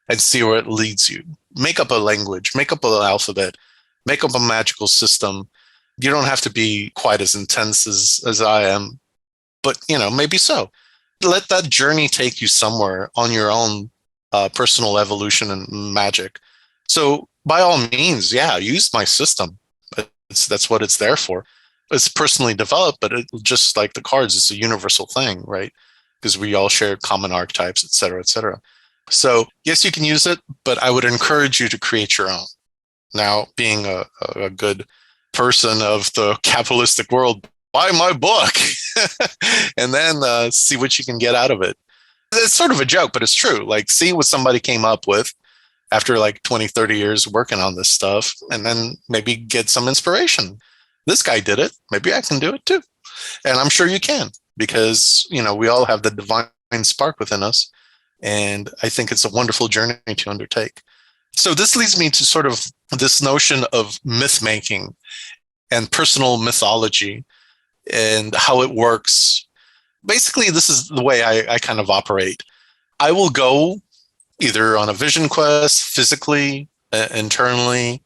and see where it leads you. Make up a language, make up an alphabet, make up a magical system. You don't have to be quite as intense as I am, but maybe so. Let that journey take you somewhere on your own personal evolution and magic. So by all means, yeah, use my system. That's what it's there for. It's personally developed, but just like the cards, it's a universal thing, right? Because we all share common archetypes, et cetera, et cetera. So yes, you can use it, but I would encourage you to create your own. Now, being a good person of the capitalistic world, buy my book and then see what you can get out of it. It's sort of a joke, but it's true. Like, see what somebody came up with after like 20, 30 years working on this stuff, and then maybe get some inspiration. This guy did it. Maybe I can do it too. And I'm sure you can, because, we all have the divine spark within us. And I think it's a wonderful journey to undertake. So this leads me to sort of this notion of myth making and personal mythology and how it works. Basically, this is the way I kind of operate. I will go either on a vision quest, physically, internally,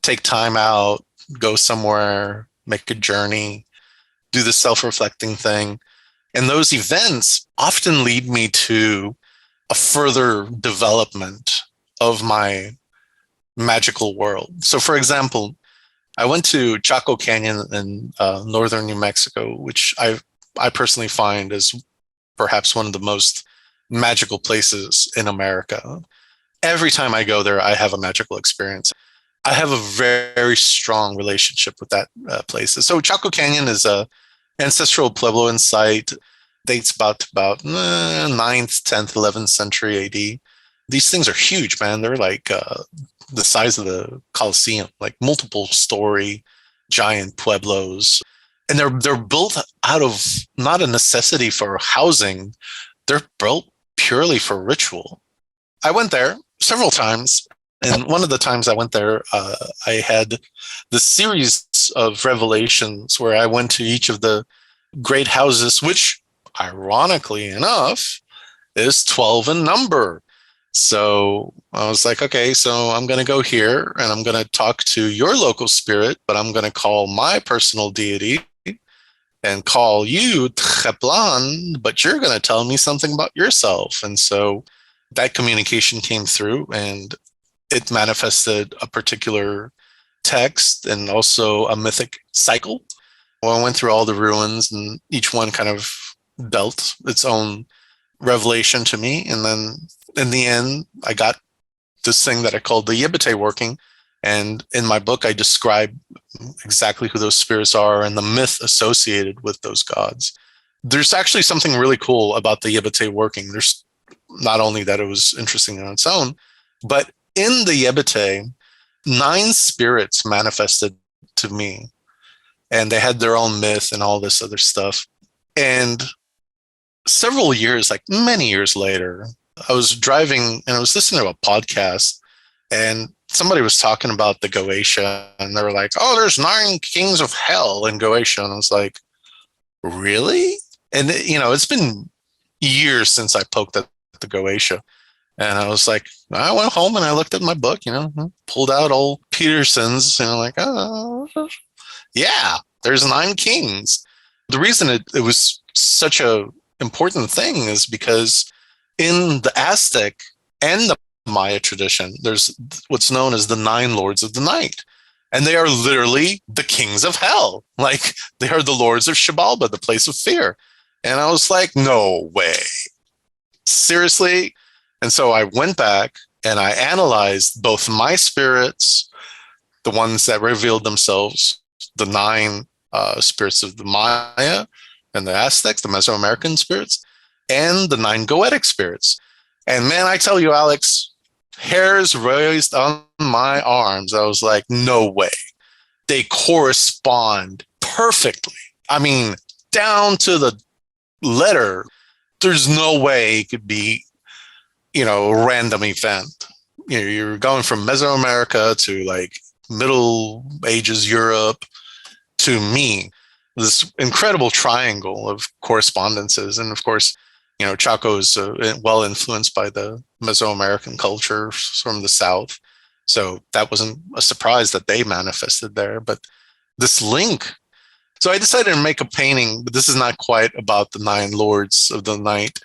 take time out, go somewhere, make a journey, do the self-reflecting thing. And those events often lead me to a further development of my magical world. So, for example, I went to Chaco Canyon in northern New Mexico, which I personally find is perhaps one of the most magical places in America. Every time I go there, I have a magical experience. I have a very strong relationship with that place. So Chaco Canyon is a ancestral Puebloan site, dates about 9th, 10th, 11th century AD. These things are huge, man. They're like the size of the Colosseum, like multiple story giant pueblos. And they're built out of not a necessity for housing. They're built purely for ritual. I went there several times. And one of the times I went there, I had the series of revelations where I went to each of the great houses, which, ironically enough, is 12 in number. So I was like, okay, so I'm going to go here and I'm going to talk to your local spirit, but I'm going to call my personal deity and call you Tcheplan, but you're going to tell me something about yourself. And so that communication came through, and it manifested a particular text and also a mythic cycle. Well, I went through all the ruins, and each one kind of dealt its own revelation to me. And then in the end, I got this thing that I called the Yibite working. And in my book, I describe exactly who those spirits are and the myth associated with those gods. There's actually something really cool about the Yibite working. There's not only that it was interesting on its own, but in the Yibite, 9 spirits manifested to me, and they had their own myth and all this other stuff. And several years, like many years later, I was driving and I was listening to a podcast, and somebody was talking about the Goetia, and they were like, oh, there's 9 kings of hell in Goetia. And I was like, really? And, it's been years since I poked at the Goetia. And I was like, I went home and I looked at my book, pulled out old Peterson's, like, oh, yeah, there's 9 kings. The reason it was such a important thing is because in the Aztec and the Maya tradition, there's what's known as the 9 lords of the night. And they are literally the kings of hell. Like, they are the lords of Xibalba, the place of fear. And I was like, no way. Seriously? And so I went back and I analyzed both my spirits, the ones that revealed themselves, the 9 spirits of the Maya and the Aztecs, the Mesoamerican spirits, and the 9 Goetic spirits. And man, I tell you, Alex, hairs raised on my arms. I was like, no way. They correspond perfectly. I mean, down to the letter. There's no way it could be, a random event. You're going from Mesoamerica to like Middle Ages Europe to me, this incredible triangle of correspondences. And of course, Chaco is well influenced by the Mesoamerican culture from the South. So that wasn't a surprise that they manifested there. But this link, so I decided to make a painting, but this is not quite about the 9 lords of the night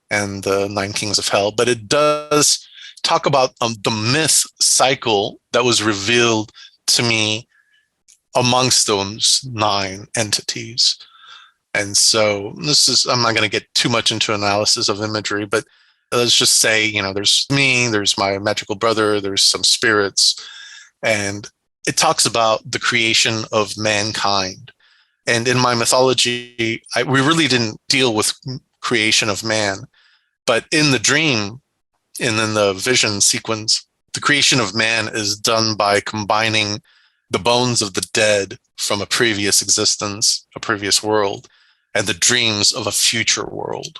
and the 9 kings of hell, but it does talk about the myth cycle that was revealed to me amongst those 9 entities. And so I'm not going to get too much into analysis of imagery, but let's just say, there's me, there's my magical brother, there's some spirits, and it talks about the creation of mankind. And in my mythology, we really didn't deal with creation of man, but in the dream and in the vision sequence, the creation of man is done by combining the bones of the dead from a previous existence, a previous world, and the dreams of a future world.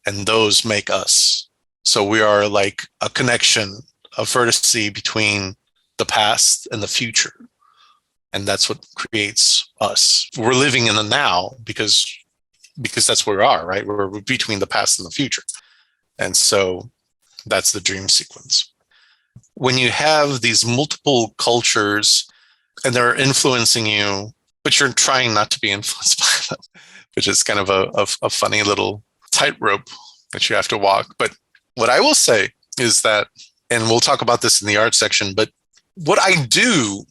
And those make us. So we are like a connection, a vertex between the past and the future. And that's what creates us. We're living in the now because that's where we are, right? We're between the past and the future. And so that's the dream sequence. When you have these multiple cultures and they're influencing you, but you're trying not to be influenced by them, which is kind of a funny little tightrope that you have to walk. But what I will say is that, and we'll talk about this in the art section, but what I do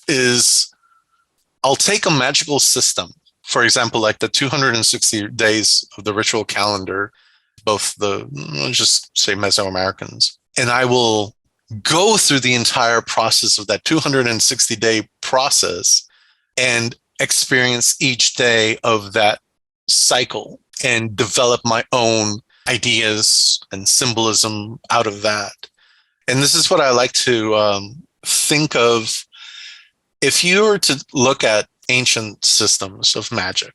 is I'll take a magical system, for example, like the 260 days of the ritual calendar, both let's just say Mesoamericans, and I will go through the entire process of that 260-day process and experience each day of that cycle and develop my own ideas and symbolism out of that. And this is what I like to think of. If you were to look at ancient systems of magic,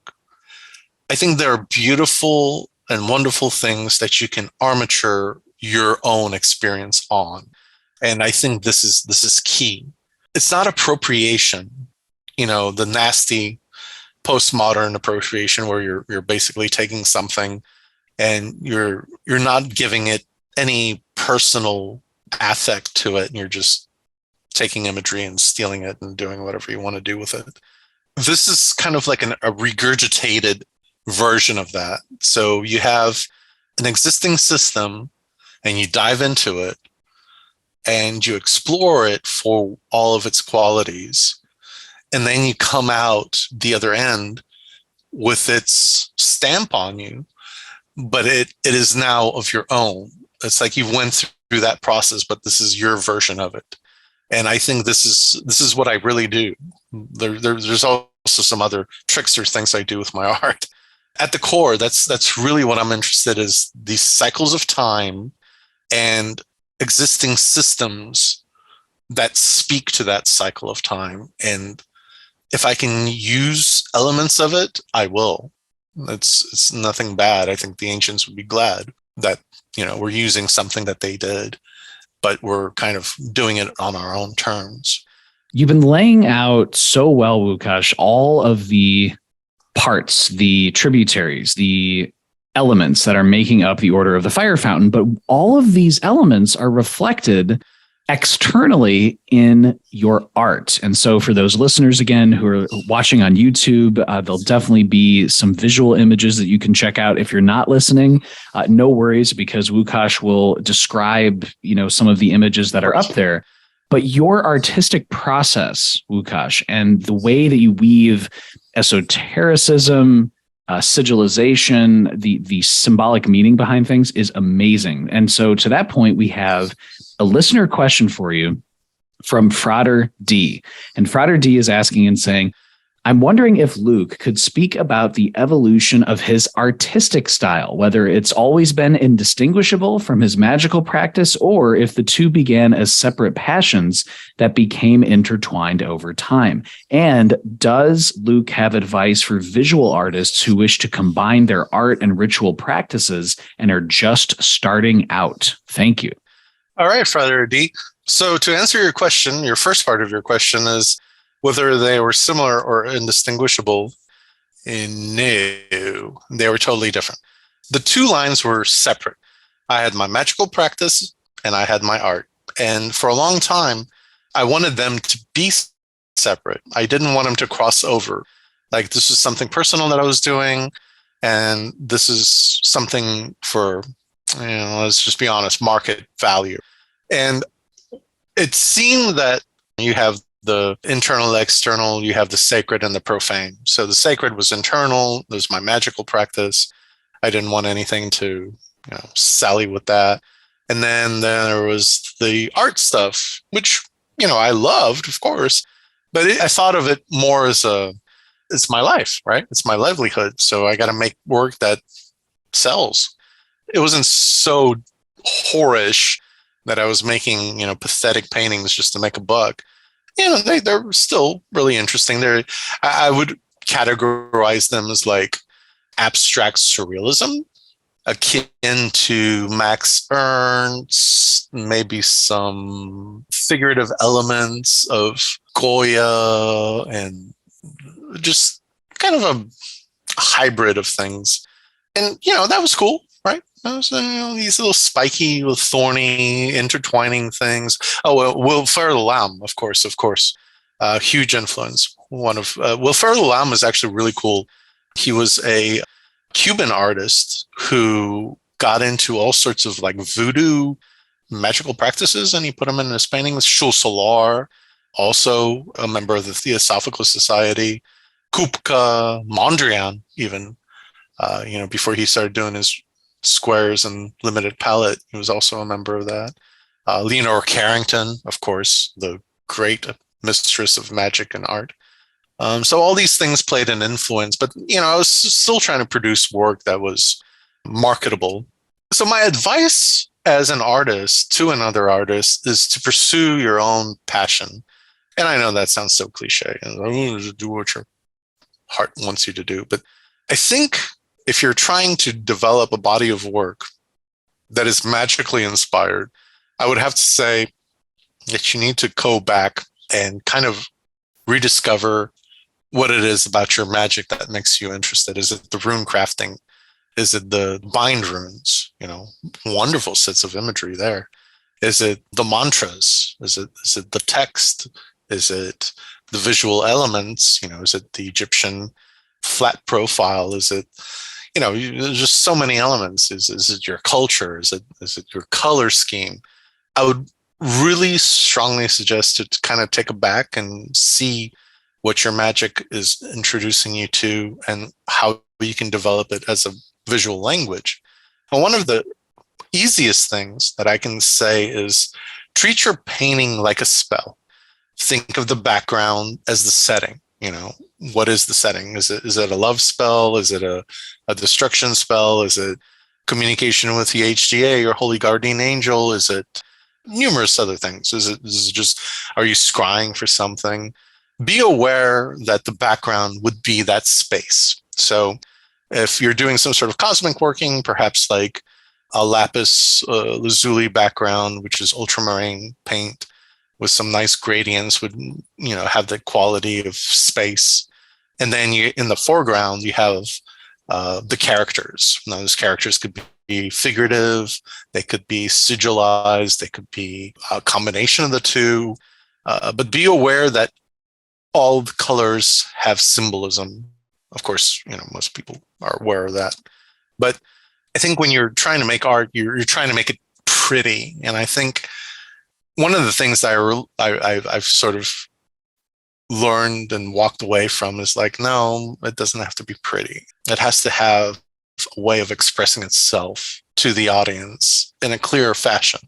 I think there are beautiful and wonderful things that you can armature your own experience on. And I think this is key. It's not appropriation, the nasty postmodern appropriation where you're basically taking something and you're not giving it any personal affect to it, and you're just taking imagery and stealing it and doing whatever you want to do with it. This is kind of like a regurgitated version of that. So you have an existing system and you dive into it and you explore it for all of its qualities. And then you come out the other end with its stamp on you, but it is now of your own. It's like you went through that process, but this is your version of it. And I think this is what I really do. There's also some other tricks or things I do with my art. At the core, that's really what I'm interested in, is these cycles of time and existing systems that speak to that cycle of time. And if I can use elements of it, I will. It's nothing bad. I think the ancients would be glad that, we're using something that they did, but we're kind of doing it on our own terms. You've been laying out so well, Łukasz, all of the parts, the tributaries, the elements that are making up the Order of the Fire Fountain, but all of these elements are reflected externally in your art. And so for those listeners, again, who are watching on YouTube, there'll definitely be some visual images that you can check out. If you're not listening, no worries, because Łukasz will describe, some of the images that are up there. But your artistic process, Łukasz, and the way that you weave esotericism, sigilization, the symbolic meaning behind things is amazing. And so to that point, we have a listener question for you from Frater D. And Frater D is asking and saying, I'm wondering if Luke could speak about the evolution of his artistic style, whether it's always been indistinguishable from his magical practice, or if the two began as separate passions that became intertwined over time. And does Luke have advice for visual artists who wish to combine their art and ritual practices and are just starting out? Thank you. All right, Frater D. So to answer your question, your first part of your question is whether they were similar or indistinguishable. No, they were totally different. The two lines were separate. I had my magical practice and I had my art. And for a long time, I wanted them to be separate. I didn't want them to cross over. Like, this was something personal that I was doing, and this is something for, let's just be honest, market value. And it seemed that you have the internal, external, you have the sacred and the profane. So the sacred was internal. There's my magical practice. I didn't want anything to sally with that. And then there was the art stuff, which, I loved, of course, but I thought of it more as it's my life, right? It's my livelihood. So I got to make work that sells. It wasn't so whorish that I was making, pathetic paintings just to make a buck. They're still really interesting. I would categorize them as like abstract surrealism, akin to Max Ernst, maybe some figurative elements of Goya, and just kind of a hybrid of things. And, that was cool, right? That was, these little spiky, little thorny, intertwining things. Oh, well, Will Ferrell-Lamb, of course. Huge influence. Will Ferrell-Lamb was actually really cool. He was a Cuban artist who got into all sorts of like voodoo magical practices, and he put them in his paintings. Shul Solar, also a member of the Theosophical Society. Kupka, Mondrian, even, before he started doing his squares and limited palette, he was also a member of that. Leonore Carrington, of course, the great mistress of magic and art. So all these things played an influence, but, I was still trying to produce work that was marketable. So my advice as an artist to another artist is to pursue your own passion. And I know that sounds so cliche. Do what your heart wants you to do. But I think if you're trying to develop a body of work that is magically inspired, I would have to say that you need to go back and kind of rediscover what it is about your magic that makes you interested. Is it the rune crafting? Is it the bind runes? Wonderful sets of imagery there. Is it the mantras? Is it the text? Is it the visual elements? Is it the Egyptian flat profile? Is it, there's just so many elements. Is it your culture? Is it your color scheme? I would really strongly suggest to kind of take a back and see what your magic is introducing you to and how you can develop it as a visual language. And one of the easiest things that I can say is treat your painting like a spell. Think of the background as the setting. What is the setting? Is it a love spell? Is it a destruction spell? Is it communication with the HDA or Holy Guardian Angel? Is it numerous other things? Is it just, are you scrying for something? Be aware that the background would be that space. So if you're doing some sort of cosmic working, perhaps like a lapis lazuli background, which is ultramarine paint with some nice gradients, would have the quality of space. And then in the foreground, you have the characters. Now, those characters could be figurative, they could be sigilized, they could be a combination of the two. But be aware that all the colors have symbolism. Of course, most people are aware of that. But I think when you're trying to make art, you're trying to make it pretty. And I think one of the things that I've sort of learned and walked away from is like, no, it doesn't have to be pretty. It has to have a way of expressing itself to the audience in a clear fashion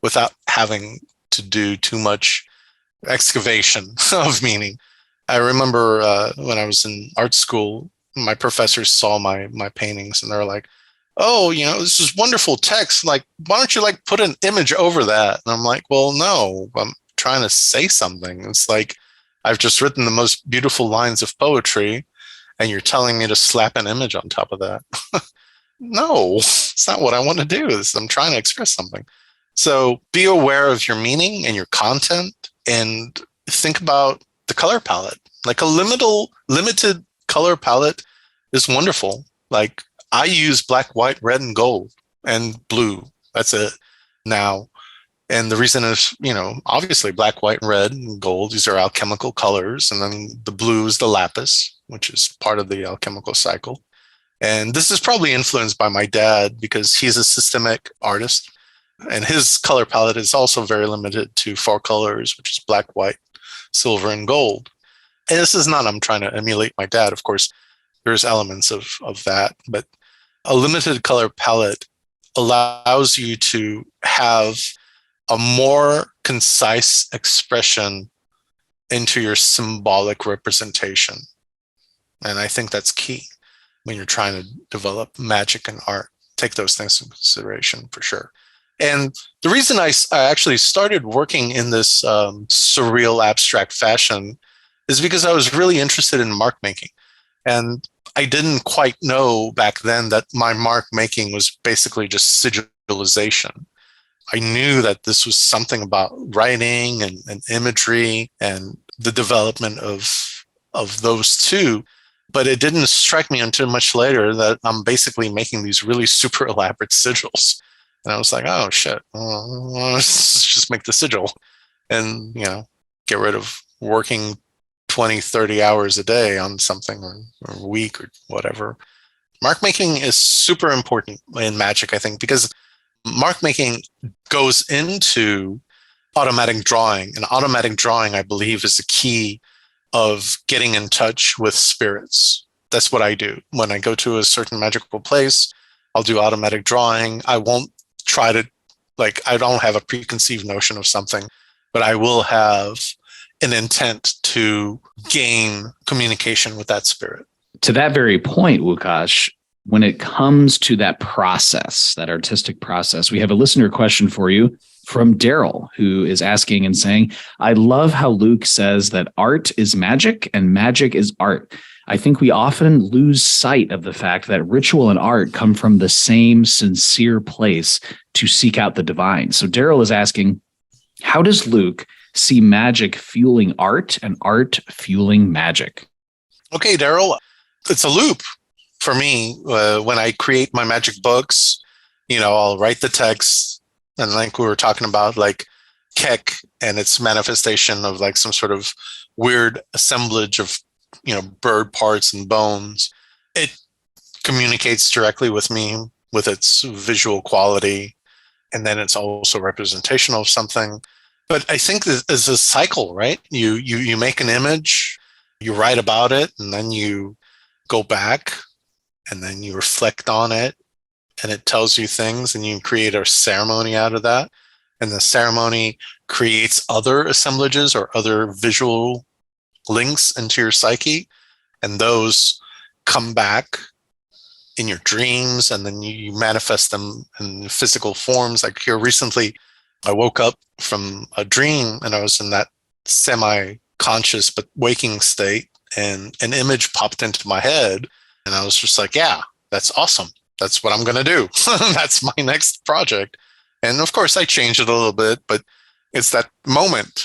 without having to do too much excavation of meaning. I remember when I was in art school, my professors saw my paintings and they're like, oh, this is wonderful text. Like, why don't you put an image over that? And I'm like, well, no, I'm trying to say something. It's like, I've just written the most beautiful lines of poetry and you're telling me to slap an image on top of that. No, it's not what I want to do. I'm trying to express something. So be aware of your meaning and your content and think about the color palette. Like a limited color palette is wonderful. Like I use black, white, red, and gold and blue. That's it now. And the reason is, obviously black, white, and red and gold, these are alchemical colors. And then the blue is the lapis, which is part of the alchemical cycle. And this is probably influenced by my dad because he's a systemic artist. And his color palette is also very limited to 4 colors, which is black, white, silver, and gold. And this is not, I'm trying to emulate my dad. Of course, there's elements of that, but a limited color palette allows you to have a more concise expression into your symbolic representation. And I think that's key when you're trying to develop magic and art. Take those things into consideration for sure. And the reason I actually started working in this surreal abstract fashion is because I was really interested in mark making. And I didn't quite know back then that my mark making was basically just sigilization. I knew that this was something about writing and imagery and the development of those two. But it didn't strike me until much later that I'm basically making these really super elaborate sigils. And I was like, oh shit, let's just make the sigil and, get rid of working 20, 30 hours a day on something or a week or whatever. Mark making is super important in magic, I think, because mark making goes into automatic drawing. And automatic drawing, I believe, is the key of getting in touch with spirits. That's what I do. When I go to a certain magical place, I'll do automatic drawing. I won't try to, I don't have a preconceived notion of something, but I will have an intent to gain communication with that spirit. To that very point, Łukasz, when it comes to that process, that artistic process, we have a listener question for you from Daryl, who is asking and saying, I love how Luke says that art is magic and magic is art. I think we often lose sight of the fact that ritual and art come from the same sincere place to seek out the divine. So Daryl is asking, how does Luke see magic fueling art and art fueling magic? Okay, Daryl, it's a loop for me. When I create my magic books, I'll write the text, and like we were talking about, like Keck and its manifestation of like some sort of weird assemblage of bird parts and bones. It communicates directly with me with its visual quality, and then it's also representational of something. But I think this is a cycle, right? You make an image, you write about it, and then you go back and then you reflect on it, and it tells you things, and you create a ceremony out of that. And the ceremony creates other assemblages or other visual links into your psyche, and those come back in your dreams, and then you manifest them in physical forms. Like here recently, I woke up from a dream and I was in that semi-conscious but waking state, and an image popped into my head, and I was just like, yeah, that's awesome. That's what I'm going to do. That's my next project. And of course I changed it a little bit, but it's that moment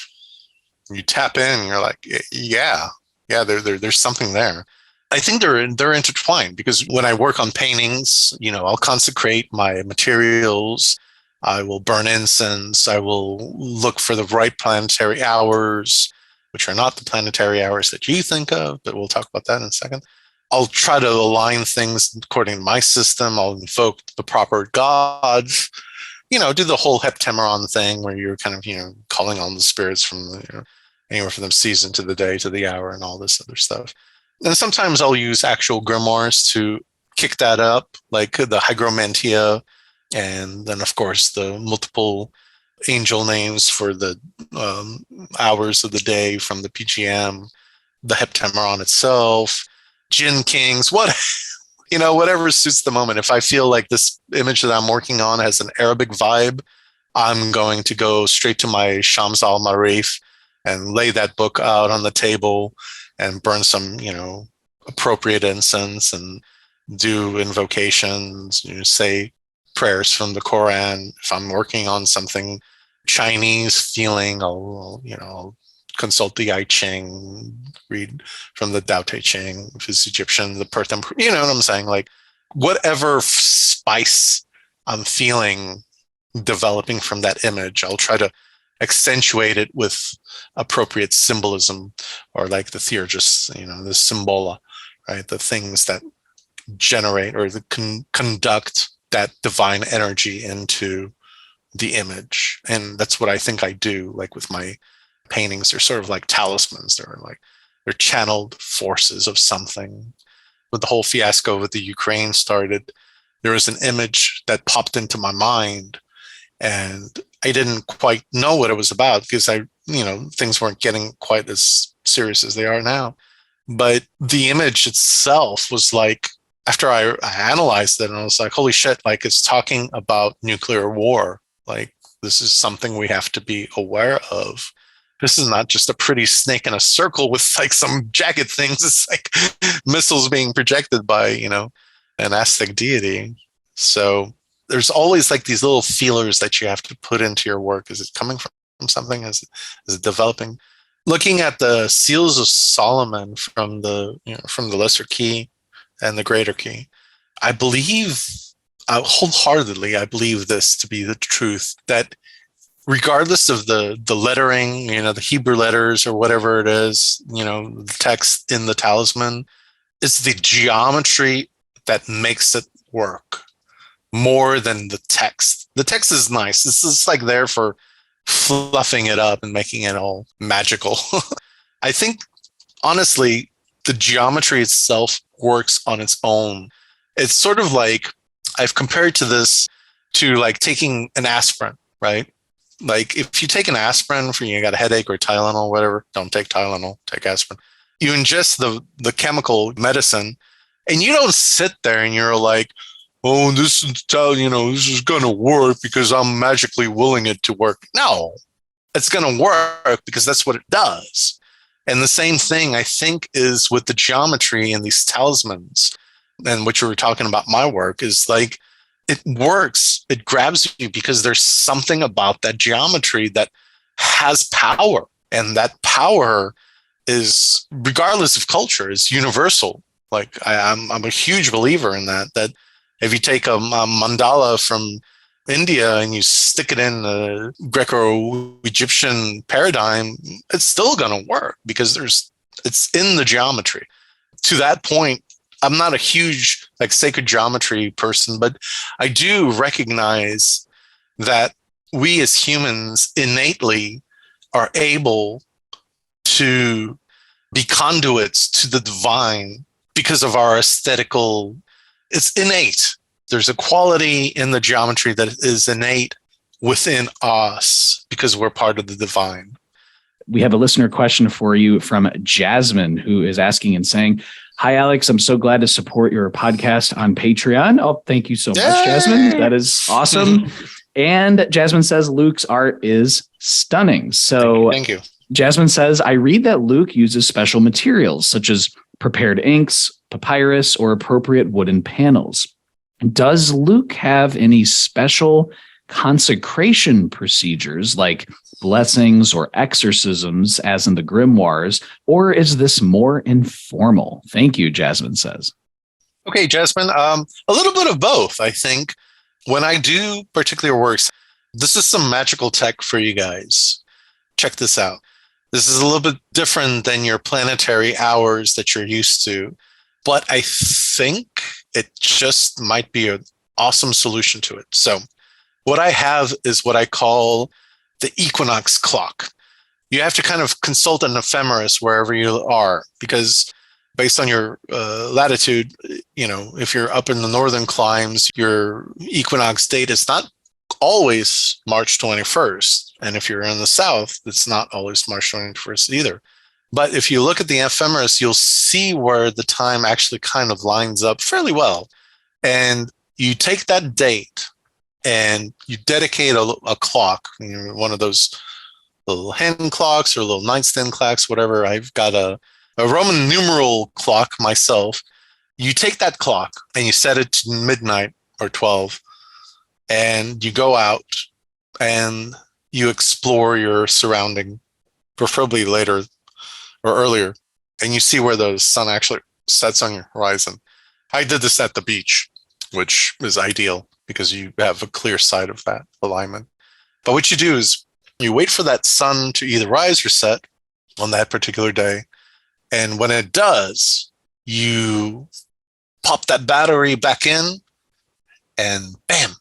you tap in and you're like, yeah, there's something there. I think they're intertwined, because when I work on paintings, I'll consecrate my materials. I will burn incense. I will look for the right planetary hours, which are not the planetary hours that you think of, but we'll talk about that in a second. I'll try to align things according to my system. I'll invoke the proper gods, do the whole Heptameron thing where you're kind of, calling on the spirits from the, anywhere from the season to the day to the hour and all this other stuff. And sometimes I'll use actual grimoires to kick that up, like the hygromantia, and then, of course, the multiple angel names for the hours of the day from the PGM, the Heptameron itself, Jinn Kings, whatever suits the moment. If I feel like this image that I'm working on has an Arabic vibe, I'm going to go straight to my Shams al-Marif and lay that book out on the table and burn some, appropriate incense and do invocations, say prayers from the Quran. If I'm working on something Chinese feeling, I'll consult the I Ching, read from the Tao Te Ching, which is Egyptian, the Perth, what I'm saying? Like whatever spice I'm feeling developing from that image, I'll try to accentuate it with appropriate symbolism, or like the theurgists, the symbola, right? The things that generate or conduct that divine energy into the image. And that's what I think I do, like with my paintings. They're sort of like talismans. They're channeled forces of something. When the whole fiasco with the Ukraine started, there was an image that popped into my mind, and I didn't quite know what it was about because things weren't getting quite as serious as they are now. But the image itself was like, after I analyzed it, and I was like, holy shit, like it's talking about nuclear war. Like this is something we have to be aware of. This is not just a pretty snake in a circle with like some jagged things. It's like missiles being projected by, an Aztec deity. So there's always like these little feelers that you have to put into your work. Is it coming from something? Is it developing? Looking at the seals of Solomon from the lesser key and the greater key, I believe wholeheartedly, I believe this to be the truth, that regardless of the lettering, the Hebrew letters or whatever it is, the text in the talisman, it's the geometry that makes it work more than the text. The text is nice. This is like there for fluffing it up and making it all magical. I think, honestly, the geometry itself works on its own. It's sort of like, I've compared to this to like taking an aspirin, right? Like if you take an aspirin for you got a headache or Tylenol, whatever, don't take Tylenol, take aspirin. You ingest the chemical medicine, and you don't sit there and you're like, oh, this is going to work because I'm magically willing it to work. No, it's going to work because that's what it does. And the same thing, I think, is with the geometry and these talismans, and what you were talking about my work, is like, it works. It grabs you because there's something about that geometry that has power. And that power is, regardless of culture, is universal. Like I'm a huge believer in that if you take a mandala from India and you stick it in the Greco-Egyptian paradigm, it's still going to work because it's in the geometry. To that point, I'm not a huge like sacred geometry person, but I do recognize that we as humans innately are able to be conduits to the divine because of our aesthetical. It's innate. There's a quality in the geometry that is innate within us because we're part of the divine. We have a listener question for you from Jasmine, who is asking and saying, hi, Alex, I'm so glad to support your podcast on Patreon. Oh, thank you so much, Jasmine. That is awesome. And Jasmine says Luke's art is stunning. So thank you. Jasmine says, I read that Luke uses special materials such as prepared inks, papyrus, or appropriate wooden panels. Does Luke have any special consecration procedures like blessings or exorcisms as in the grimoires, or is this more informal? Thank you, Jasmine says. Okay, Jasmine, a little bit of both, I think. When I do particular works, this is some magical tech for you guys. Check this out. This is a little bit different than your planetary hours that you're used to, but I think it just might be an awesome solution to it. So what I have is what I call the equinox clock. You have to kind of consult an ephemeris wherever you are, because based on your latitude, if you're up in the northern climes, your equinox date is not always March 21st. And if you're in the south, it's not always March 21st either. But if you look at the ephemeris, you'll see where the time actually kind of lines up fairly well. And you take that date and you dedicate a clock, one of those little hand clocks or little nightstand clocks, whatever. I've got a Roman numeral clock myself. You take that clock and you set it to midnight or 12, and you go out and you explore your surrounding, preferably later or earlier, and you see where the sun actually sets on your horizon. I did this at the beach, which is ideal because you have a clear sight of that alignment. But what you do is you wait for that sun to either rise or set on that particular day. And when it does, you pop that battery back in and bam,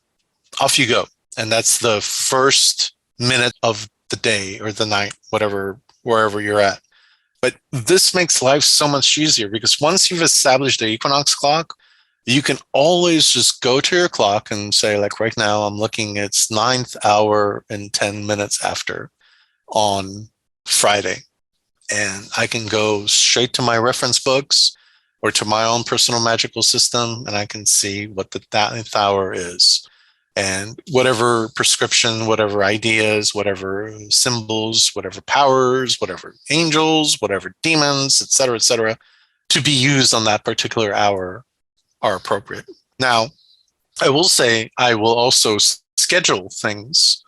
off you go. And that's the first minute of the day or the night, wherever you're at. But this makes life so much easier because once you've established the equinox clock, You can always just go to your clock and say, like right now, I'm looking, it's 9th hour and 10 minutes after on Friday. And I can go straight to my reference books or to my own personal magical system, and I can see what the 9th hour is. And whatever prescription, whatever ideas, whatever symbols, whatever powers, whatever angels, whatever demons, et cetera, to be used on that particular hour are appropriate. Now, I will say I will also schedule things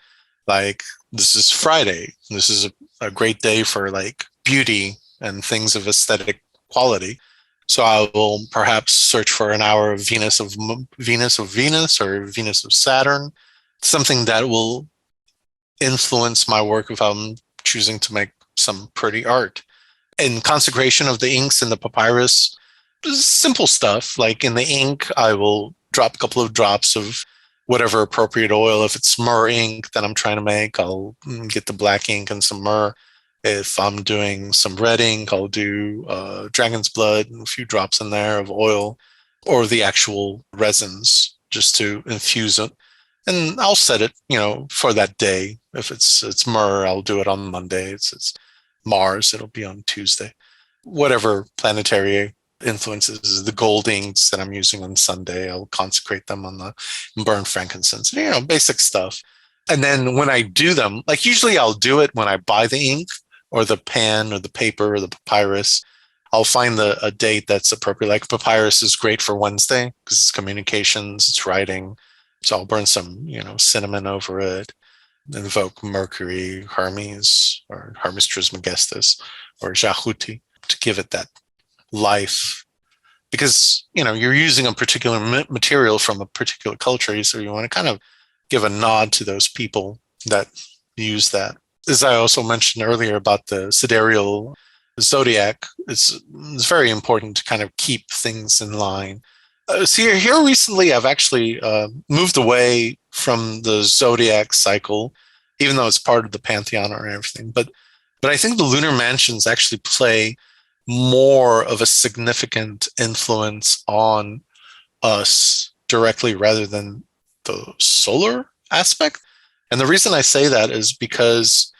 like this is Friday. This is a great day for like beauty and things of aesthetic quality. So I will perhaps search for an hour of Venus or Venus of Saturn, something that will influence my work if I'm choosing to make some pretty art. In consecration of the inks in the papyrus, simple stuff. Like in the ink, I will drop a couple of drops of whatever appropriate oil. If it's myrrh ink that I'm trying to make, I'll get the black ink and some myrrh. If I'm doing some red ink, I'll do dragon's blood and a few drops in there of oil or the actual resins just to infuse it. And I'll set it, for that day. If it's myrrh, I'll do it on Monday. It's Mars, it'll be on Tuesday. Whatever planetary influences, the gold inks that I'm using on Sunday, I'll consecrate them on the burn frankincense, basic stuff. And then when I do them, like usually I'll do it when I buy the ink or the pen or the paper or the papyrus. I'll find a date that's appropriate. Like papyrus is great for Wednesday because it's communications, it's writing. So I'll burn some, cinnamon over it, invoke Mercury, Hermes, or Hermes Trismegistus, or Jahuti to give it that life. Because, you're using a particular material from a particular culture, so you want to kind of give a nod to those people that use that. As I also mentioned earlier about the sidereal zodiac, it's very important to kind of keep things in line. Here recently, I've actually moved away from the zodiac cycle, even though it's part of the pantheon or everything. But I think the lunar mansions actually play more of a significant influence on us directly rather than the solar aspect. And the reason I say that is because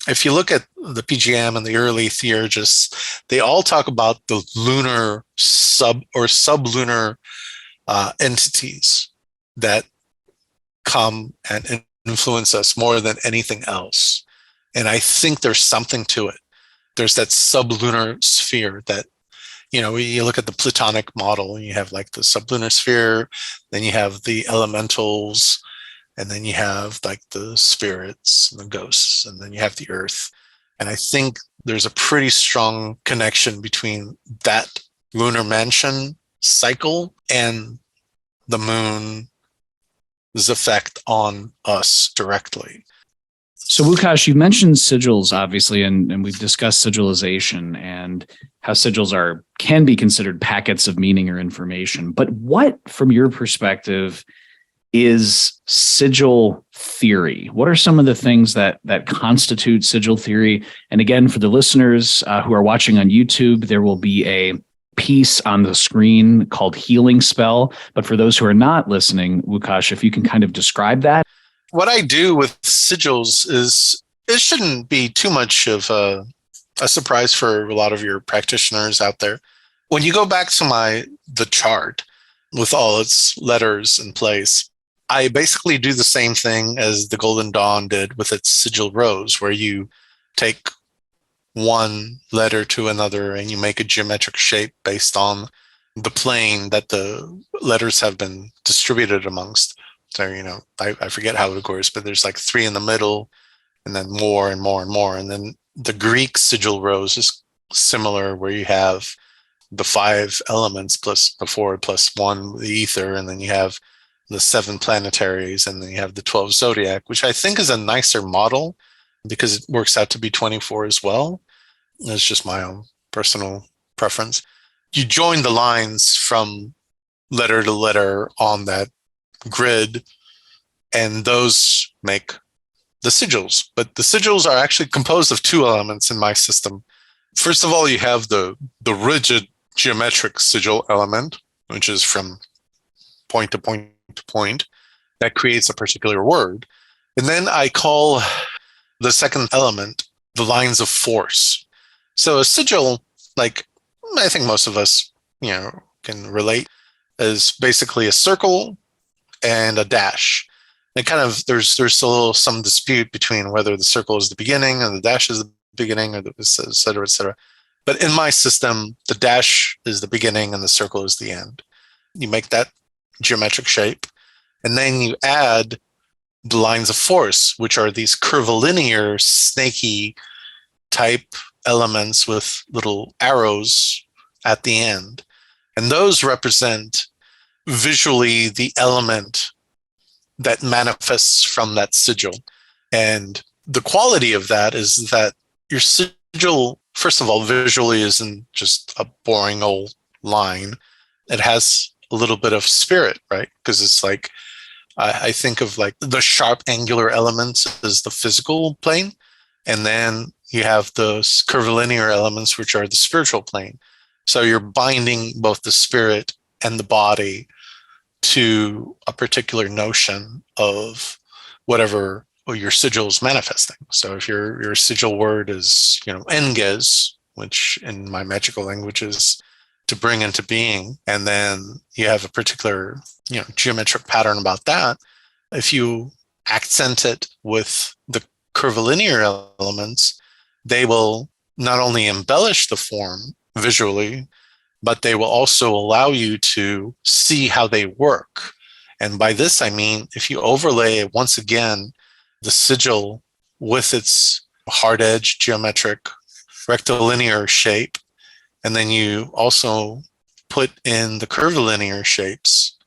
if you look at the PGM and the early theurgists, they all talk about the lunar sublunar entities that come and influence us more than anything else. And I think there's something to it. There's that sublunar sphere that, you look at the Platonic model and you have like the sublunar sphere, then you have the elementals, and then you have like the spirits and the ghosts, and then you have the earth. And I think there's a pretty strong connection between that lunar mansion cycle and the moon's effect on us directly. So, Łukasz, you mentioned sigils, obviously, and we've discussed sigilization and how sigils can be considered packets of meaning or information. But what, from your perspective, is sigil theory? What are some of the things that constitute sigil theory? And again, for the listeners who are watching on YouTube, there will be a piece on the screen called Healing Spell. But for those who are not listening, Łukasz, if you can kind of describe that. What I do with sigils is, it shouldn't be too much of a surprise for a lot of your practitioners out there. When you go back to the chart with all its letters in place, I basically do the same thing as the Golden Dawn did with its sigil rose, where you take one letter to another and you make a geometric shape based on the plane that the letters have been distributed amongst. So, I forget how it goes, but there's like 3 in the middle and then more and more and more. And then the Greek sigil rose is similar, where you have the 5 elements plus the 4 plus 1, the ether, and then you have the 7 planetaries, and then you have the 12 zodiac, which I think is a nicer model because it works out to be 24 as well. It's just my own personal preference. You join the lines from letter to letter on that grid, and those make the sigils. But the sigils are actually composed of 2 elements in my system. First of all, you have the rigid geometric sigil element, which is from point to point to point that creates a particular word. And then I call the second element the lines of force. So a sigil, like I think most of us, can relate, is basically a circle and a dash. And kind of there's still some dispute between whether the circle is the beginning and the dash is the beginning, or et cetera, et cetera. But in my system, the dash is the beginning and the circle is the end. You make that geometric shape, and then you add the lines of force, which are these curvilinear, snaky type elements with little arrows at the end. And those represent visually the element that manifests from that sigil. And the quality of that is that your sigil, first of all, visually isn't just a boring old line. It has a little bit of spirit, right? Because it's like, I think of like the sharp angular elements as the physical plane. And then you have those curvilinear elements, which are the spiritual plane. So you're binding both the spirit and the body to a particular notion of whatever your sigil is manifesting. So if your sigil word is, enges, which in my magical language is to bring into being, and then you have a particular, geometric pattern about that, if you accent it with the curvilinear elements, they will not only embellish the form visually, but they will also allow you to see how they work. And by this, I mean, if you overlay, once again, the sigil with its hard edge, geometric, rectilinear shape, and then you also put in the curvilinear shapes,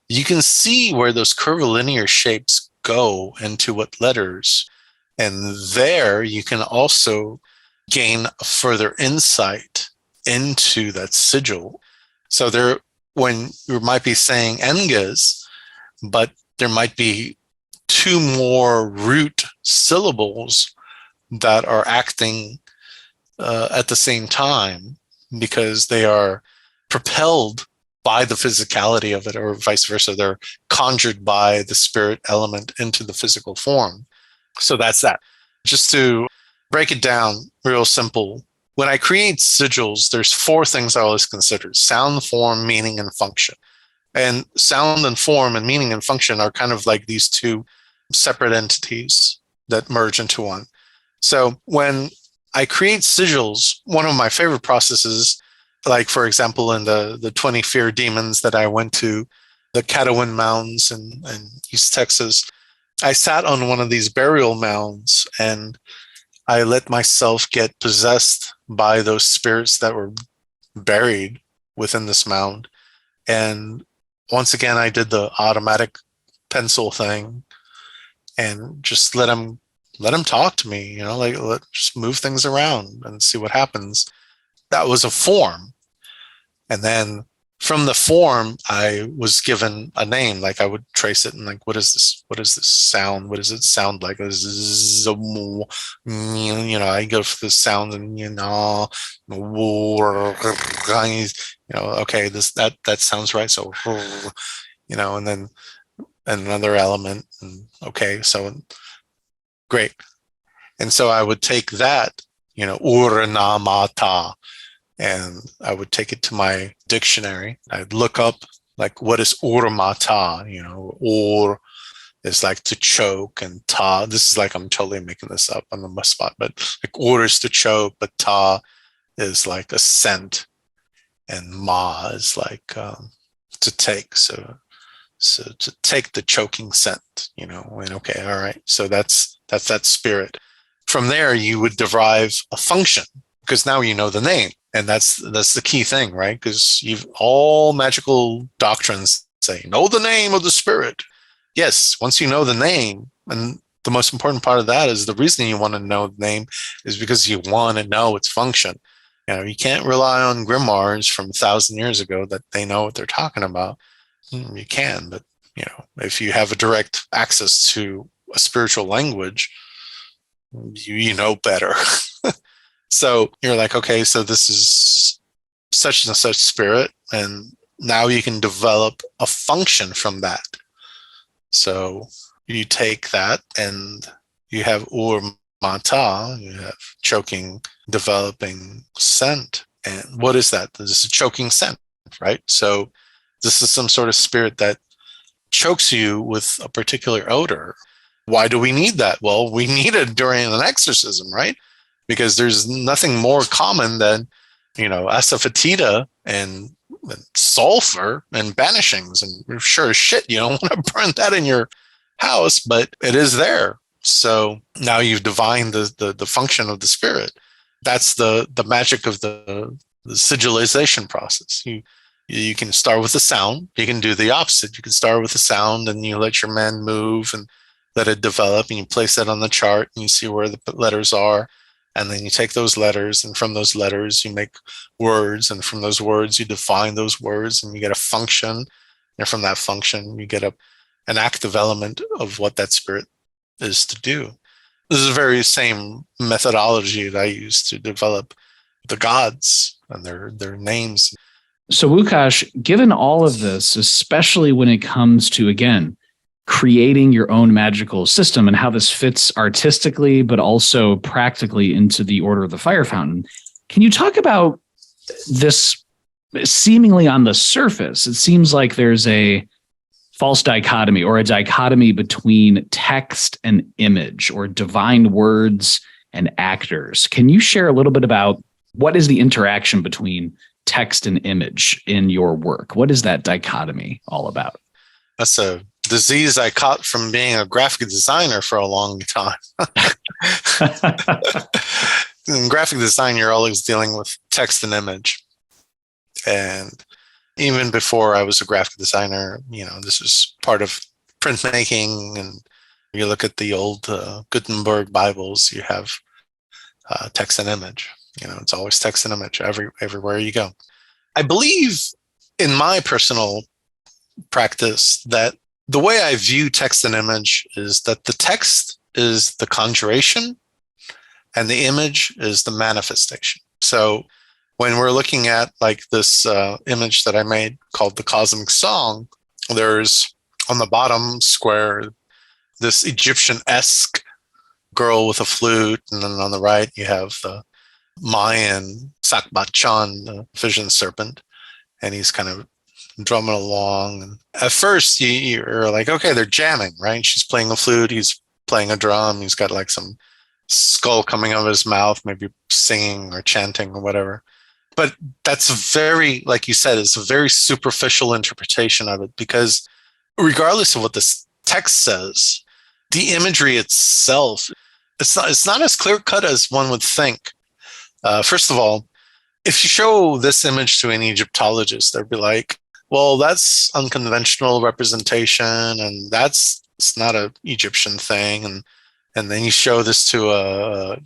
you can see where those curvilinear shapes go into what letters. And there you can also gain further insight into that sigil. So there, when you might be saying enges, but there might be two more root syllables that are acting at the same time, because they are propelled by the physicality of it, or vice versa. They're conjured by the spirit element into the physical form. So that's that. Just to break it down real simple, when I create sigils, there's four things I always consider: sound, form, meaning, and function. And sound and form and meaning and function are kind of like these two separate entities that merge into one. So when I create sigils, one of my favorite processes, like for example, in the 20 Fear Demons that I went to, the Catawin Mounds in East Texas, I sat on one of these burial mounds and I let myself get possessed by those spirits that were buried within this mound. And once again, I did the automatic pencil thing and just let them talk to me, just move things around and see what happens. That was a form. And then from the form, I was given a name. Like I would trace it and like, what is this? What is this sound? What does it sound like? I go for the sound and okay, that sounds right. So and then another element, and okay, so great. And so I would take that, uranamata, and I would take it to my dictionary. I'd look up like, what is urmata? Ur is like to choke, and ta, this is like, I'm totally making this up on the spot, but like ur is to choke, but ta is like a scent, and ma is like to take. So to take the choking scent, and okay, all right. So that's that spirit. From there, you would derive a function, because now you know the name. And that's the key thing, right? Because all magical doctrines say, know the name of the spirit. Yes, once you know the name, and the most important part of that is the reason you want to know the name is because you want to know its function. You can't rely on grimoires from 1,000 years ago that they know what they're talking about. You can, but if you have a direct access to a spiritual language, you know better. So you're like, okay, so this is such and such spirit, and now you can develop a function from that. So you take that and you have ur mata, you have choking, developing scent. And what is that? This is a choking scent, right? So this is some sort of spirit that chokes you with a particular odor. Why do we need that? Well, we need it during an exorcism, right? Because there's nothing more common than, asafoetida and sulfur and banishings. And sure as shit, you don't want to burn that in your house, but it is there. So now you've divined the function of the spirit. That's the magic of the sigilization process. You can start with a sound. You can do the opposite. You can start with a sound and you let your man move and let it develop, and you place that on the chart and you see where the letters are. And then you take those letters, and from those letters you make words, and from those words you define those words, and you get a function. And from that function you get an active element of what that spirit is to do. This is the very same methodology that I use to develop the gods and their names. So Łukasz, given all of this, especially when it comes to, again, creating your own magical system and how this fits artistically, but also practically into the Order of the Fire Fountain, can you talk about this seemingly on the surface? It seems like there's a false dichotomy or a dichotomy between text and image, or divine words and actors. Can you share a little bit about what is the interaction between text and image in your work? What is that dichotomy all about? That's a disease I caught from being a graphic designer for a long time. In graphic design, you're always dealing with text and image. And even before I was a graphic designer, this is part of printmaking. And you look at the old Gutenberg Bibles, you have text and image. It's always text and image everywhere you go. I believe in my personal practice that the way I view text and image is that the text is the conjuration and the image is the manifestation. So when we're looking at like this image that I made called the Cosmic Song, there's on the bottom square this Egyptian-esque girl with a flute, and then on the right you have the Mayan Sakbachan, the vision serpent, and he's kind of drumming along. And at first you're like, okay, they're jamming, right? She's playing a flute, he's playing a drum, he's got like some skull coming out of his mouth, maybe singing or chanting or whatever. But that's very, like you said, it's a very superficial interpretation of it, because regardless of what this text says, the imagery itself, it's not as clear cut as one would think. First of all, if you show this image to an Egyptologist, they'd be like, well, that's unconventional representation, and it's not an Egyptian thing. And then you show this to a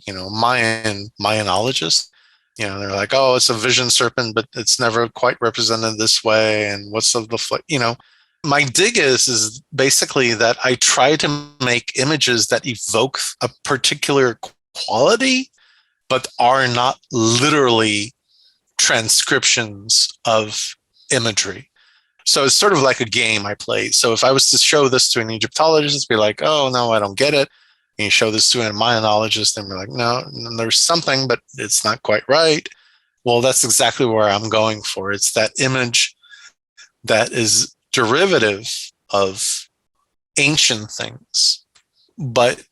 Mayanologist, they're like, oh, it's a vision serpent, but it's never quite represented this way. And what's the my dig is basically that I try to make images that evoke a particular quality, but are not literally transcriptions of imagery. So it's sort of like a game I play. So if I was to show this to an Egyptologist, be like, oh, no, I don't get it. And you show this to a Mayanologist, and we're like, no, there's something, but it's not quite right. Well, that's exactly where I'm going for. It's that image that is derivative of ancient things. But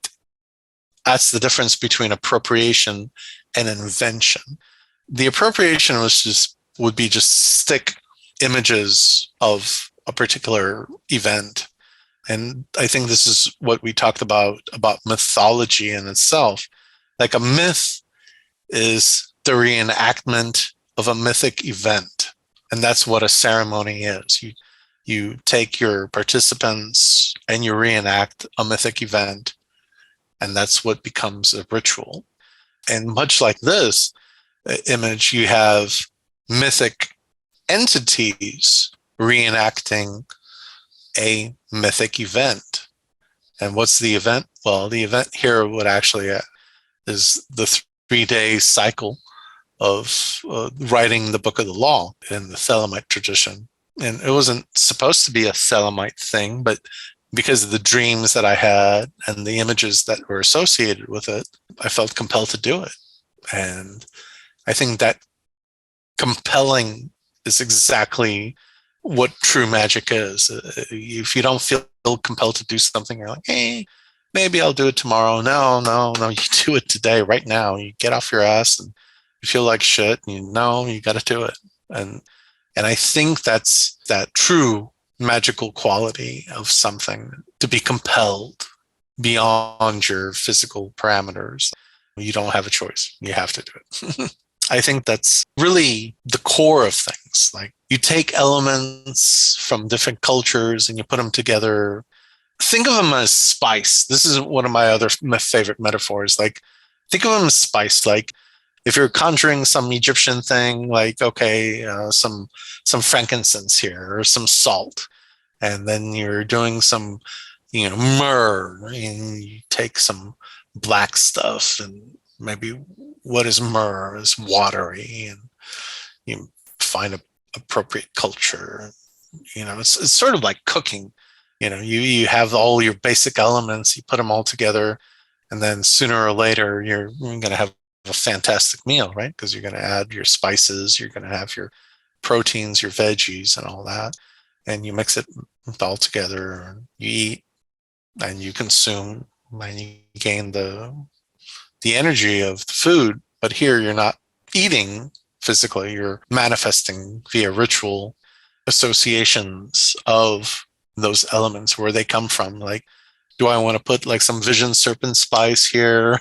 that's the difference between appropriation and invention. The appropriation would be just stick images of a particular event. And I think this is what we talked about mythology in itself. Like a myth is the reenactment of a mythic event. And that's what a ceremony is. You take your participants and you reenact a mythic event. And that's what becomes a ritual. And much like this image, you have mythic entities reenacting a mythic event. And what's the event? Well, the event here would actually is the 3-day cycle of writing the Book of the Law in the Thelemite tradition. And it wasn't supposed to be a Thelemite thing, but because of the dreams that I had and the images that were associated with it, I felt compelled to do it. And I think that compelling is exactly what true magic is. If you don't feel compelled to do something, you're like, hey, maybe I'll do it tomorrow. No, you do it today, right now. You get off your ass and you feel like shit, and you got to do it. And I think that's that true magical quality of something, to be compelled beyond your physical parameters. You don't have a choice. You have to do it. I think that's really the core of things. Like, you take elements from different cultures and you put them together. Think of them as spice. This is one of my favorite metaphors. Like, think of them as spice. Like, if you're conjuring some Egyptian thing, like, okay, some frankincense here, or some salt, and then you're doing some, myrrh, and you take some black stuff, and maybe what is myrrh is watery, and you find a appropriate culture. It's sort of like cooking. You have all your basic elements, you put them all together, and then sooner or later you're going to have a fantastic meal, right? Because you're going to add your spices, you're going to have your proteins, your veggies, and all that, and you mix it all together, and you eat, and you consume, and you gain the energy of the food. But here you're not eating physically, you're manifesting via ritual associations of those elements, where they come from. Like, do I want to put like some vision serpent spice here?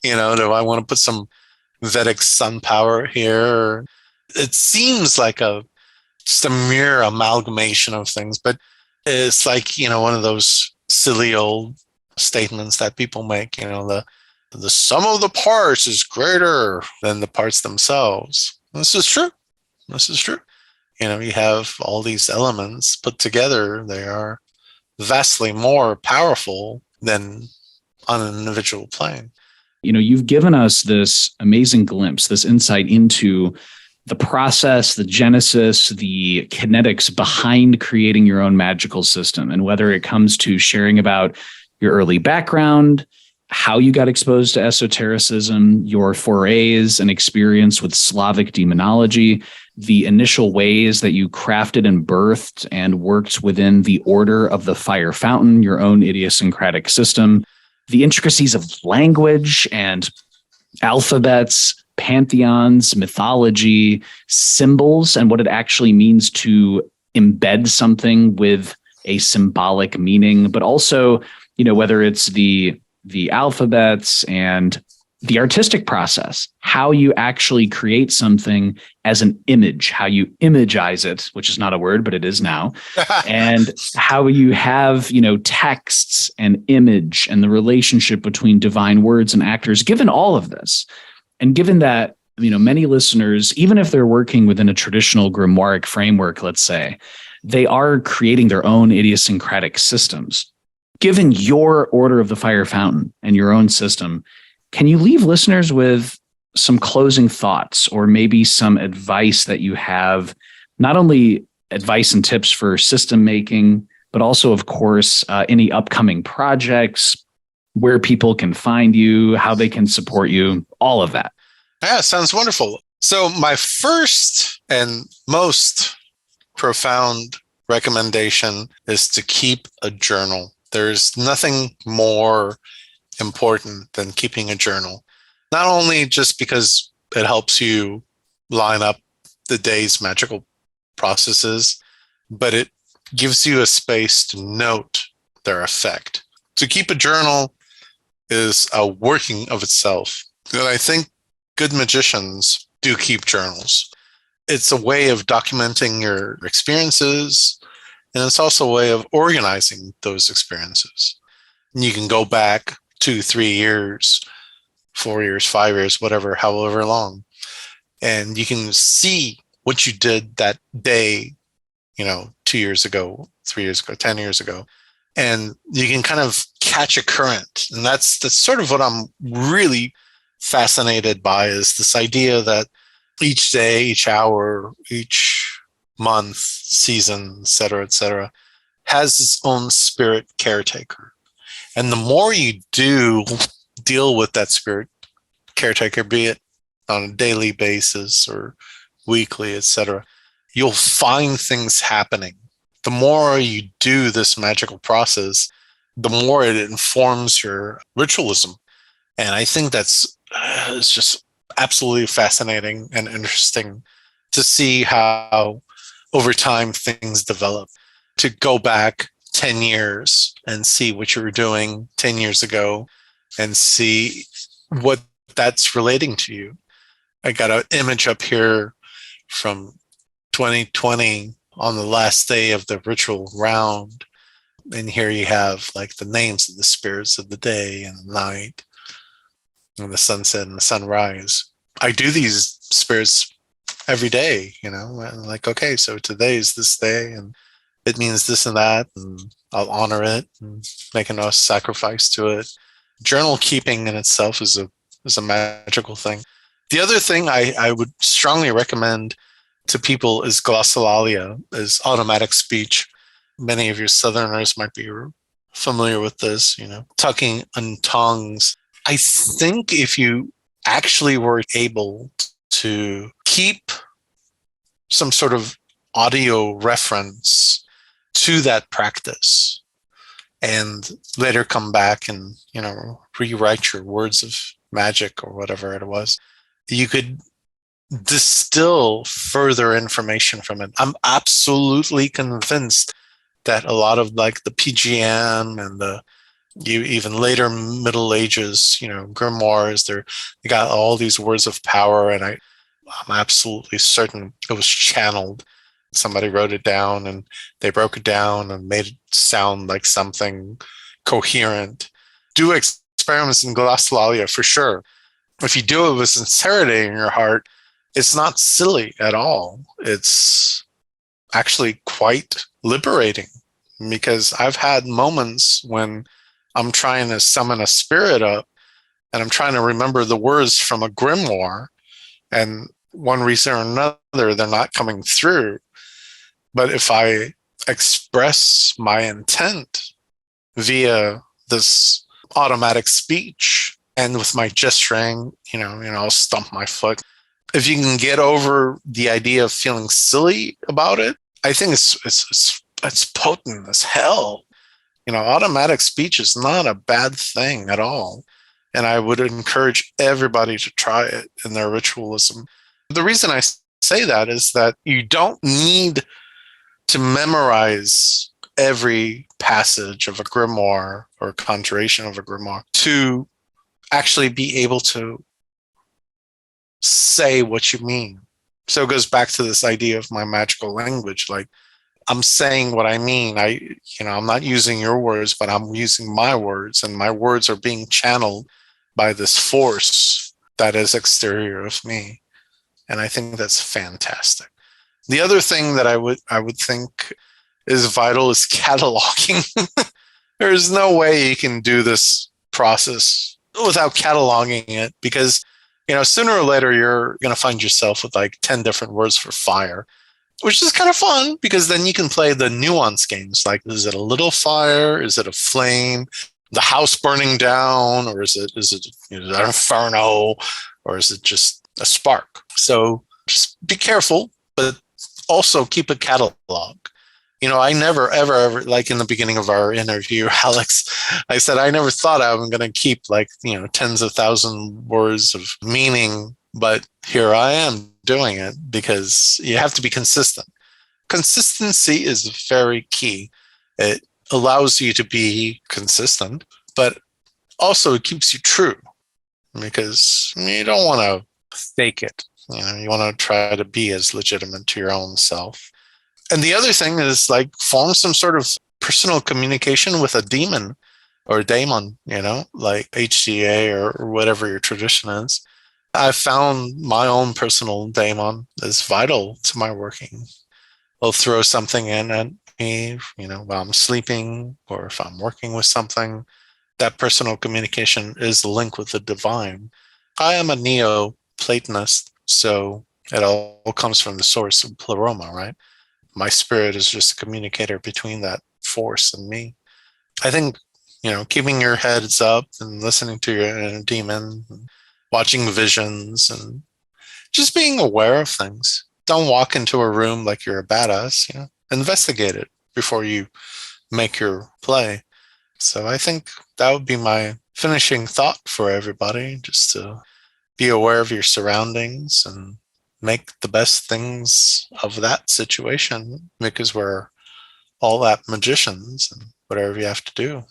Do I want to put some Vedic sun power here? It seems like just a mere amalgamation of things, but it's like, one of those silly old statements that people make, the sum of the parts is greater than the parts themselves. This is true. You have all these elements put together. They are vastly more powerful than on an individual plane. You've given us this amazing glimpse, this insight into the process, the genesis, the kinetics behind creating your own magical system. And whether it comes to sharing about your early background, how you got exposed to esotericism, your forays and experience with Slavic demonology, the initial ways that you crafted and birthed and worked within the Order of the Fire Fountain, your own idiosyncratic system, the intricacies of language and alphabets, pantheons, mythology, symbols, and what it actually means to embed something with a symbolic meaning, but also, whether it's the alphabets and the artistic process, how you actually create something as an image, how you imagize it, which is not a word, but it is now, and how you have, texts and image and the relationship between divine words and actors. Given all of this, and given that, many listeners, even if they're working within a traditional grimoire framework, let's say, they are creating their own idiosyncratic systems. Given your Order of the Fire Fountain and your own system, can you leave listeners with some closing thoughts, or maybe some advice that you have, not only advice and tips for system making, but also, of course, any upcoming projects, where people can find you, how they can support you, all of that? Yeah, sounds wonderful. So my first and most profound recommendation is to keep a journal. There's nothing more important than keeping a journal. Not only just because it helps you line up the day's magical processes, but it gives you a space to note their effect. To keep a journal is a working of itself. And I think good magicians do keep journals. It's a way of documenting your experiences, and it's also a way of organizing those experiences. And you can go back 2, 3 years, 4 years, 5 years, whatever, however long, and you can see what you did that day, 2 years ago, 3 years ago, 10 years ago, and you can kind of catch a current. And that's sort of what I'm really fascinated by, is this idea that each day, each hour, each month, season, etc., has its own spirit caretaker. And the more you do deal with that spirit caretaker, be it on a daily basis or weekly, etc., you'll find things happening. The more you do this magical process, the more it informs your ritualism. And I think that's it's just absolutely fascinating and interesting to see how over time things develop. To go back 10 years and see what you were doing 10 years ago and see what that's relating to you. I got an image up here from 2020 on the last day of the ritual round. And here you have like the names of the spirits of the day and the night and the sunset and the sunrise. I do these spirits every day, like, okay, so today is this day and it means this and that, and I'll honor it and make a sacrifice to it. Journal keeping in itself is a magical thing. The other thing I would strongly recommend to people is glossolalia, is automatic speech. Many of your Southerners might be familiar with this, talking in tongues. I think if you actually were able to keep some sort of audio reference to that practice and later come back and, rewrite your words of magic or whatever it was, you could distill further information from it. I'm absolutely convinced that a lot of like the PGM and even later Middle Ages, grimoires, they got all these words of power, and I'm absolutely certain it was channeled. Somebody wrote it down and they broke it down and made it sound like something coherent. Do experiments in glossolalia for sure. If you do it with sincerity in your heart, it's not silly at all. It's actually quite liberating, because I've had moments when I'm trying to summon a spirit up and I'm trying to remember the words from a grimoire, and one reason or another, they're not coming through. But if I express my intent via this automatic speech and with my gesturing, I'll stomp my foot. If you can get over the idea of feeling silly about it, I think it's potent as hell. Automatic speech is not a bad thing at all. And I would encourage everybody to try it in their ritualism. The reason I say that is that you don't need to memorize every passage of a grimoire or conjuration of a grimoire to actually be able to say what you mean. So it goes back to this idea of my magical language. Like, I'm saying what I mean. I'm not using your words, but I'm using my words, and my words are being channeled by this force that is exterior of me. And I think that's fantastic. The other thing that I would think is vital is cataloging. There's no way you can do this process without cataloging it, because sooner or later you're going to find yourself with like 10 different words for fire, which is kind of fun, because then you can play the nuance games. Like, is it a little fire? Is it a flame? The house burning down? Or is it an inferno? Or is it just a spark? So just be careful, but also keep a catalog. I never, ever, like in the beginning of our interview, Alex, I said, I never thought I was going to keep like, tens of thousands words of meaning, but here I am doing it, because you have to be consistent. Consistency is very key. It allows you to be consistent, but also it keeps you true, because you don't want to fake it. You want to try to be as legitimate to your own self. And the other thing is like form some sort of personal communication with a demon or a daemon, like HCA or whatever your tradition is. I found my own personal daemon is vital to my working. I'll throw something in at me, while I'm sleeping, or if I'm working with something. That personal communication is the link with the divine. I am a Neo-Platonist, so it all comes from the source of pleroma, right? my spirit is just a communicator between that force and me. I think, keeping your heads up and listening to your inner demon, watching visions, and just being aware of things. Don't walk into a room like you're a badass. Investigate it before you make your play. So I think that would be my finishing thought for everybody, just to be aware of your surroundings and make the best things of that situation, because we're all that magicians, and whatever you have to do.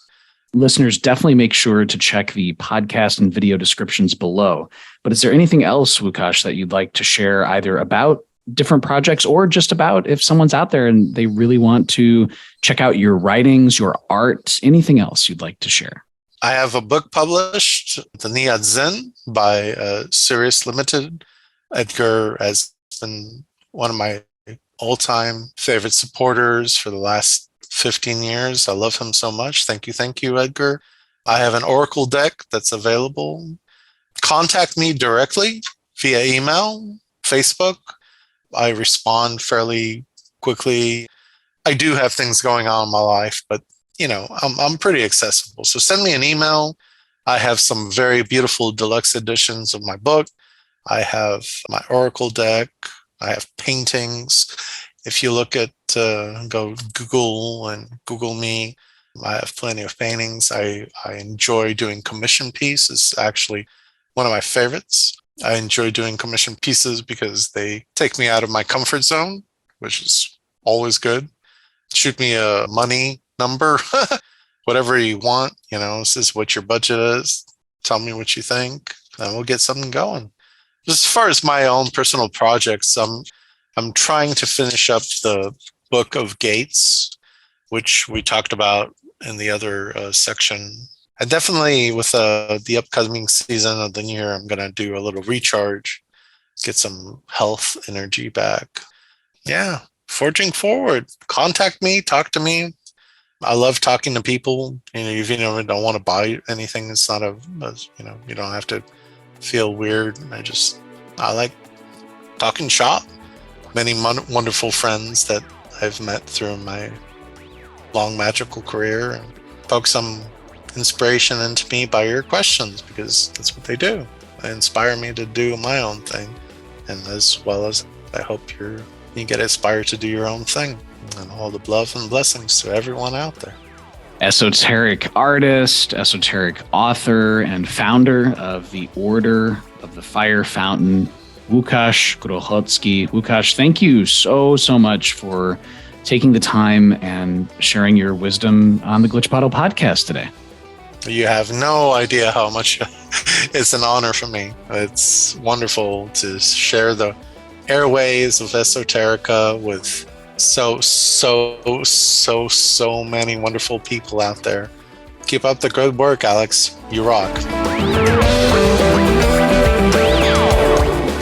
Listeners, definitely make sure to check the podcast and video descriptions below. But is there anything else, Łukasz, that you'd like to share, either about different projects or just about if someone's out there and they really want to check out your writings, your art, anything else you'd like to share? I have a book published, The Niyad Zen, by Sirius Limited. Edgar has been one of my all-time favorite supporters for the last 15 years. I love him so much. Thank you, Edgar. I have an oracle deck that's available. Contact me directly via email, Facebook. I respond fairly quickly. I do have things going on in my life, but I'm pretty accessible. So send me an email. I have some very beautiful deluxe editions of my book. I have my oracle deck. I have paintings. If you look at, go Google and Google me, I have plenty of paintings. I enjoy doing commission pieces. It's actually one of my favorites. I enjoy doing commission pieces because they take me out of my comfort zone, which is always good. Shoot me a money number, whatever you want. This is what your budget is. Tell me what you think, and we'll get something going. As far as my own personal projects, I'm trying to finish up the Book of Gates, which we talked about in the other section. And definitely with the upcoming season of the new year, I'm going to do a little recharge, get some health energy back. Yeah, forging forward. Contact me, talk to me. I love talking to people. Even if you don't want to buy anything, it's not you don't have to feel weird. I like talking shop. Many wonderful friends that I've met through my long magical career, and poke some inspiration into me by your questions, because that's what they do. They inspire me to do my own thing, and as well as I hope you get inspired to do your own thing. And all the love and blessings to everyone out there. Esoteric artist, esoteric author, and founder of the Order of the Fire Fountain, Łukasz Grochocki. Łukasz, thank you so much for taking the time and sharing your wisdom on the Glitch Bottle podcast today. You have no idea how much it's an honor for me. It's wonderful to share the airways of Esoterica with so many wonderful people out there. Keep up the good work, Alex. You rock.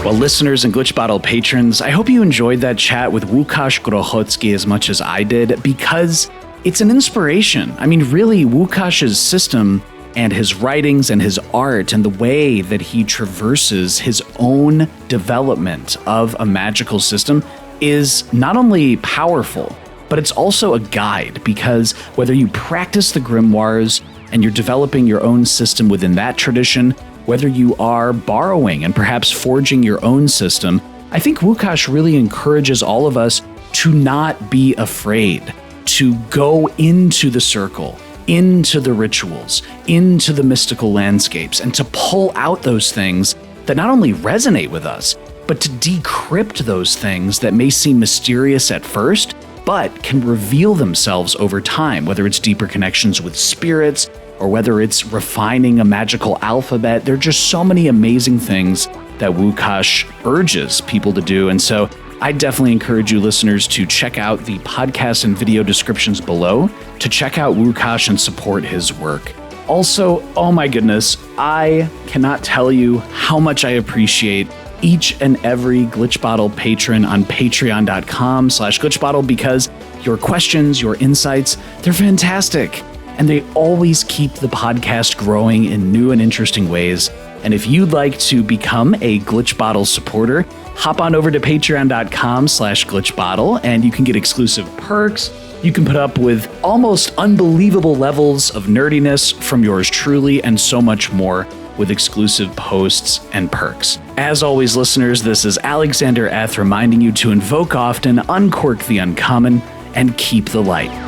Well, listeners and Glitch Bottle patrons, I hope you enjoyed that chat with Łukasz Grochocki as much as I did, because it's an inspiration. I mean, really, Łukasz's system and his writings and his art and the way that he traverses his own development of a magical system is not only powerful, but it's also a guide, because whether you practice the grimoires and you're developing your own system within that tradition, whether you are borrowing and perhaps forging your own system, I think Łukasz really encourages all of us to not be afraid to go into the circle, into the rituals, into the mystical landscapes, and to pull out those things that not only resonate with us, but to decrypt those things that may seem mysterious at first, but can reveal themselves over time, whether it's deeper connections with spirits or whether it's refining a magical alphabet. There are just so many amazing things that Łukasz urges people to do. And so I definitely encourage you listeners to check out the podcast and video descriptions below to check out Łukasz and support his work. Also, oh my goodness, I cannot tell you how much I appreciate each and every Glitch Bottle patron on patreon.com/glitchbottle, because your questions, your insights, they're fantastic. and they always keep the podcast growing in new and interesting ways. And if you'd like to become a Glitch Bottle supporter, hop on over to patreon.com/glitchbottle and you can get exclusive perks. You can put up with almost unbelievable levels of nerdiness from yours truly and so much more with exclusive posts and perks. As always, listeners, this is Alexander Eth reminding you to invoke often, uncork the uncommon, and keep the light.